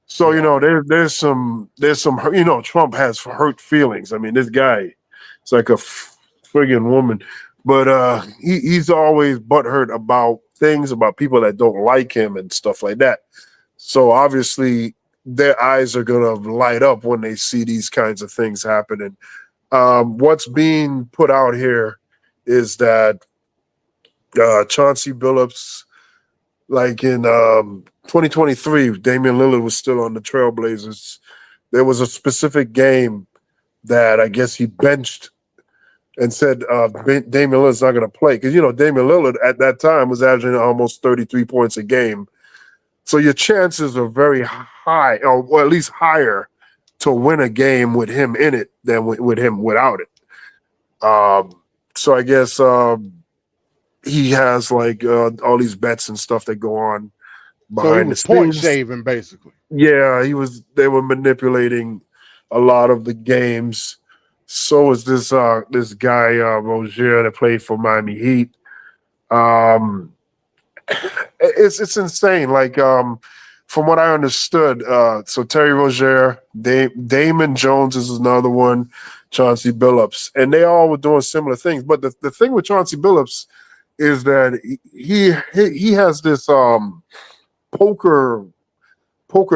So you know, there's some you know, Trump has hurt feelings. I mean, this guy, it's like a friggin' woman, but he's always butthurt about things, about people that don't like him and stuff like that. So obviously their eyes are gonna light up when they see these kinds of things happening. What's being put out here is that Chauncey Billups, like in 2023, Damian Lillard was still on the Trailblazers. There was a specific game that I guess he benched and said Damian Lillard's not going to play. Because, you know, Damian Lillard at that time was averaging almost 33 points a game. So your chances are very high, or at least higher, to win a game with him in it than with him without it. So I guess he has like all these bets and stuff that go on behind the scenes. Point shaving, basically. Yeah, they were manipulating a lot of the games. So is this guy Rozier that played for Miami Heat. It's insane. Like from what I understood, so Terry Rozier, Damon Jones is another one, Chauncey Billups, and they all were doing similar things. But the thing with Chauncey Billups is that he has this poker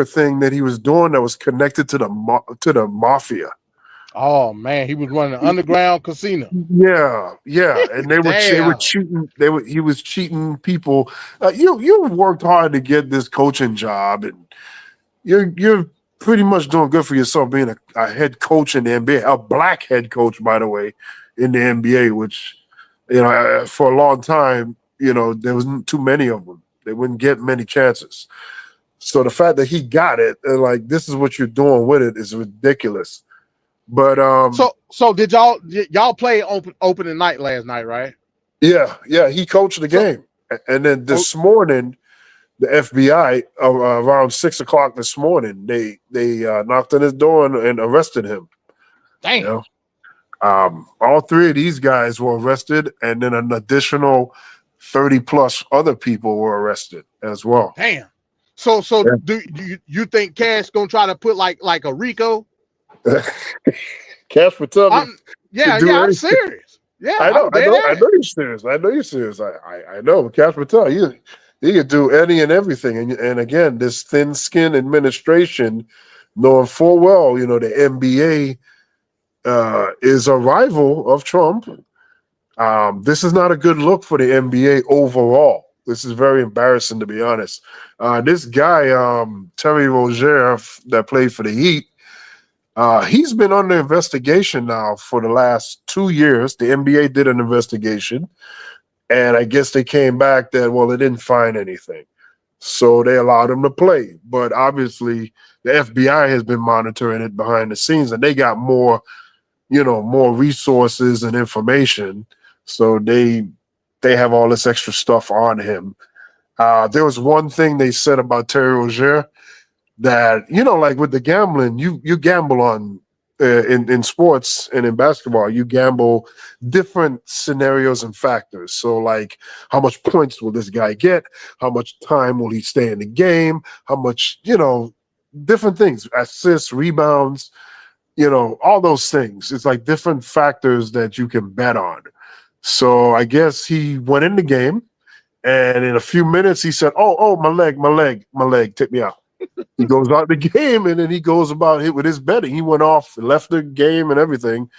thing that he was doing that was connected to the mafia. Oh man, he was running an underground casino. Yeah, and they were cheating. He was cheating people. You worked hard to get this coaching job, and you're pretty much doing good for yourself being a head coach in the NBA, a black head coach, by the way, in the NBA, which, you know, for a long time, you know, there wasn't too many of them. They wouldn't get many chances. So the fact that he got it, and like, this is what you're doing with it, is ridiculous. But so did y'all play opening night last night, right? Yeah, he coached the game, and then this morning, the FBI around 6 o'clock this morning, they knocked on his door and arrested him. Damn. You know? All three of these guys were arrested, and then an additional 30 plus other people were arrested as well. Damn. So yeah. Do you think Cash gonna try to put like a RICO? Cash Patel. I'm serious. Yeah, I know you're serious. I know Cash Patel. He could do any and everything. And again, this thin skin administration, knowing full well, you know, the NBA is a rival of Trump. This is not a good look for the NBA overall. This is very embarrassing, to be honest. This guy, Terry Rozier, that played for the Heat, he's been under investigation now for the last 2 years. The NBA did an investigation, and I guess they came back that, well, they didn't find anything. So they allowed him to play. But obviously, the FBI has been monitoring it behind the scenes, and they got more resources and information. So they have all this extra stuff on him. There was one thing they said about Terry Rozier that, you know, like with the gambling, you gamble on in sports and in basketball, you gamble different scenarios and factors. So, like, how much points will this guy get? How much time will he stay in the game? How much, different things, assists, rebounds, all those things. It's like different factors that you can bet on. So I guess he went in the game, and in a few minutes he said, "Oh, my leg, take me out." He goes out the game, and then he goes about it with his betting. He went off, left the game and everything,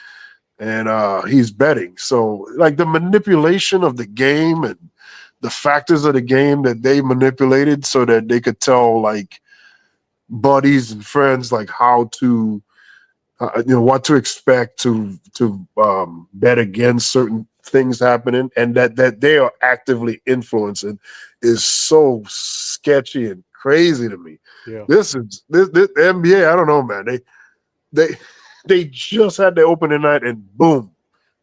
and he's betting. So, like, the manipulation of the game and the factors of the game that they manipulated so that they could tell, like, buddies and friends, like, how to, what to expect to bet against certain things happening, and that they are actively influencing, is so sketchy and crazy to me. Yeah. This the NBA. I don't know, man. They just had their opening night, and boom,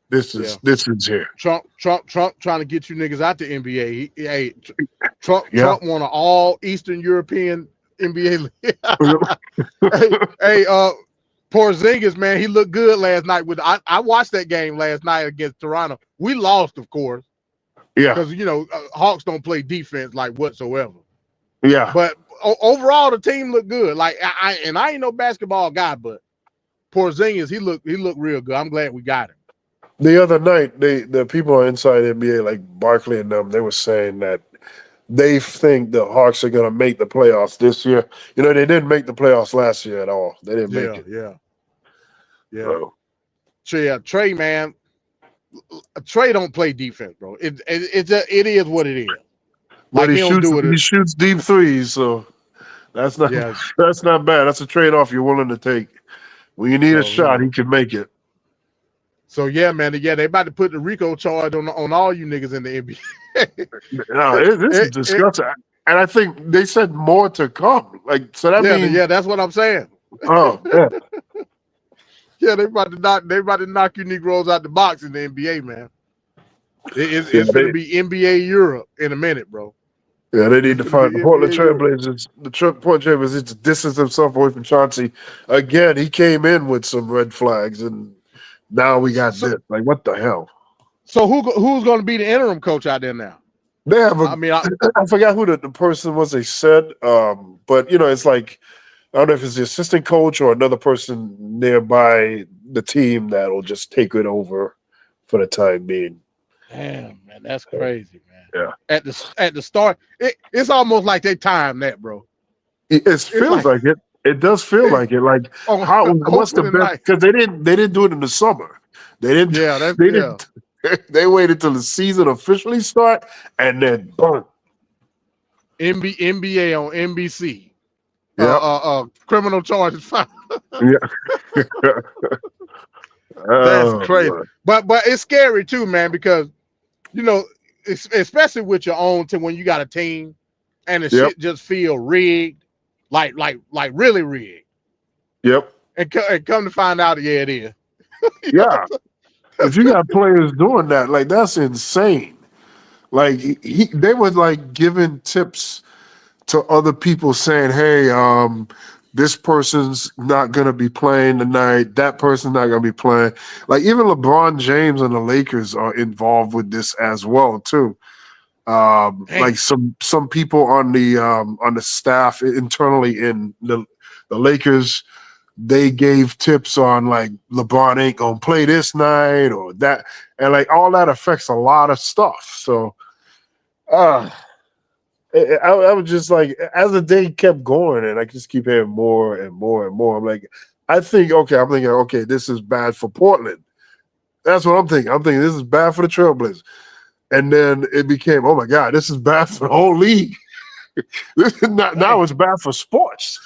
this is here. Trump trying to get you niggas out the NBA. Trump won an all Eastern European NBA. hey, Porzingis, man, he looked good last night. I watched that game last night against Toronto. We lost, of course. Yeah, because Hawks don't play defense like whatsoever. Yeah, but overall the team looked good. Like I ain't no basketball guy, but Porzingis, he looked real good. I'm glad we got him. The other night, the people inside the NBA, like Barkley and them, they were saying that they think the Hawks are going to make the playoffs this year. They didn't make the playoffs last year at all. They didn't make it. Yeah. So. Trey, man, Trey don't play defense, bro. It is what it is. But like he shoots deep threes, so that's not that's not bad. That's a trade-off you're willing to take. When you need a shot, he can make it. So yeah, man, they about to put the RICO charge on all you niggas in the NBA. No, this is disgusting. And I think they said more to come. Like, so that means that's what I'm saying. Oh, yeah. Yeah, they about to knock you Negroes out the box in the NBA, man. It's going to be NBA Europe in a minute, bro. Yeah, they need to find the Portland Trailblazers. The Portland Trailblazers to distance themselves away from Chauncey. Again, he came in with some red flags, and now we got this. Like, what the hell? So who's going to be the interim coach out there now? They have I forgot who the person was they said, but, it's like, I don't know if it's the assistant coach or another person nearby the team that will just take it over for the time being. Damn, man, that's crazy, man. Yeah. At the start, it's almost like they timed that, bro. It feels like it. It does feel like it. Like what's the best? Because they didn't do it in the summer. They didn't. Yeah, didn't. They waited till the season officially start, and then boom. NBA on NBC. Yeah. Criminal charges filed. Yeah. That's crazy. Boy. But it's scary too, man, because especially with your own team, when you got a team and the shit just feel rigged, like really rigged. Yep. And come to find out, it is. Yeah. If you got players doing that, like, that's insane. Like they were like giving tips to other people saying, hey, this person's not going to be playing tonight. That person's not going to be playing. Like, even LeBron James and the Lakers are involved with this as well, too. Like some people on the staff internally in the Lakers, they gave tips on, like, LeBron ain't going to play this night or that. And, like, all that affects a lot of stuff. So, I was just like, as the day kept going, and I just keep hearing more and more and more. I'm thinking, okay, this is bad for Portland. That's what I'm thinking. I'm thinking this is bad for the Trailblazers. And then it became, oh my God, this is bad for the whole league. Now it's bad for sports.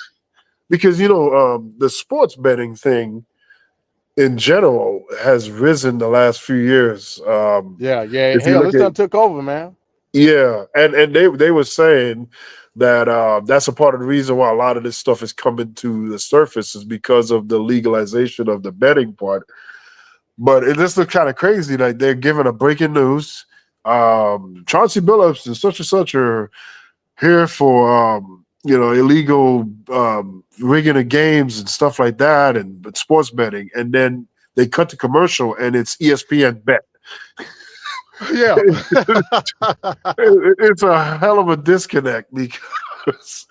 Because, the sports betting thing in general has risen the last few years. Hell, this stuff took over, man. Yeah, and they were saying that that's a part of the reason why a lot of this stuff is coming to the surface is because of the legalization of the betting part. But it just looks kind of crazy. Like, they're giving a breaking news. Chauncey Billups and such are here for illegal rigging of games and stuff like that, and sports betting, and then they cut the commercial and it's ESPN Bet. Yeah. It's a hell of a disconnect because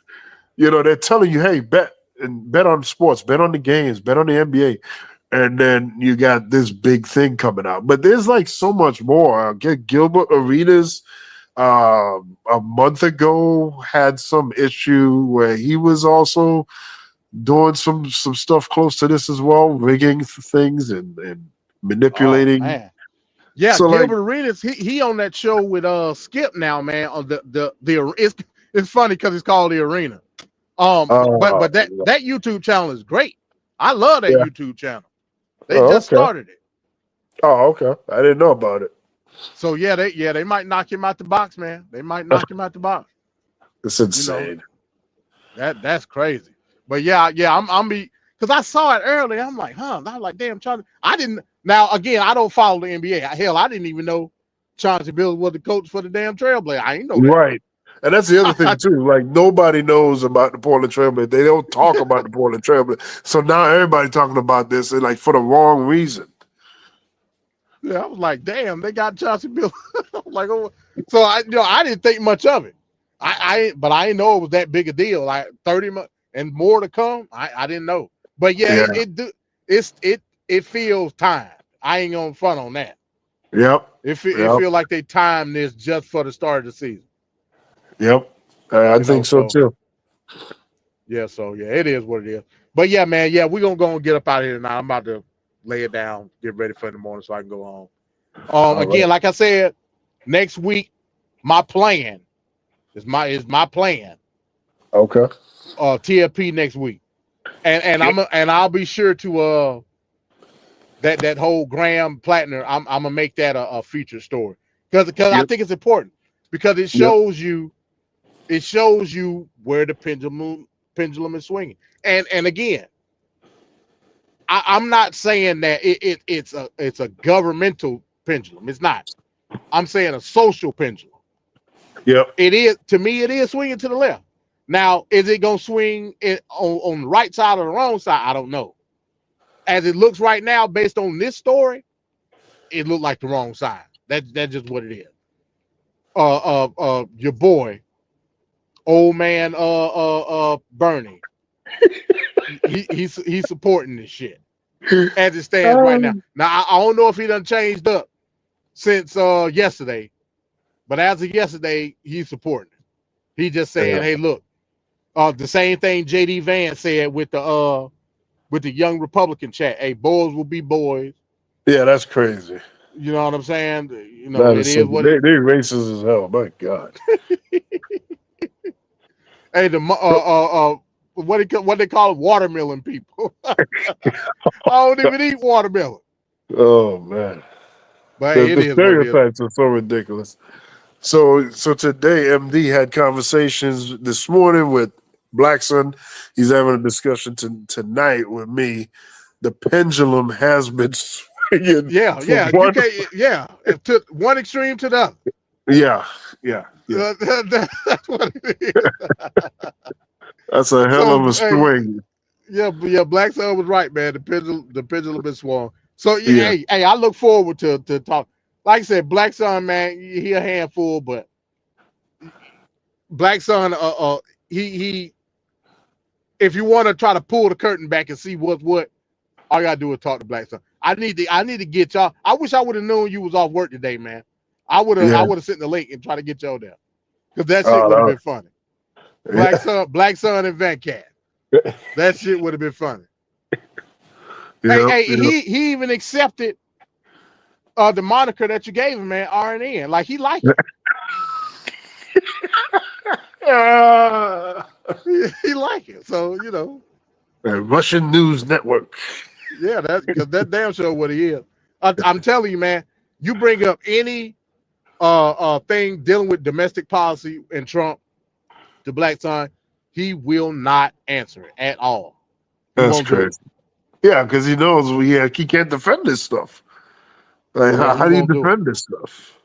they're telling you, hey, bet on sports, bet on the games, bet on the NBA, and then you got this big thing coming out. But there's like so much more. Gilbert Arenas a month ago had some issue where he was also doing some stuff close to this as well, rigging things and manipulating. Oh, man. Yeah, So like, Gilbert Arenas, he on that show with Skip now, man. On it's funny because it's called The Arena. But that YouTube channel is great. I love that YouTube channel. They just started it. Oh, okay. I didn't know about it. So they might knock him out the box, man. They might knock him out the box. It's insane. That's crazy. But I'm because I saw it early. I'm like, huh? I'm like, damn, Chauncey. I didn't. Now again, I don't follow the NBA. Hell, I didn't even know Chauncey Billups was the coach for the damn Trailblazers. I ain't know that. Right. And that's the other thing too. Like, nobody knows about the Portland Trailblazers. They don't talk about the Portland Trailblazers. So now everybody talking about this, and like for the wrong reason. Yeah, I was like, damn, they got Chauncey Billups. Like, oh. So I didn't think much of it. But I didn't know it was that big a deal. Like 30 months and more to come. I didn't know. But it feels timed. I ain't gonna front on that. Yep. It feel like they timed this just for the start of the season. Yep. I think so too. Yeah, it is what it is. But yeah, man, we're gonna go and get up out of here now. I'm about to lay it down, get ready for in the morning so I can go home. Again, like I said, next week, my plan is my plan. Okay. TFP next week. And I'll be sure to that whole Graham Plattner, I'm gonna make that a feature story. Because I think it's important because it shows you where the pendulum is swinging. And again, I'm not saying that it's a governmental pendulum. It's not. I'm saying a social pendulum. Yep. It is, to me, it is swinging to the left. Now, is it gonna swing on the right side or the wrong side? I don't know. As it looks right now, based on this story, it looked like the wrong side. That's just what it is. Your boy, old man, Bernie, he's supporting this shit as it stands right now. Now I don't know if he done changed up since yesterday, but as of yesterday, he's supporting it. He just saying, hey, look, the same thing JD Vance said with the young Republican chat. Hey, boys will be boys. Yeah, that's crazy. You know what I'm saying? You know, it is what they're racist as hell. My God. Hey, what they call watermelon people. I don't even eat watermelon. Oh man. But the stereotypes are so ridiculous. So today MD had conversations this morning with Black Son. He's having a discussion tonight with me. The pendulum has been swinging. It took one extreme to the other. Yeah. That's what it is. That's a hell of a swing. Black Son was right, man. The pendulum been swung. So hey, I look forward to talk. Like I said, Black Son, man, he a handful, but Black Son, he if you want to try to pull the curtain back and see what, all you gotta do is talk to Black Son. I need to get y'all. I wish I would have known you was off work today, man. I would have sent the link and try to get y'all there. Because that shit would have been funny. Black Son and Van Cat. That shit would have been funny. He even accepted the moniker that you gave him, man, RNN. Like, he liked it. He liked it. So, you know. Russian News Network. Yeah, that damn show what he is. I'm telling you, man, you bring up any thing dealing with domestic policy and Trump to Black Son, he will not answer it at all. That's crazy. Yeah, because he knows he can't defend this stuff. Like, how do you defend this stuff?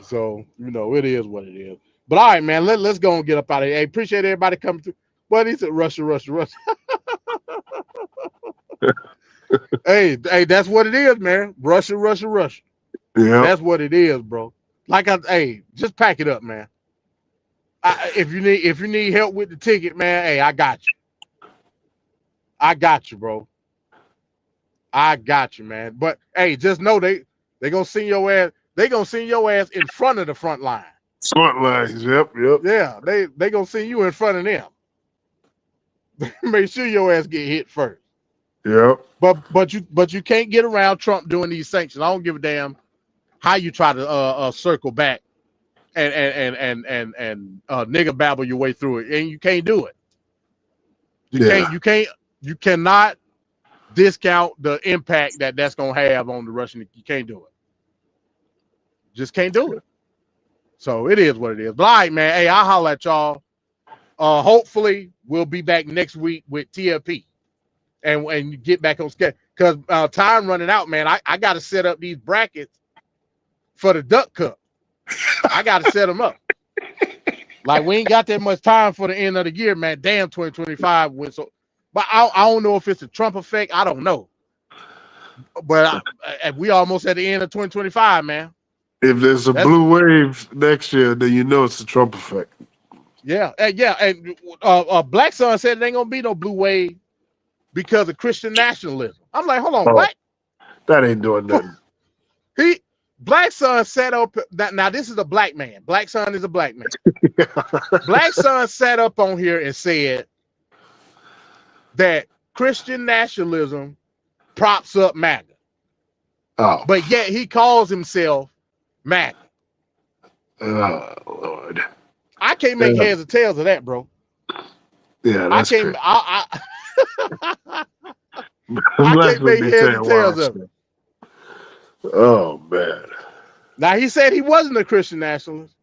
So, you know, it is what it is. But all right, man, let's go and get up out of here. Hey, appreciate everybody coming through. But he said Russia, Russia, Russia. hey, that's what it is, man. Russia, Russia, Russia. Yeah. That's what it is, bro. Hey, just pack it up, man. If you need help with the ticket, man, hey, I got you. I got you, bro. I got you, man. But hey, just know they gonna send your ass. They gonna send your ass in front of the front line. Front lines. Yep. Yeah, they gonna send you in front of them. Make sure your ass get hit first. Yep. But you can't get around Trump doing these sanctions. I don't give a damn how you try to circle back and nigga babble your way through it, and you can't do it. You cannot discount the impact that's gonna have on the Russian. You can't do it. Just can't do it. So it is what it is. But all right, man. Hey, I'll holler at y'all. Hopefully we'll be back next week with TFP and get back on schedule because time running out, man. I got to set up these brackets for the Duck Cup. I got to set them up. Like we ain't got that much time for the end of the year, man. Damn, 2025 went so. But I don't know if it's a Trump effect. I don't know. But we almost at the end of 2025, man. If there's a blue wave next year, then you know it's the Trump effect. Yeah, and Black Son said it ain't gonna be no blue wave because of Christian nationalism. I'm like, hold on, what? That ain't doing nothing. Black Son set up that. Now this is a black man. Black Son is a black man. Black Son sat up on here and said that Christian nationalism props up MAGA. Oh, but yet he calls himself MAGA. Oh Lord. I can't make heads or tails of that, bro. Yeah, that's I can't. I can't make heads or tails of it. Oh man. Now he said he wasn't a Christian nationalist,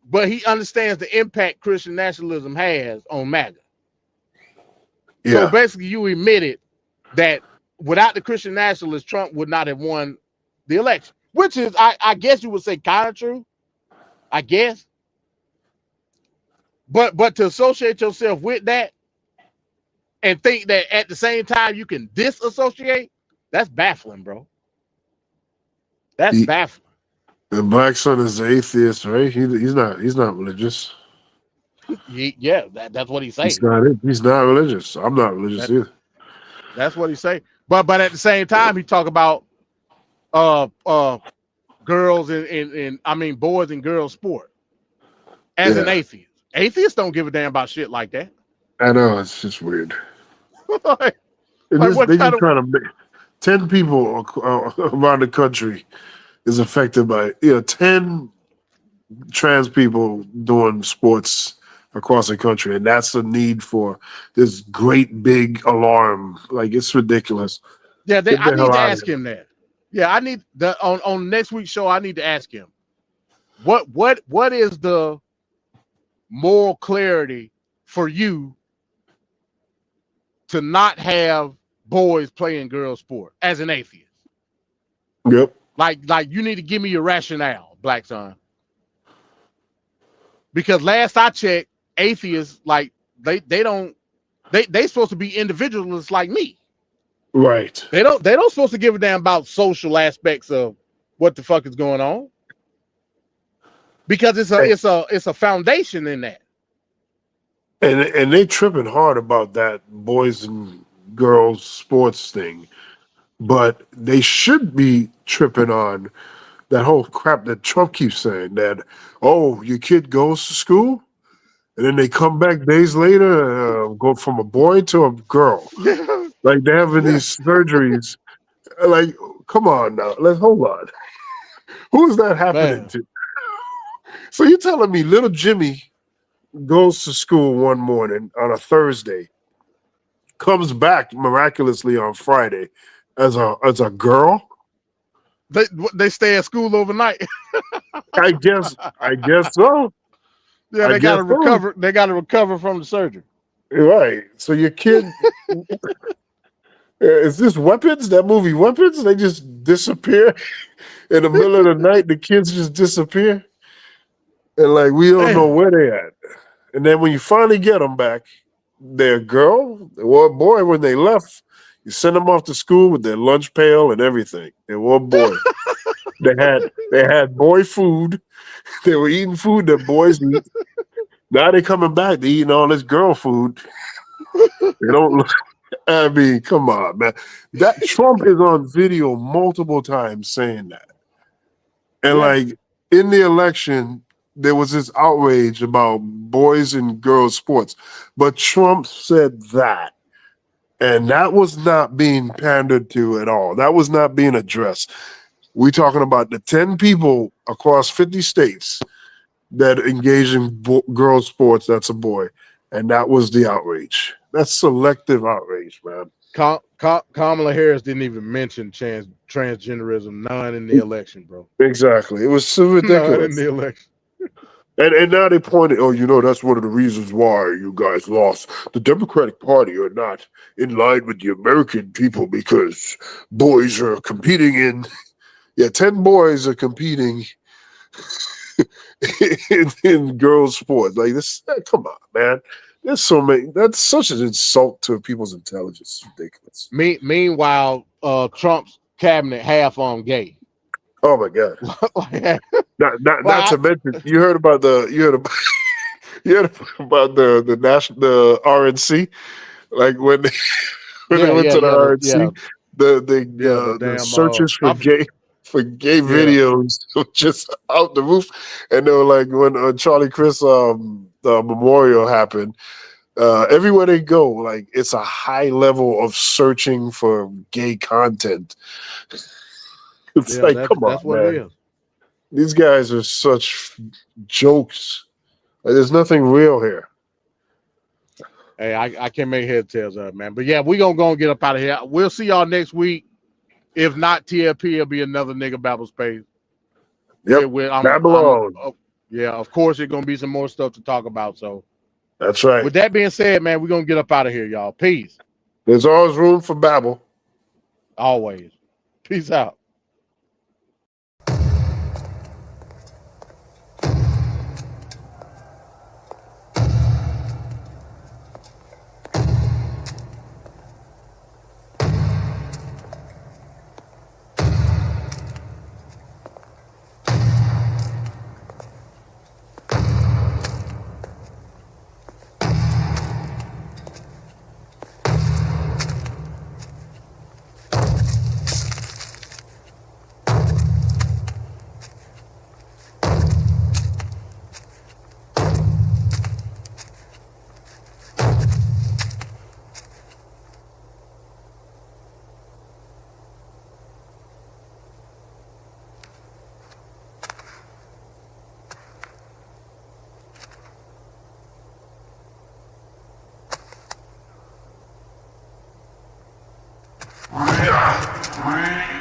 but he understands the impact Christian nationalism has on MAGA. Yeah. So basically, you admitted that without the Christian nationalists, Trump would not have won the election, which is, I guess you would say, kind of true. I guess. But to associate yourself with that and think that at the same time you can disassociate, that's baffling, bro. That's baffling. The Black Son is the atheist, right? He's not religious. Yeah, that's what he's saying. He's not religious. I'm not religious either. That's what he's saying. But at the same time, he talk about girls and boys and girls sport as an atheist. Atheists don't give a damn about shit like that. I know, it's just weird. They just trying to make 10 people around the country is affected by 10 trans people doing sports across the country, and that's the need for this great big alarm. Like, it's ridiculous. Yeah, I need to ask him that. Yeah, I need on next week's show. I need to ask him what is the moral clarity for you to not have boys playing girls sport as an atheist? Yep. Like you need to give me your rationale, Black Son. Because last I checked, atheists they supposed to be individualists like me. Right. They don't supposed to give a damn about social aspects of what the fuck is going on. Because it's a foundation in that. And they tripping hard about that boys and girls sports thing. But they should be tripping on that whole crap that Trump keeps saying, that, your kid goes to school and then they come back days later, go from a boy to a girl. Like, they're having these surgeries. Like, come on now. Let's hold on. Who is that happening to? So you're telling me little Jimmy goes to school one morning on a Thursday, comes back miraculously on Friday as a girl? They stay at school overnight. I guess so. Yeah, they gotta recover. They gotta recover from the surgery. Right. So your kid is this Weapons? That movie Weapons? They just disappear in the middle of the night. The kids just disappear. And like we don't know where they at. And then when you finally get them back, they're a girl or a boy when they left. You send them off to school with their lunch pail and everything. They were a boy. They had boy food. They were eating food that boys eat. Now they coming back. They eating all this girl food. They don't look. I mean, come on, man. That Trump is on video multiple times saying that. And Yeah. like in the election, there was this outrage about boys and girls sports. But Trump said that. And that was not being pandered to at all. That was not being addressed. We're talking about the 10 people across 50 states that engage in girls sports. That's a boy. And that was the outrage. That's selective outrage, man. Kamala Harris didn't even mention transgenderism. None in the election, bro. Exactly. It was so None in ridiculous. the election. And now they pointed, oh, that's one of the reasons why you guys lost. The Democratic Party are not in line with the American people because boys are competing in. Yeah, 10 boys are competing in girls' sports. Like this, come on, man. There's so many. That's such an insult to people's intelligence. It's ridiculous. Meanwhile, Trump's cabinet half on gay. Oh my God. Not to mention, you heard about the RNC, like when they, they went to the RNC, the damn searches for gay videos were just out the roof, and they were like when Charlie Chris the memorial happened. Everywhere they go, like it's a high level of searching for gay content. It's like, come on, that's what man. it is. These guys are such jokes. Like, there's nothing real here. Hey, I can't make head tails of it, man. But yeah, we're gonna go and get up out of here. We'll see y'all next week. If not TLP, it'll be another nigga Babble space. Yep. Babble. Yeah, of course, it's gonna be some more stuff to talk about. So that's right. With that being said, man, we're gonna get up out of here, y'all. Peace. There's always room for Babble. Always. Peace out. Yeah.